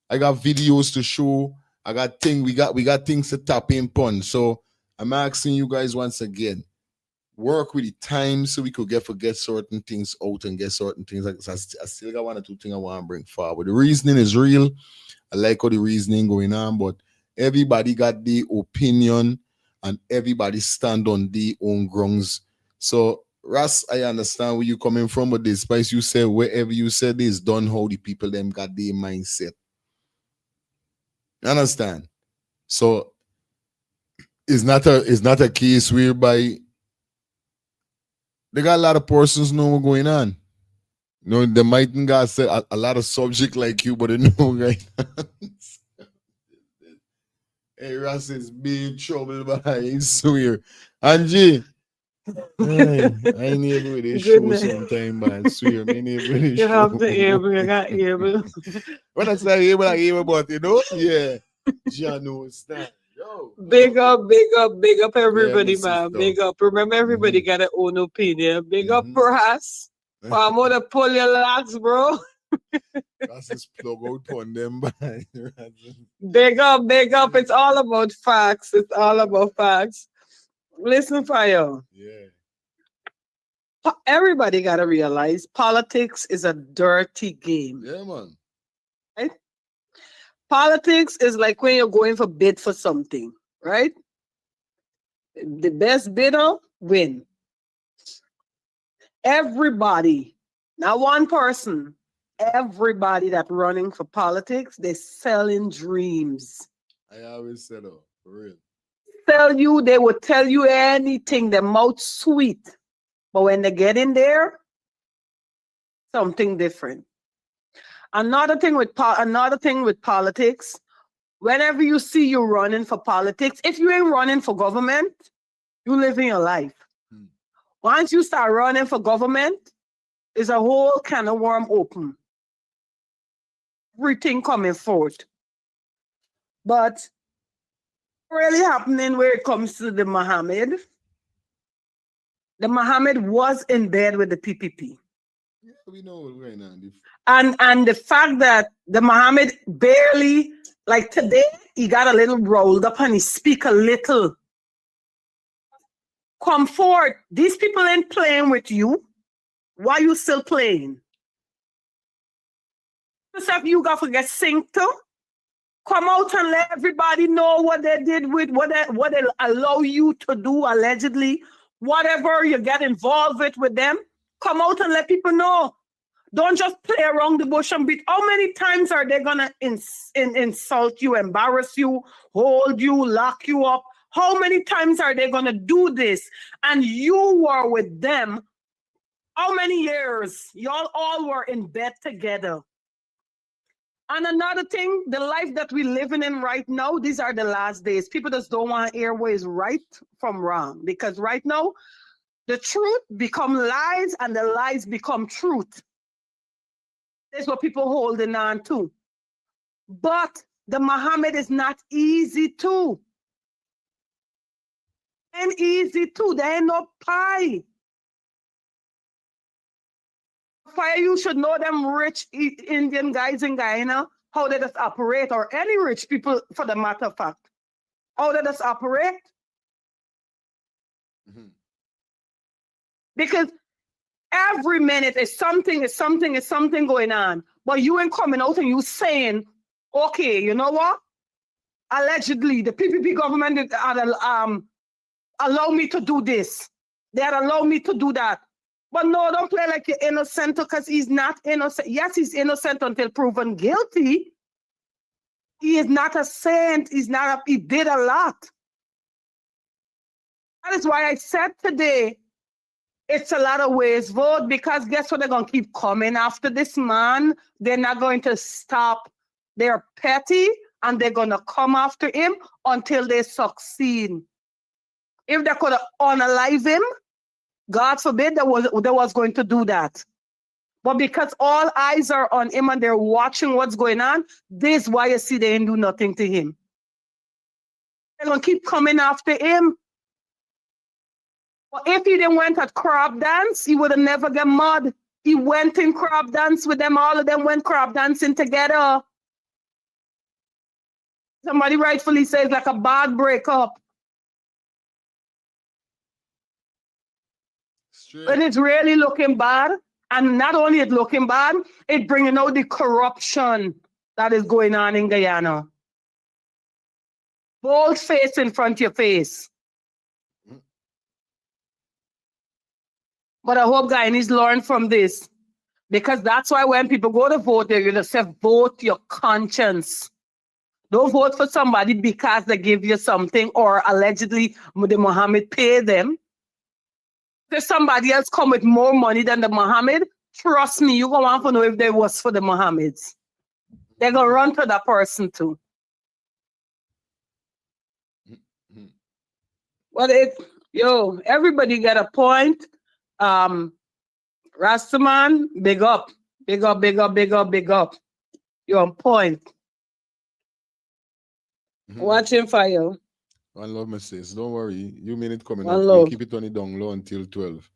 I got videos to show. I got we got things to tap in on. So I'm asking you guys once again, work with the time so we could get certain things out and get certain things. Like I still got one or two things I want to bring forward. The reasoning is real. I like all the reasoning going on, but everybody got the opinion and everybody stand on their own grounds. So Ras, I understand where you coming from, but despite you say wherever you said this done how the people them got their mindset. Understand? So it's not a case whereby they got a lot of persons know what's going on. You know, they mightn't got say a lot of subject like you, but they know right. Hey, Ras is big trouble, but I swear. Angie. I ain't able with this show sometime, man. I swear, me able with this you show. have to able, you got able. When I say able, but you know, yeah. Jano stand. Yo. Big up everybody, yeah, man. Big up. Remember, everybody got their own opinion. Big up, perhaps. I'm gonna pull your locks, bro. That's just plug out on them, man. Big up. It's all about facts. It's all about facts. Listen, Fire. Yeah. Everybody got to realize politics is a dirty game. Yeah, man. Right? Politics is like when you're going for bid for something, right? The best bidder win. Everybody, not one person, everybody that running for politics, they're selling dreams. I always said, oh, for real. They would tell you anything, their mouth sweet. But when they get in there, something different. Another thing with politics, whenever you see you running for politics, if you ain't running for government, you living your life. Once you start running for government, there's a whole can of worm open. Everything coming forth. But really happening where it comes to the Mohammed was in bed with the PPP. Yeah, we know what's going on. And the fact that the Mohammed barely, like today, he got a little rolled up and he speak a little. Come forward. These people ain't playing with you. Why you still playing? Stuff you got to get synced to. Come out and let everybody know what they did with what they allow you to do allegedly. Whatever you get involved with them, come out and let people know. Don't just play around the bush and beat. How many times are they gonna insult you, embarrass you, hold you, lock you up? How many times are they gonna do this? And you were with them. How many years? Y'all all were in bed together. And another thing, the life that we're living in right now, these are the last days. People just don't want to hear what is right from wrong. Because right now, the truth become lies and the lies become truth. That's what people holding on to. But the Mohammed is not easy too. And easy too. There ain't no pie. Fire, you should know them rich Indian guys in Guyana, how they just operate, or any rich people for the matter of fact. How they just operate. Because every minute is something going on. But you ain't coming out and you saying, okay, you know what? Allegedly, the PPP government allow me to do this. They allow me to do that. But no, don't play like you're innocent because he's not innocent. Yes, he's innocent until proven guilty. He is not a saint. He did a lot. That is why I said today, it's a lot of ways vote, because guess what? They're going to keep coming after this man. They're not going to stop. They're petty and they're going to come after him until they succeed. If they could unalive him, God forbid they was going to do that. But because all eyes are on him and they're watching what's going on, this is why you see they didn't do nothing to him. They're going to keep coming after him. But if he didn't went at crab dance, he would have never get mud. He went in crab dance with them. All of them went crab dancing together. Somebody rightfully says like a bad breakup. But it's really looking bad. And not only it looking bad, it's bringing out the corruption that is going on in Guyana. Bold face in front of your face. But I hope Guyanese learn from this. Because that's why when people go to vote, they're going to say, vote your conscience. Don't vote for somebody because they give you something or allegedly the Mohammed pay them. If somebody else come with more money than the Mohammed, trust me, you're going to want to know if they was for the Mohammeds. They're going to run to that person too. But everybody get a point. Rastaman, big up. Big up, big up, big up, big up. You're on point. Watching for you. One love, my sis. Don't worry. You mean it coming One up. love. We'll keep it on the down low until 12.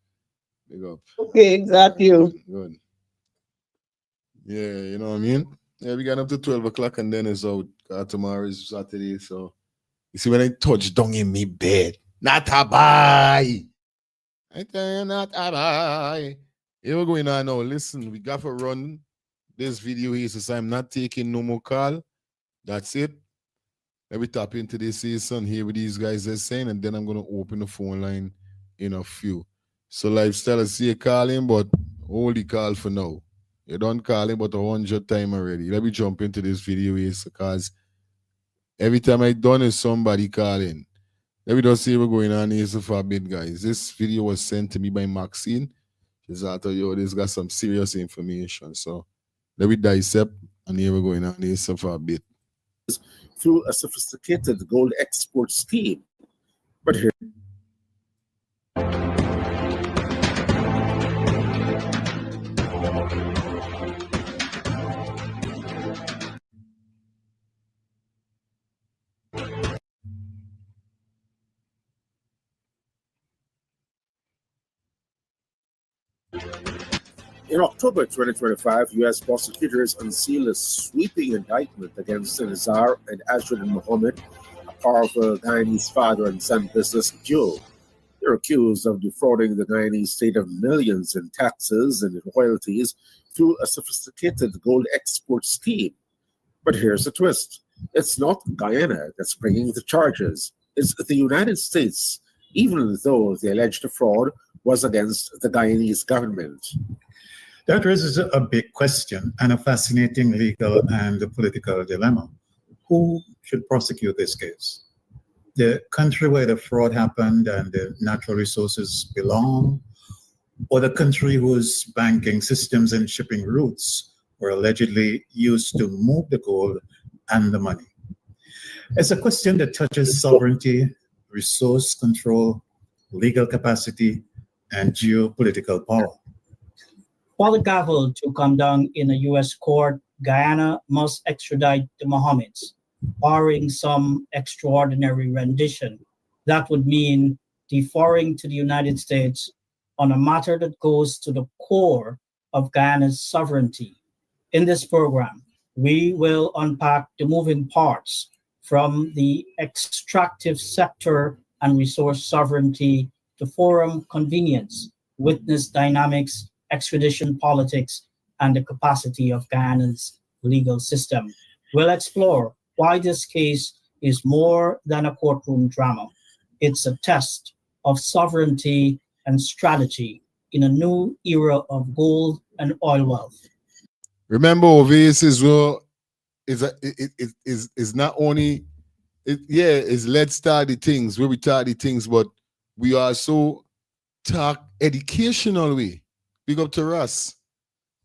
Big up. Okay, got you. Good. Yeah, you know what I mean? Yeah, we got up to 12 o'clock and then it's out. Tomorrow is Saturday. So, you see, when I touch down in me bed, not a bye. I tell you, not a bye. Here we're going on now. Listen, we got to run this video here. So I'm not taking no more call. That's it. Let me tap into this season here with these guys are saying, and then I'm going to open the phone line in a few. So Lifestyle, I see you calling, but only call for now. You don't call him, but 100 times already. Let me jump into this video here because every time I done is somebody calling. Let me just see what's going on here so for a bit, guys. This video was sent to me by Maxine. She's out of yo, this got some serious information. So let me dissect and here we're going on here so for a bit. Through a sophisticated gold export scheme. But here in October 2025, U.S. prosecutors unsealed a sweeping indictment against Nazar and Ashred Mohammed, a powerful Guyanese father and son business duo. They're accused of defrauding the Guyanese state of millions in taxes and royalties through a sophisticated gold export scheme. But here's the twist. It's not Guyana that's bringing the charges. It's the United States, even though the alleged fraud was against the Guyanese government. That raises a big question and a fascinating legal and political dilemma. Who should prosecute this case? The country where the fraud happened and the natural resources belong, or the country whose banking systems and shipping routes were allegedly used to move the gold and the money? It's a question that touches sovereignty, resource control, legal capacity, and geopolitical power. For the gavel to come down in a U.S. court, Guyana must extradite the Mohammeds, barring some extraordinary rendition. That would mean deferring to the United States on a matter that goes to the core of Guyana's sovereignty. In this program, we will unpack the moving parts from the extractive sector and resource sovereignty to forum convenience, witness dynamics, extradition politics, and the capacity of Guyana's legal system. We'll explore why this case is more than a courtroom drama. It's a test of sovereignty and strategy in a new era of gold and oil wealth. Remember, this is well, is not only is let's start the things where we start the things, but we also talk educational way. Big up to us.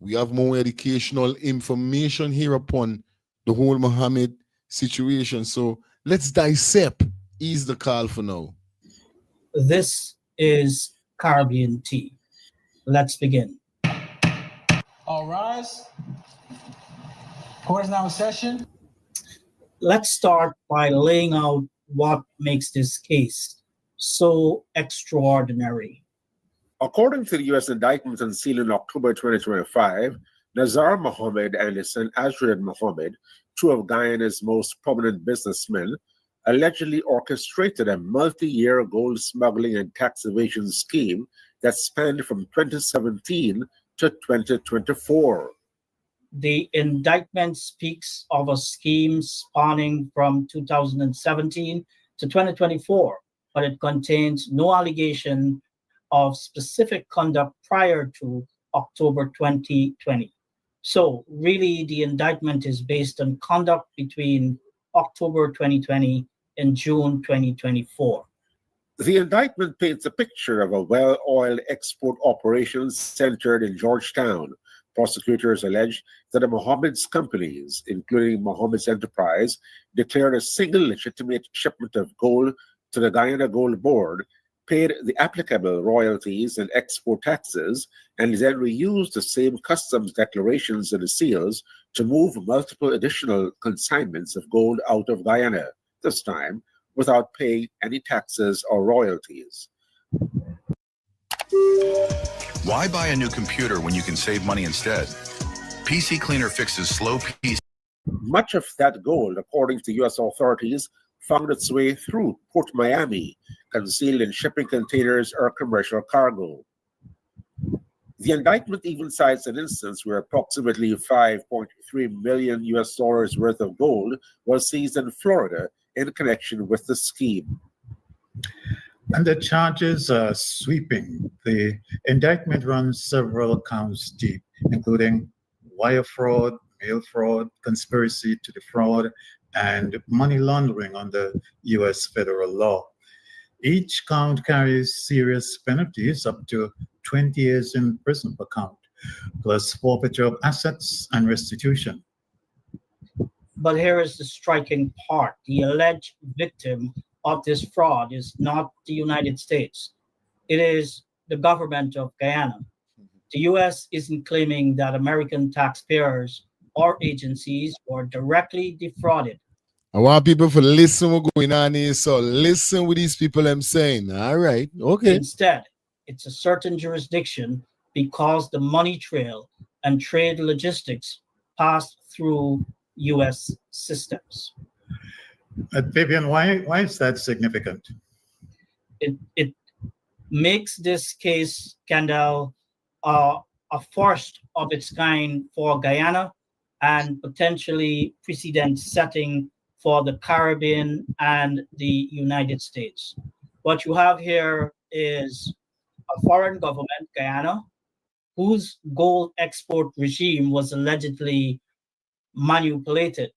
We have more educational information here upon the whole Mohammed situation. So let's dissect. Ease the call for now. This is Caribbean Tea. Let's begin. All rise. Court is now in session. Let's start by laying out what makes this case so extraordinary. According to the U.S. indictment unsealed in October 2025, Nazar Mohammed and his son Ashred Mohammed, two of Guyana's most prominent businessmen, allegedly orchestrated a multi-year gold smuggling and tax evasion scheme that spanned from 2017 to 2024. The indictment speaks of a scheme spanning from 2017 to 2024, but it contains no allegation of specific conduct prior to October 2020. So really the indictment is based on conduct between October 2020 and June 2024. The indictment paints a picture of a well-oiled export operation centered in Georgetown. Prosecutors allege that the Mohammed's companies, including Mohammed's enterprise, declared a single legitimate shipment of gold to the Guyana Gold Board, paid the applicable royalties and export taxes, and then reused the same customs declarations and seals to move multiple additional consignments of gold out of Guyana, this time without paying any taxes or royalties. Why buy a new computer when you can save money instead? PC Cleaner fixes slow PC. Much of that gold, according to U.S. authorities, found its way through Port Miami, concealed in shipping containers or commercial cargo. The indictment even cites an instance where approximately $5.3 million worth of gold was seized in Florida in connection with the scheme. And the charges are sweeping. The indictment runs several counts deep, including wire fraud, mail fraud, conspiracy to defraud, and money laundering under U.S. federal law. Each count carries serious penalties up to 20 years in prison per count, plus forfeiture of assets and restitution. But here is the striking part. The alleged victim of this fraud is not the United States. It is the government of Guyana. The U.S. isn't claiming that American taxpayers or agencies were directly defrauded. I want people to listen what's going on here, so listen what these people I'm saying. All right, okay. Instead, it's a certain jurisdiction because the money trail and trade logistics passed through U.S. systems. Vivian, why is that significant? It makes this case, Kendall, a first of its kind for Guyana and potentially precedent setting for the Caribbean and the United States. What you have here is a foreign government, Guyana, whose gold export regime was allegedly manipulated,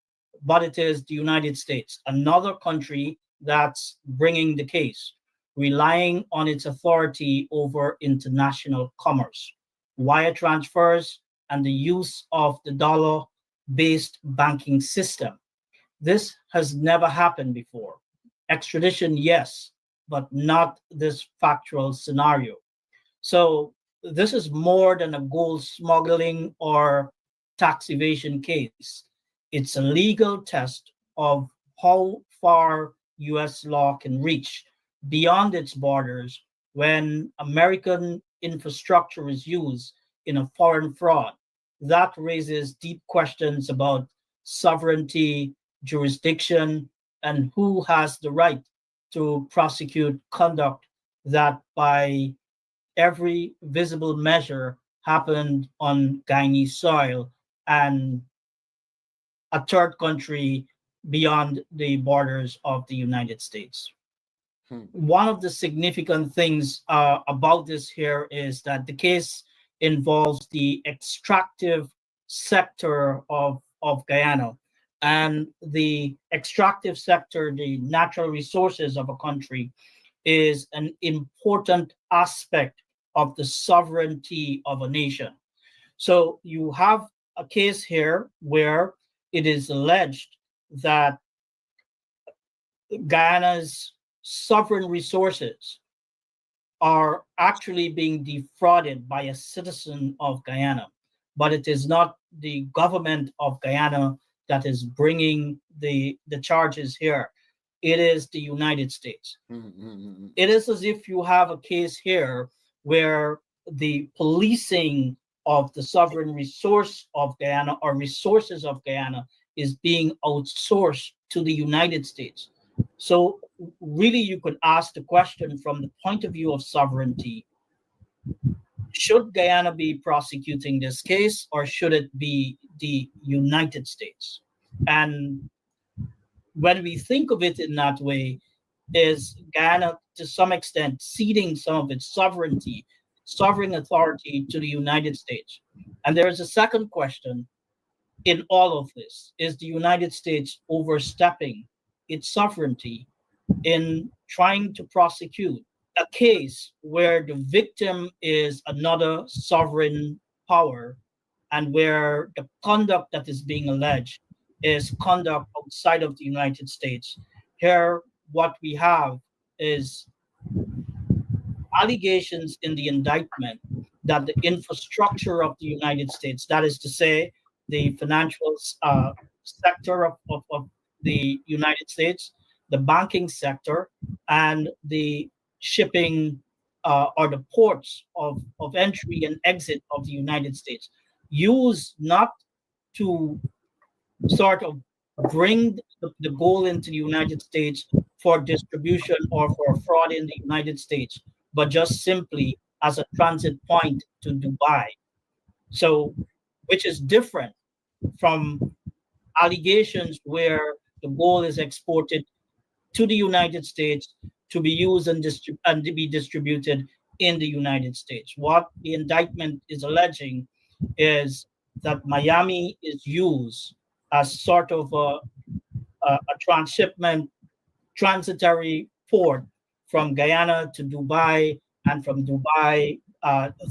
but it is the United States, another country that's bringing the case, relying on its authority over international commerce, wire transfers, and the use of the dollar-based banking system. This has never happened before. Extradition, yes, but not this factual scenario. So this is more than a gold smuggling or tax evasion case. It's a legal test of how far US law can reach beyond its borders when American infrastructure is used in a foreign fraud. That raises deep questions about sovereignty, jurisdiction, and who has the right to prosecute conduct that by every visible measure happened on Guyanese soil and a third country beyond the borders of the United States. One of the significant things about this here is that the case involves the extractive sector of Guyana. And the extractive sector, the natural resources of a country, is an important aspect of the sovereignty of a nation. So you have a case here where it is alleged that Guyana's sovereign resources are actually being defrauded by a citizen of Guyana, but it is not the government of Guyana that is bringing the charges here. It is the United States. It is as if you have a case here where the policing of the sovereign resource of Guyana or resources of Guyana is being outsourced to the United States. So really you could ask the question from the point of view of sovereignty, should Guyana be prosecuting this case or should it be the United States? And when we think of it in that way, is Guyana to some extent ceding some of its sovereign authority to the United States? And there is a second question in all of this. Is the United States overstepping its sovereignty in trying to prosecute a case where the victim is another sovereign power and where the conduct that is being alleged is conduct outside of the United States? Here, what we have is allegations in the indictment that the infrastructure of the United States, that is to say, the financial sector of the United States, the banking sector, and the shipping or the ports of entry and exit of the United States, used not to sort of bring the gold into the United States for distribution or for fraud in the United States, but just simply as a transit point to Dubai. So, which is different from allegations where the gold is exported to the United States to be used and to be distributed in the United States. What the indictment is alleging is that Miami is used as sort of a transshipment transitory port from Guyana to Dubai, and from Dubai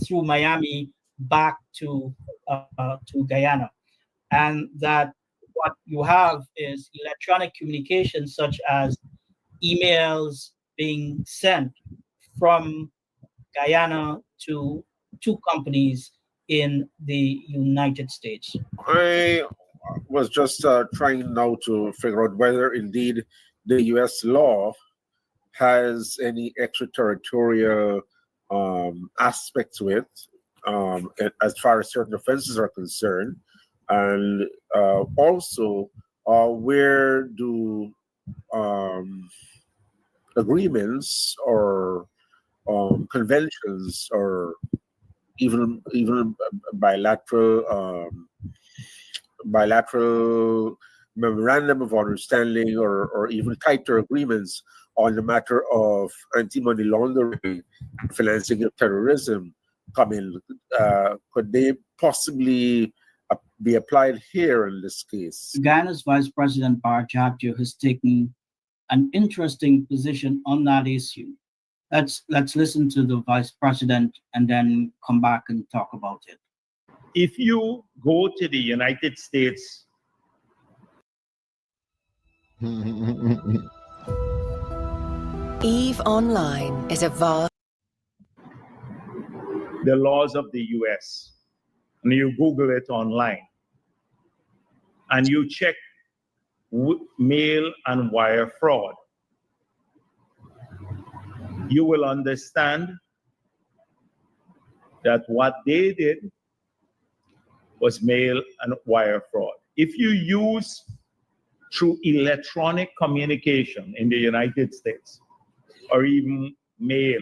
through Miami back to Guyana. And that what you have is electronic communication such as emails being sent from Guyana to two companies in the United States. I was just trying now to figure out whether indeed the U.S. law has any extraterritorial aspect to it as far as certain offenses are concerned. And also, where do agreements or conventions or even bilateral memorandum of understanding or even tighter agreements on the matter of anti-money laundering, financing of terrorism come in? Could they possibly be applied here in this case? Guyana's Vice President Bar Jabjo has taken an interesting position on that issue. Let's listen to the Vice President and then come back and talk about it. If you go to the United States, EVE Online is a vast. The laws of the US, and you Google it online, and you check mail and wire fraud, you will understand that what they did was mail and wire fraud. If you use through electronic communication in the United States, or even mail,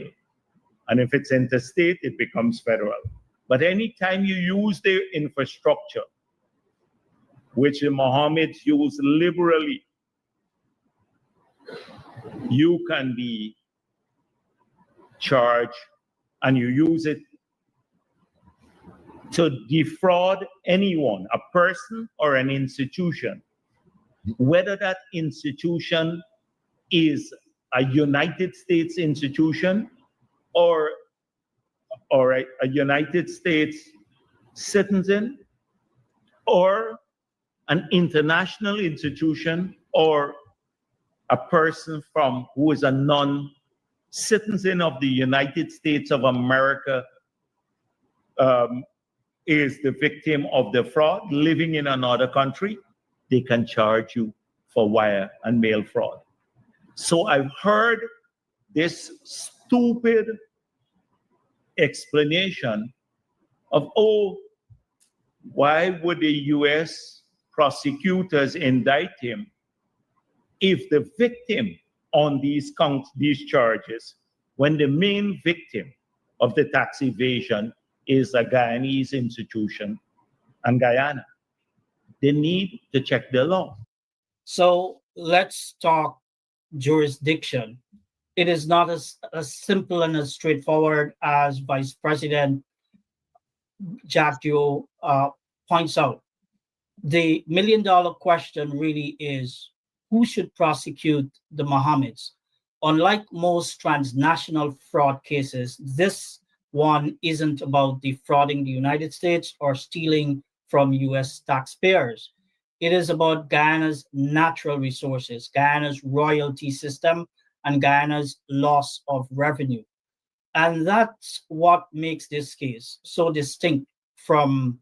and if it's interstate, it becomes federal. But anytime you use their infrastructure, which the Mohammeds use liberally, you can be charged, and you use it to defraud anyone, a person or an institution, whether that institution is a United States institution or a United States citizen, or an international institution, or a person who is a non-citizen of the United States of America, is the victim of the fraud living in another country, they can charge you for wire and mail fraud. So I've heard this stupid explanation of, oh, why would the US prosecutors indict him if the victim on these charges, when the main victim of the tax evasion is a Guyanese institution and Guyana? They need to check the law. So let's talk jurisdiction. It is not as simple and as straightforward as Vice President Jabjo points out. The million-dollar question really is, who should prosecute the Mohammeds? Unlike most transnational fraud cases, this one isn't about defrauding the United States or stealing from US taxpayers. It is about Guyana's natural resources, Guyana's royalty system, and Guyana's loss of revenue. And that's what makes this case so distinct from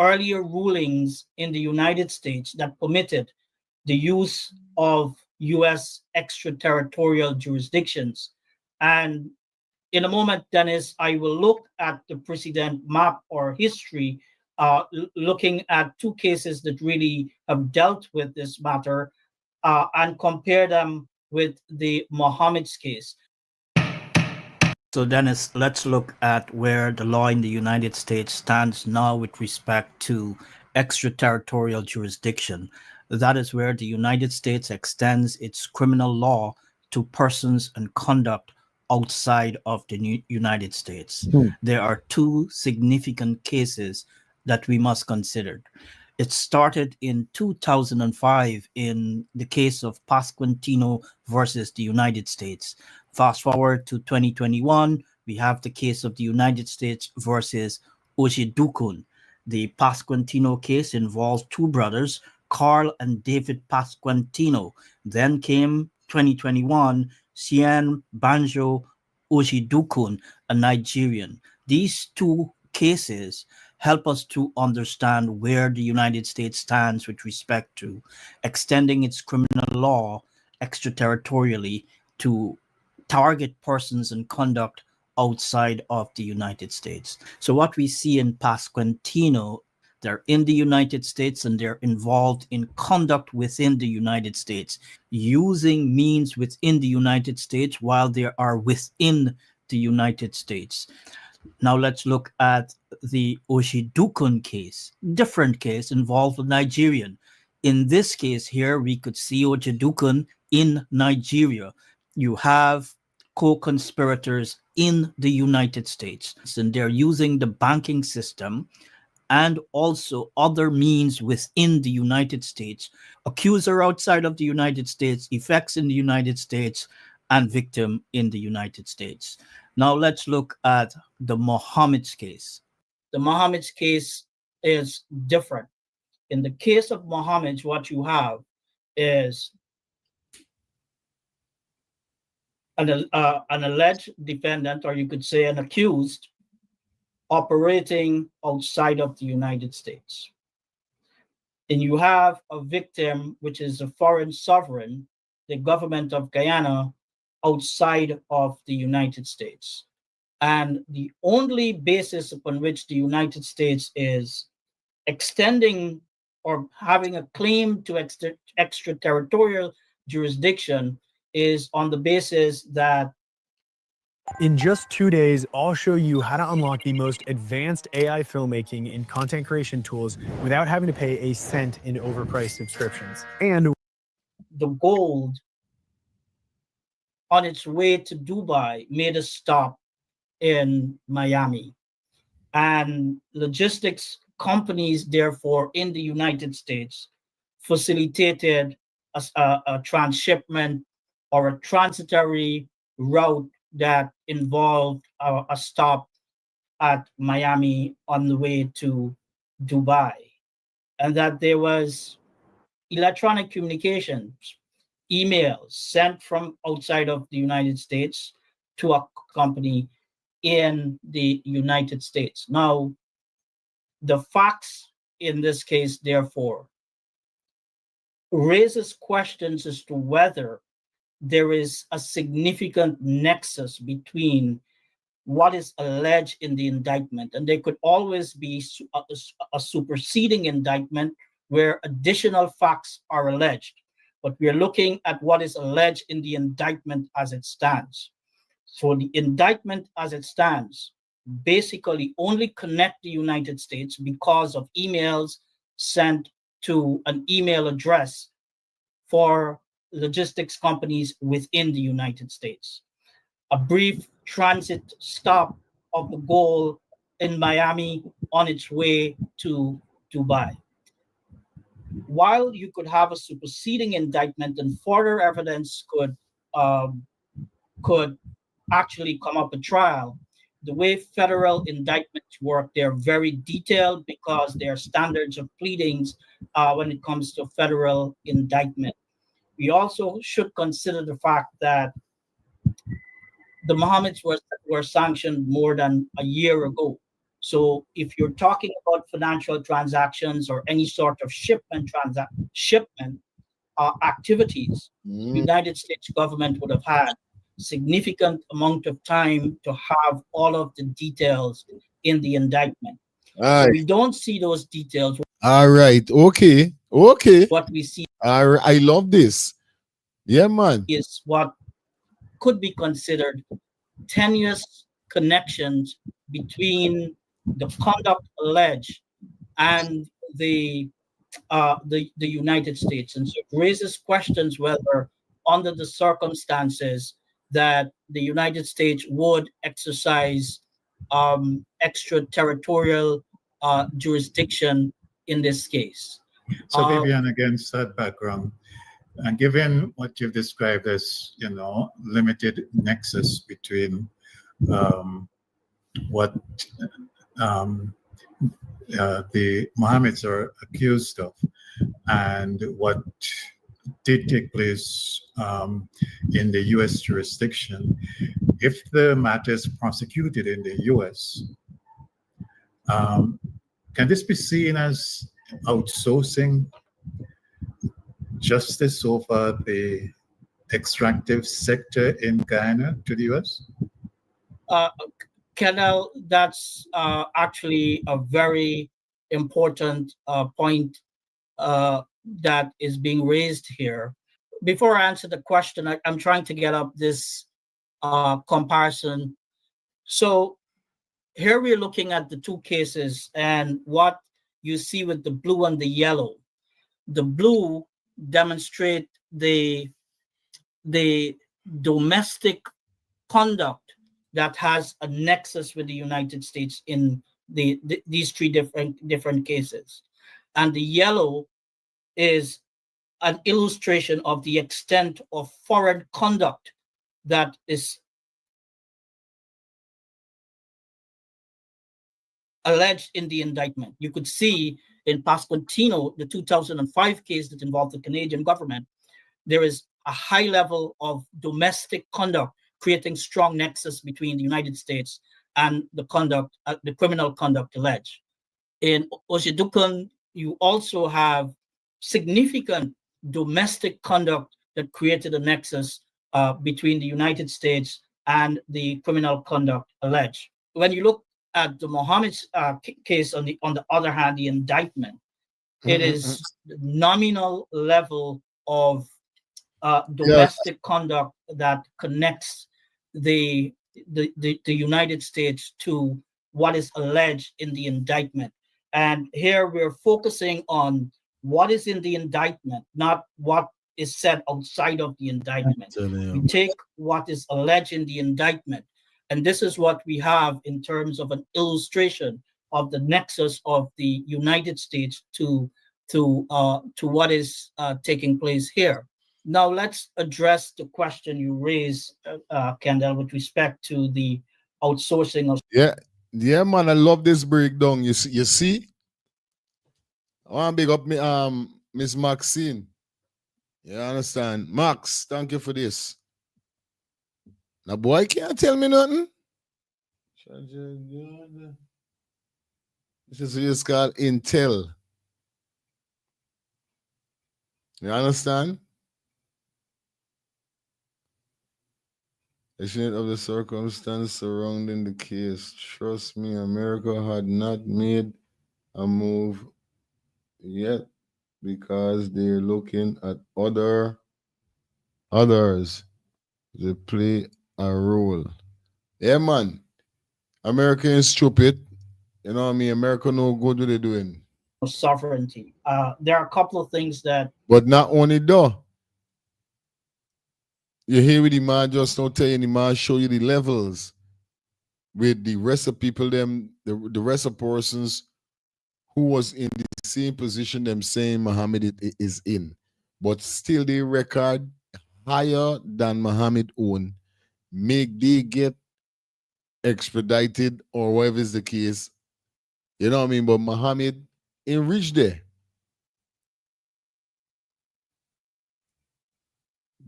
earlier rulings in the United States that permitted the use of US extraterritorial jurisdictions. And in a moment, Dennis, I will look at the precedent map or history, looking at two cases that really have dealt with this matter and compare them with the Mohammed's case. So Dennis, let's look at where the law in the United States stands now with respect to extraterritorial jurisdiction. That is where the United States extends its criminal law to persons and conduct outside of the United States. There are two significant cases that we must consider. It started in 2005 in the case of Pasquantino versus the United States. Fast forward to 2021, we have the case of the United States versus Ojedukun. The Pasquantino case involved two brothers, Carl and David Pasquantino. Then came 2021, Sian Banjo Ojedukun, a Nigerian. These two cases help us to understand where the United States stands with respect to extending its criminal law extraterritorially to target persons and conduct outside of the United States. So what we see in Pasquantino, they're in the United States and they're involved in conduct within the United States, using means within the United States while they are within the United States. Now let's look at the Ojedukun case. Different case, involved a Nigerian. In this case here, we could see Ojedukun in Nigeria. You have co-conspirators in the United States, and they're using the banking system and also other means within the United States. Accuser outside of the United States, effects in the United States, and victim in the United States. Now let's look at the Mohamed's case. The Mohamed's case is different. In the case of Mohamed, what you have is an alleged defendant, or you could say an accused, operating outside of the United States. And you have a victim, which is a foreign sovereign, the government of Guyana, outside of the United States. And the only basis upon which the United States is extending or having a claim to extraterritorial jurisdiction is on the basis that in just 2 days, I'll show you how to unlock the most advanced AI filmmaking and content creation tools without having to pay a cent in overpriced subscriptions. And the gold on its way to Dubai made a stop in Miami. And logistics companies, therefore, in the United States facilitated a transshipment or a transitory route that involved a stop at Miami on the way to Dubai. And that there was electronic communications, emails sent from outside of the United States to a company in the United States. Now, the facts in this case, therefore, raises questions as to whether there is a significant nexus between what is alleged in the indictment. And there could always be a superseding indictment where additional facts are alleged. But we are looking at what is alleged in the indictment as it stands. So the indictment as it stands basically only connect the United States because of emails sent to an email address for logistics companies within the United States. A brief transit stop of the goal in Miami on its way to Dubai. While you could have a superseding indictment and further evidence could actually come up at trial, the way federal indictments work, they're very detailed because there are standards of pleadings when it comes to federal indictment. We also should consider the fact that the Mohammeds were sanctioned more than a year ago. So if you're talking about financial transactions or any sort of shipment activities, the United States government would have had significant amount of time to have all of the details in the indictment. So we don't see those details. All right. Okay. What we see, I love this. Yeah, man. Is what could be considered tenuous connections between the conduct alleged and the United States. And so it raises questions whether, under the circumstances, that the United States would exercise extraterritorial jurisdiction in this case. So Vivian, against that background, And given what you've described as, limited nexus between what the Mohammeds are accused of and what did take place in the U.S. jurisdiction, if the matter is prosecuted in the U.S., can this be seen as outsourcing justice over the extractive sector in Guyana to the U.S.? Kendall, that's actually a very important point that is being raised here. Before I answer the question, I'm trying to get up this comparison. So here we're looking at the two cases and what you see with the blue and the yellow. The blue demonstrate the domestic conduct that has a nexus with the United States in these three different cases. And the yellow is an illustration of the extent of foreign conduct that is alleged in the indictment. You could see in Pasquantino, the 2005 case that involved the Canadian government, there is a high level of domestic conduct creating strong nexus between the United States and the conduct, the criminal conduct alleged. In Ojedukun, you also have significant domestic conduct that created a nexus between the United States and the criminal conduct alleged. When you look at the Mohammed case, on the other hand, the indictment, it is the nominal level of domestic conduct that connects the United States to what is alleged in the indictment. And here we're focusing on what is in the indictment, not what is said outside of the indictment. We take what is alleged in the indictment, and this is what we have in terms of an illustration of the nexus of the United States to what is taking place here. Now let's address the question you raised, Kendall, with respect to the outsourcing of. Yeah, man, I love this breakdown. You see? I want to big up me, Miss Maxine. You understand? Max, thank you for this. Now, boy, can't tell me nothing. This is called Intel. You understand? Estimate of the circumstance surrounding the case. Trust me, America had not made a move yet because they're looking at others to play a role. Yeah, man. America is stupid. You know what I mean? America know good what they're doing. Sovereignty. There are a couple of things that. But not only though. You hear with the man just don't tell you, the man show you the levels with the rest of people, the rest of persons who was in the same position them saying Mohammed is in. But still they record higher than Mohammed own. Make they get expedited or whatever is the case. You know what I mean? But Mohammed ain't reached there.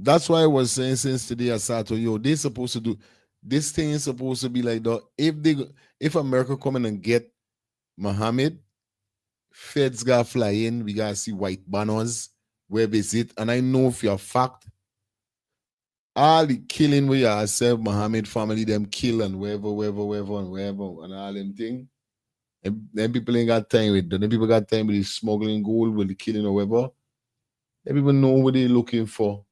That's why I was saying since today, Asato, they supposed to do this thing is supposed to be like that. If America come in and get Mohammed, feds gotta fly in, we gotta see white banners, where visit. And I know for a fact, all the killing we are said Mohammed family, them kill and wherever, and all them thing. And then people ain't got time with them. Then people got time with the smuggling gold, with the killing or whatever. Then people know what they're looking for.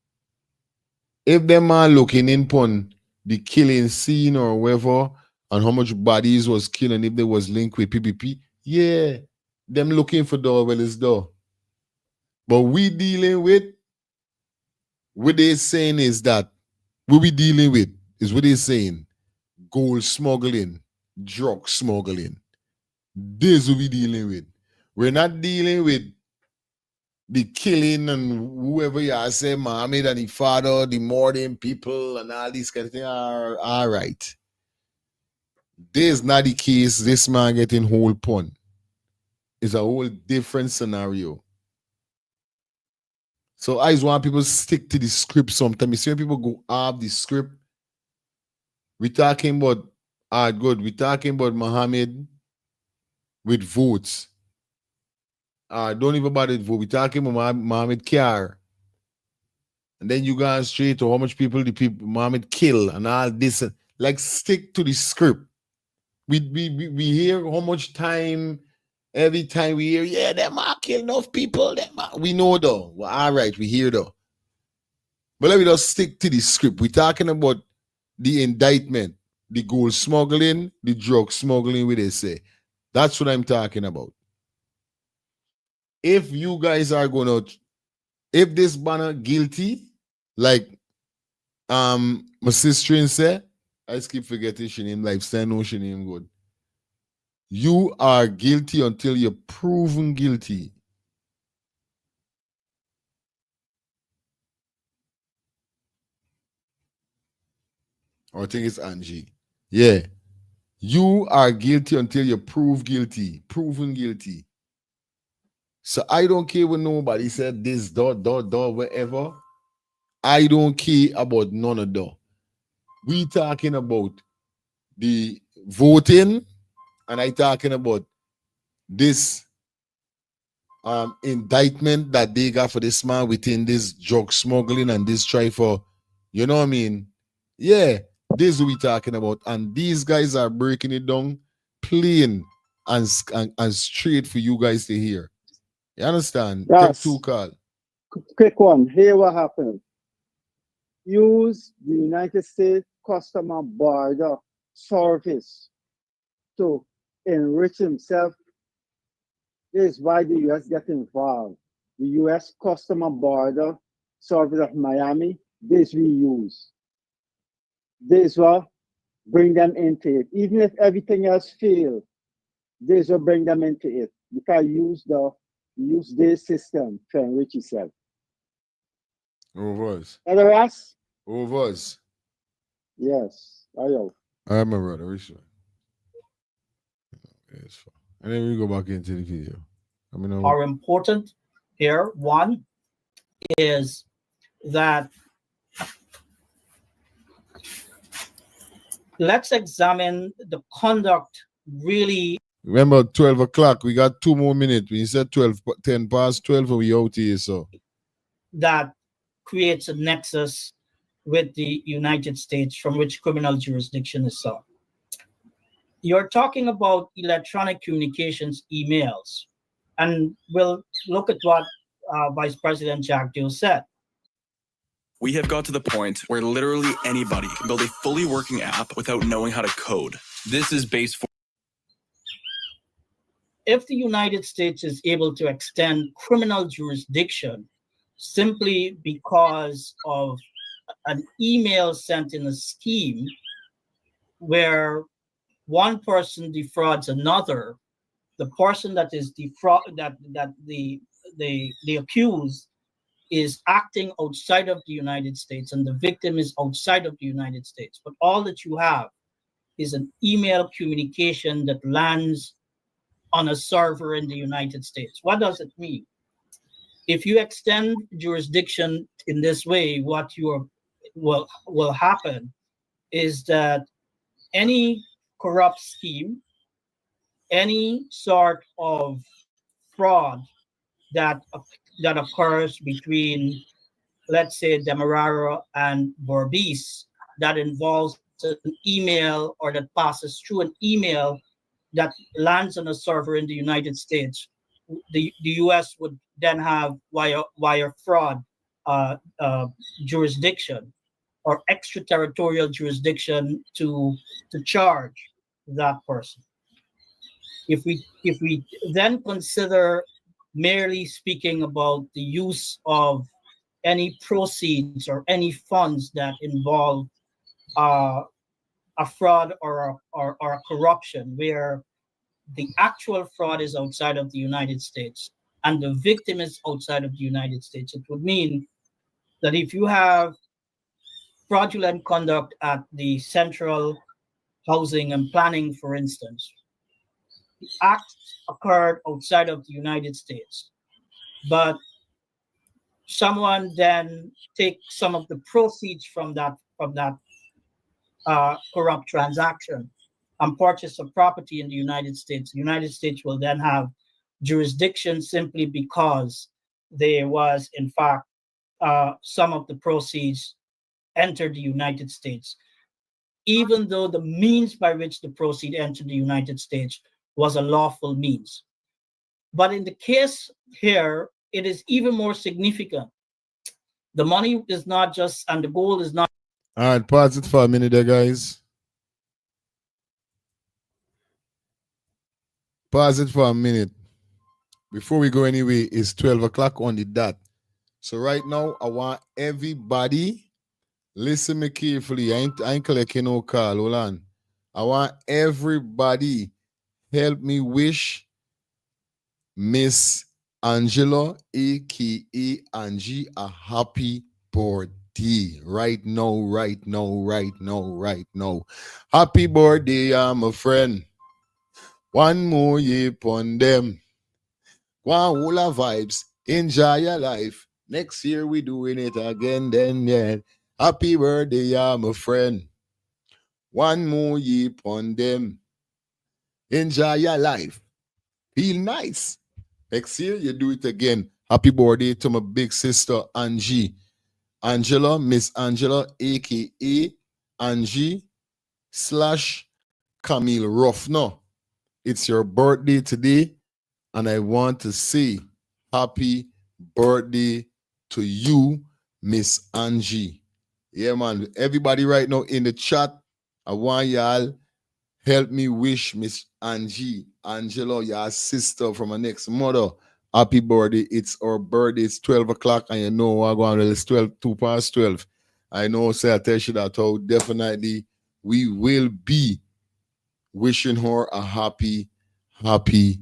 If them are looking in upon the killing scene or whatever, and how much bodies was killed, and if they was linked with PPP, yeah, them looking for door, well, it's door. But we dealing with, what they saying is that, what we dealing with is what they saying, gold smuggling, drug smuggling. This is what we dealing with. We're not dealing with the killing and whoever you are say, Mohammed and the father, the murdering people and all these kind of things are all right. This is not the case. This man getting whole pun. It's a whole different scenario. So I just want people to stick to the script sometimes. You see when people go off the script, we're talking about, good, we're talking about Mohammed with votes. Don't even bother with vote. We're talking about Mohammed care. And then you go straight to how much people the people Mohammed kill and all this. Like stick to the script. We hear how much time, every time we hear, yeah, them are kill enough people. We know though. Well, all right, we hear though. But let me just stick to the script. We're talking about the indictment, the gold smuggling, the drug smuggling, what they say. That's what I'm talking about. If you guys are gonna, if this banner guilty, like my sister said, I just keep forgetting she name lifestyle, no she name good. You are guilty until you're proven guilty. Or I think it's Angie. Yeah. You are guilty until you're proved guilty, proven guilty. So I don't care what nobody said this, whatever. I don't care about none of that. We talking about the voting, and I talking about this indictment that they got for this man within this drug smuggling and this try for, you know what I mean? Yeah, this is what we talking about. And these guys are breaking it down plain and straight for you guys to hear. You understand? Yes. Take two call. Quick one. Here what happened. Use the United States Customer Border Service to enrich himself. This is why the U.S. get involved. The U.S. Customer Border Service of Miami, this we use. This will bring them into it. Even if everything else fails, this will bring them into it. You can use this system to enrich yourself. Overs. Other us? Overs. Yes. I know. I am my brother. Which one? Yes. And then we go back into the video. Are important here. One is that let's examine the conduct really. Remember 12 o'clock, we got 2 more minutes. We said 10 past 12 and we out here, so. That creates a nexus with the United States from which criminal jurisdiction is sought. You're talking about electronic communications, emails, and we'll look at what Vice President Jack Deal said. We have got to the point where literally anybody can build a fully working app without knowing how to code. This is base for. If the United States is able to extend criminal jurisdiction simply because of an email sent in a scheme where one person defrauds another, the person that is the accused is acting outside of the United States and the victim is outside of the United States. But all that you have is an email communication that lands on a server in the United States. What does it mean? If you extend jurisdiction in this way, what will happen is that any corrupt scheme, any sort of fraud that occurs between, let's say, Demerara and Borbis, that involves an email or that passes through an email that lands on a server in the United States, the U.S. would then have wire fraud jurisdiction or extraterritorial jurisdiction to charge that person. If we then consider merely speaking about the use of any proceeds or any funds that involve a fraud or a corruption where the actual fraud is outside of the United States, and the victim is outside of the United States, it would mean that if you have fraudulent conduct at the Central Housing and Planning, for instance, the act occurred outside of the United States, but someone then takes some of the proceeds from that corrupt transaction and purchase a property in the United States. The United States will then have jurisdiction simply because there was, in fact, some of the proceeds entered the United States, even though the means by which the proceed entered the United States was a lawful means. But in the case here, it is even more significant. The money is not just, and the goal is not. All right, pause it for a minute there, guys. Pause it for a minute. Before we go anyway, it's 12 o'clock on the dot. So right now, I want everybody, listen me carefully. I ain't collecting no call. Hold on. I want everybody help me wish Miss Angela, a.k.a. Angie, a happy birthday. Right now, right now, right now, right now. Happy birthday, my friend. One more year upon them. One whole of vibes. Enjoy your life. Next year we doing it again, then yeah. Happy birthday, my friend. One more year upon them. Enjoy your life. Feel nice. Next year you do it again. Happy birthday to my big sister Angie. Angela, Miss Angela, aka Angie / Camille Ruffner. It's your birthday today, and I want to say happy birthday to you, Miss Angie. Yeah, man. Everybody right now in the chat, I want y'all help me wish Miss Angie, Angela, your sister from my next mother, happy birthday. It's our birthday. It's 12 o'clock, and you know we're going to, it's 2:12. I know, say I tell you that how definitely we will be wishing her a happy birthday.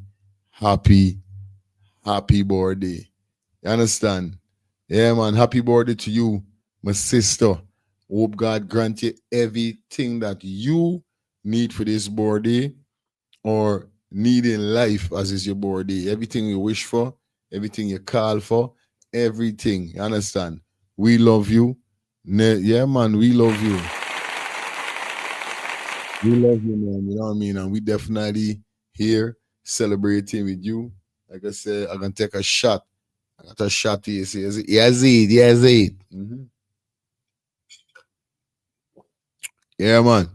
You understand? Yeah, man. Happy birthday to you, my sister. Hope God grant you everything that you need for this birthday or need in life as is your birthday. Everything you wish for, everything you call for, everything. You understand? We love you. Yeah, man, we love you. We love you, man. You know what I mean? And we definitely here celebrating with you. Like I said, I'm going to take a shot. I got a shot here. Yes, it. Mm-hmm. Yeah, man.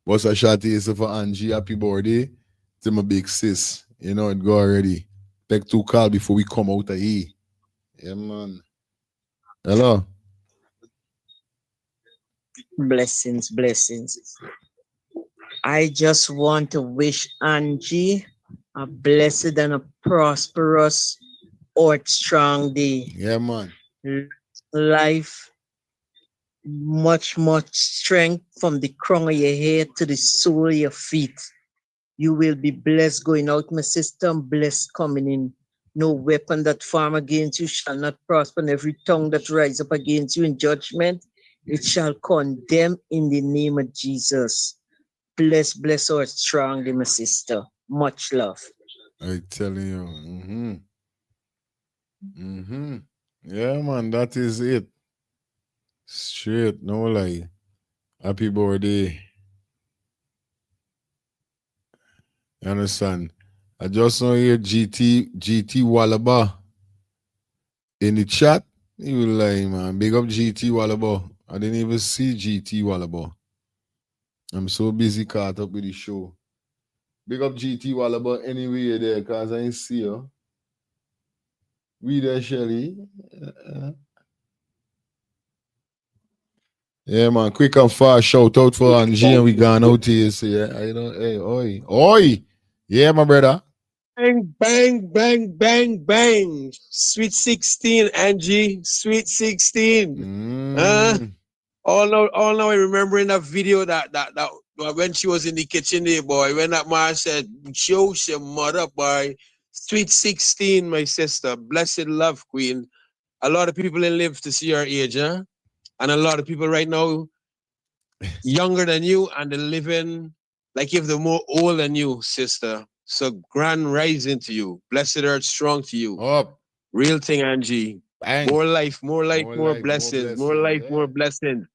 What's a shot here for Angie? Happy birthday to my big sis. You know it go already. Take 2 calls before we come out of here. Yeah, man. Hello. Blessings, blessings. I just want to wish Angie a blessed and a prosperous or strong day. Yeah, man. Life, much strength from the crown of your head to the sole of your feet. You will be blessed going out, my sister, and blessed coming in. No weapon that form against you shall not prosper, and every tongue that rise up against you in judgment, it shall condemn in the name of Jesus. Bless our strongly, my sister. Much love. I telling you. Yeah, man, that is it. Straight, no lie. Happy birthday. You understand? I just saw here GT Walaba in the chat. You will lie, man. Big up GT Walaba. I didn't even see GT Walaba. I'm so busy caught up with the show. Big up GT Walaba anyway you're there, because I ain't see you. We there, Shelly. Yeah, man. Quick and fast shout out for Angie, and we gone out here. So yeah, I know. Hey, oi. Yeah, my brother. Bang. Sweet 16, Angie. Sweet 16. All now I remember in that video that when she was in the kitchen there, boy, when that man said, show your mother, boy, Sweet 16, my sister. Blessed love, queen. A lot of people in live to see our age, huh? And a lot of people right now younger than you and they're living like if they're more old than you, sister. So grand rising to you. Blessed earth strong to you. Up. Real thing, Angie. Bang. More life, more life, more blessings. More life, more blessings.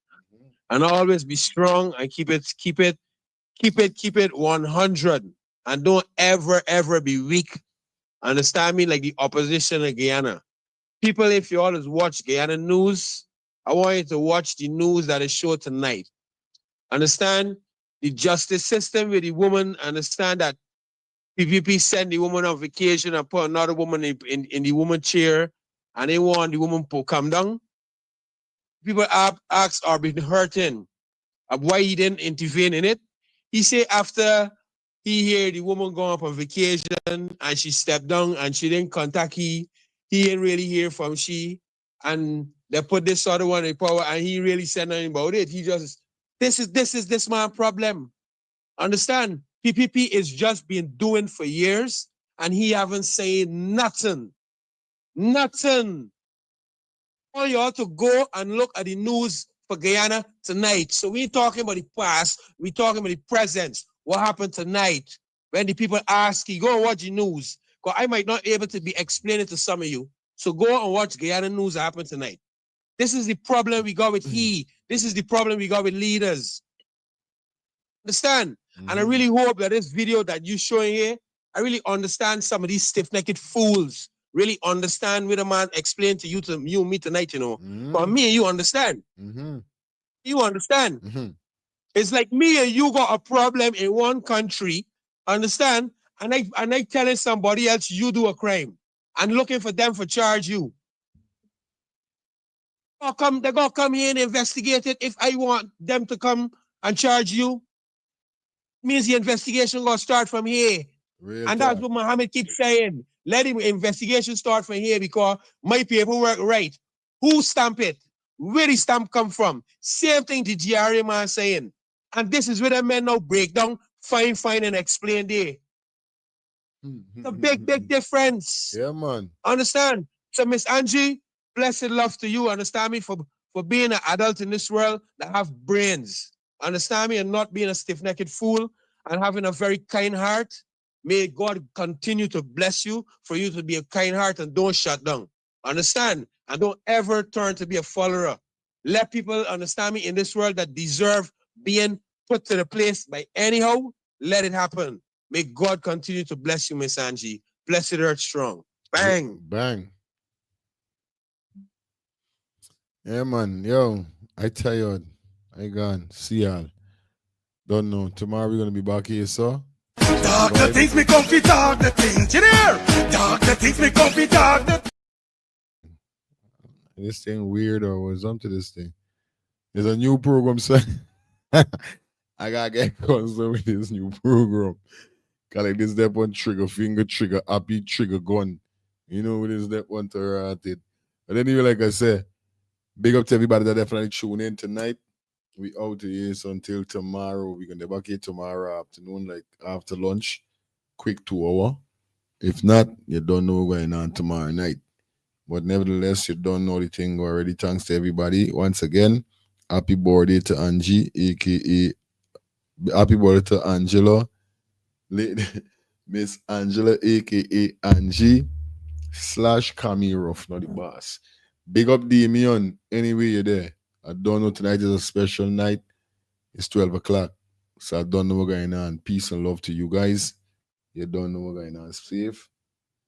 And always be strong and keep it 100. And don't ever be weak. Understand me? Like the opposition of Guyana. People, if you always watch Guyana news, I want you to watch the news that is shown tonight. Understand? The justice system with the woman, understand that PPP send the woman on vacation and put another woman in the woman chair and they want the woman to come down. People ask or been hurting of why he didn't intervene in it. He say after he heard the woman go up on vacation and she stepped down and she didn't contact he didn't really hear from she and they put this other one in power and he really said nothing about it. He just, this is this man's problem. Understand? PPP is just been doing for years and he haven't said nothing. Nothing. I want you all to go and look at the news for Guyana tonight. So we ain't talking about the past, we talking about the present. What happened tonight? When the people ask you, go and watch the news. Because I might not be able to be explaining to some of you. So go and watch Guyana news that happened tonight. This is the problem we got with This is the problem we got with leaders. Understand? And I really hope that this video that you showing here, I really understand some of these stiff-necked fools. Really understand what a man explained to you and me tonight, you know. But me and you understand. You understand? It's like me and you got a problem in one country, understand? And I telling somebody else you do a crime and looking for them for charge you. They're gonna come here and investigate it. If I want them to come and charge you, means the investigation gonna start from here. That's what Mohammed keeps saying. Let him investigation start from here because my paperwork right. Who stamp it? Where the stamp come from? Same thing the GRA man saying. And this is where the men now break down, fine, and explain there. It's a big difference. Yeah, man. Understand? So Miss Angie, blessed love to you, understand me, for being an adult in this world that have brains. Understand me, and not being a stiff-necked fool and having a very kind heart. May God continue to bless you for you to be a kind heart and don't shut down. Understand? And don't ever turn to be a follower. Let people understand me in this world that deserve being put to the place by anyhow. Let it happen. May God continue to bless you, Miss Angie. Blessed earth strong. Bang. Bang. Yeah, man. Yo, I tired. I gone. See y'all. Don't know. Tomorrow we're gonna be back here, so. Talk the things me comfy, talk the things, you there? Talk the things me comfy, talk the. This thing weird or what's up to this thing? There's a new program, son. I gotta get concerned with this new program. Cause like this that one trigger, finger trigger, happy trigger gun. You know what is that one to rat it. But anyway, like I said, big up to everybody that definitely tune in tonight. We out here so until tomorrow. We're gonna be back here tomorrow afternoon, like after lunch. Quick 2 hour. If not, you don't know what's going on tomorrow night. But nevertheless, you don't know the thing already. Thanks to everybody. Once again, happy birthday to Angie, aka happy birthday to Angela. Miss Angela, aka Angie / Camille Ruff, not the boss. Big up Damien. Anyway, you're there. I don't know, tonight is a special night. It's 12 o'clock. So I don't know what's going on. Peace and love to you guys. You don't know what's going on. Safe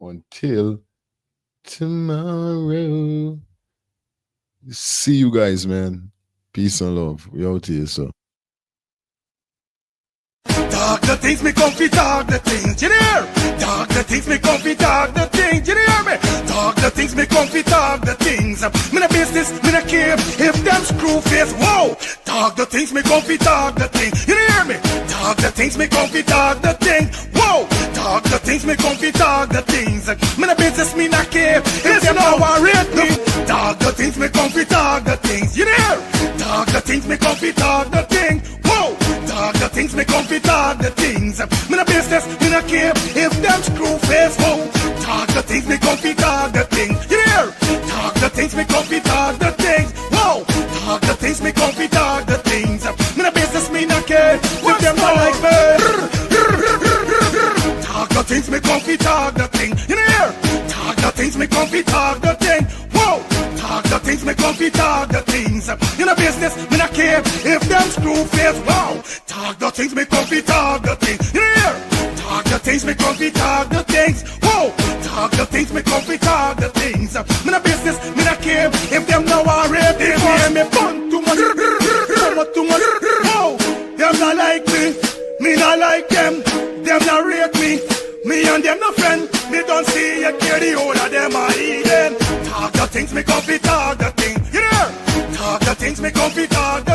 until tomorrow. See you guys, man. Peace and love. We out here, so. Talk the things me comfy, talk the things, you hear? Talk the things me comfy, talk the things, you hear me? Talk the things me comfy, talk the things. Me no business, me no care if them screw face, whoa. Talk the things me comfy, talk the things, you hear me? Talk the things me comfy, talk the things, whoa. Talk the things me comfy, talk the things. Me no business, me no care if them no worried me. Talk the things me comfy, talk the things, you hear? Talk the things me comfy, talk the things, whoa. Talk the things me comfy, talk the things. Me no business, me no care if them screw face, whoa. things me come fi talk the things. You hear? Talk the things me come fi talk the things. Whoa! Talk the things me come fi talk the things. Me no business, me no care. With them not like me. Talk the things me come fi talk the thing. You hear? Talk the things me come fi talk the thing. Whoa! Talk the things me come fi talk the things. You no business, me no care. If them screw face, wow! Talk the things me come fi talk the thing. You hear? Talk the things me come fi talk the things. Whoa! Talk the things me come fi talk the things. Me no business, me no care. If them no worry, they hear me fun too much, too much. Whoa! Them not like me not like them. Them not rate me. Me and them no friend. Me don't see you care the whole of them are eating. Talk the things me come fi talk the thing. You know? Talk the things me come fi talk the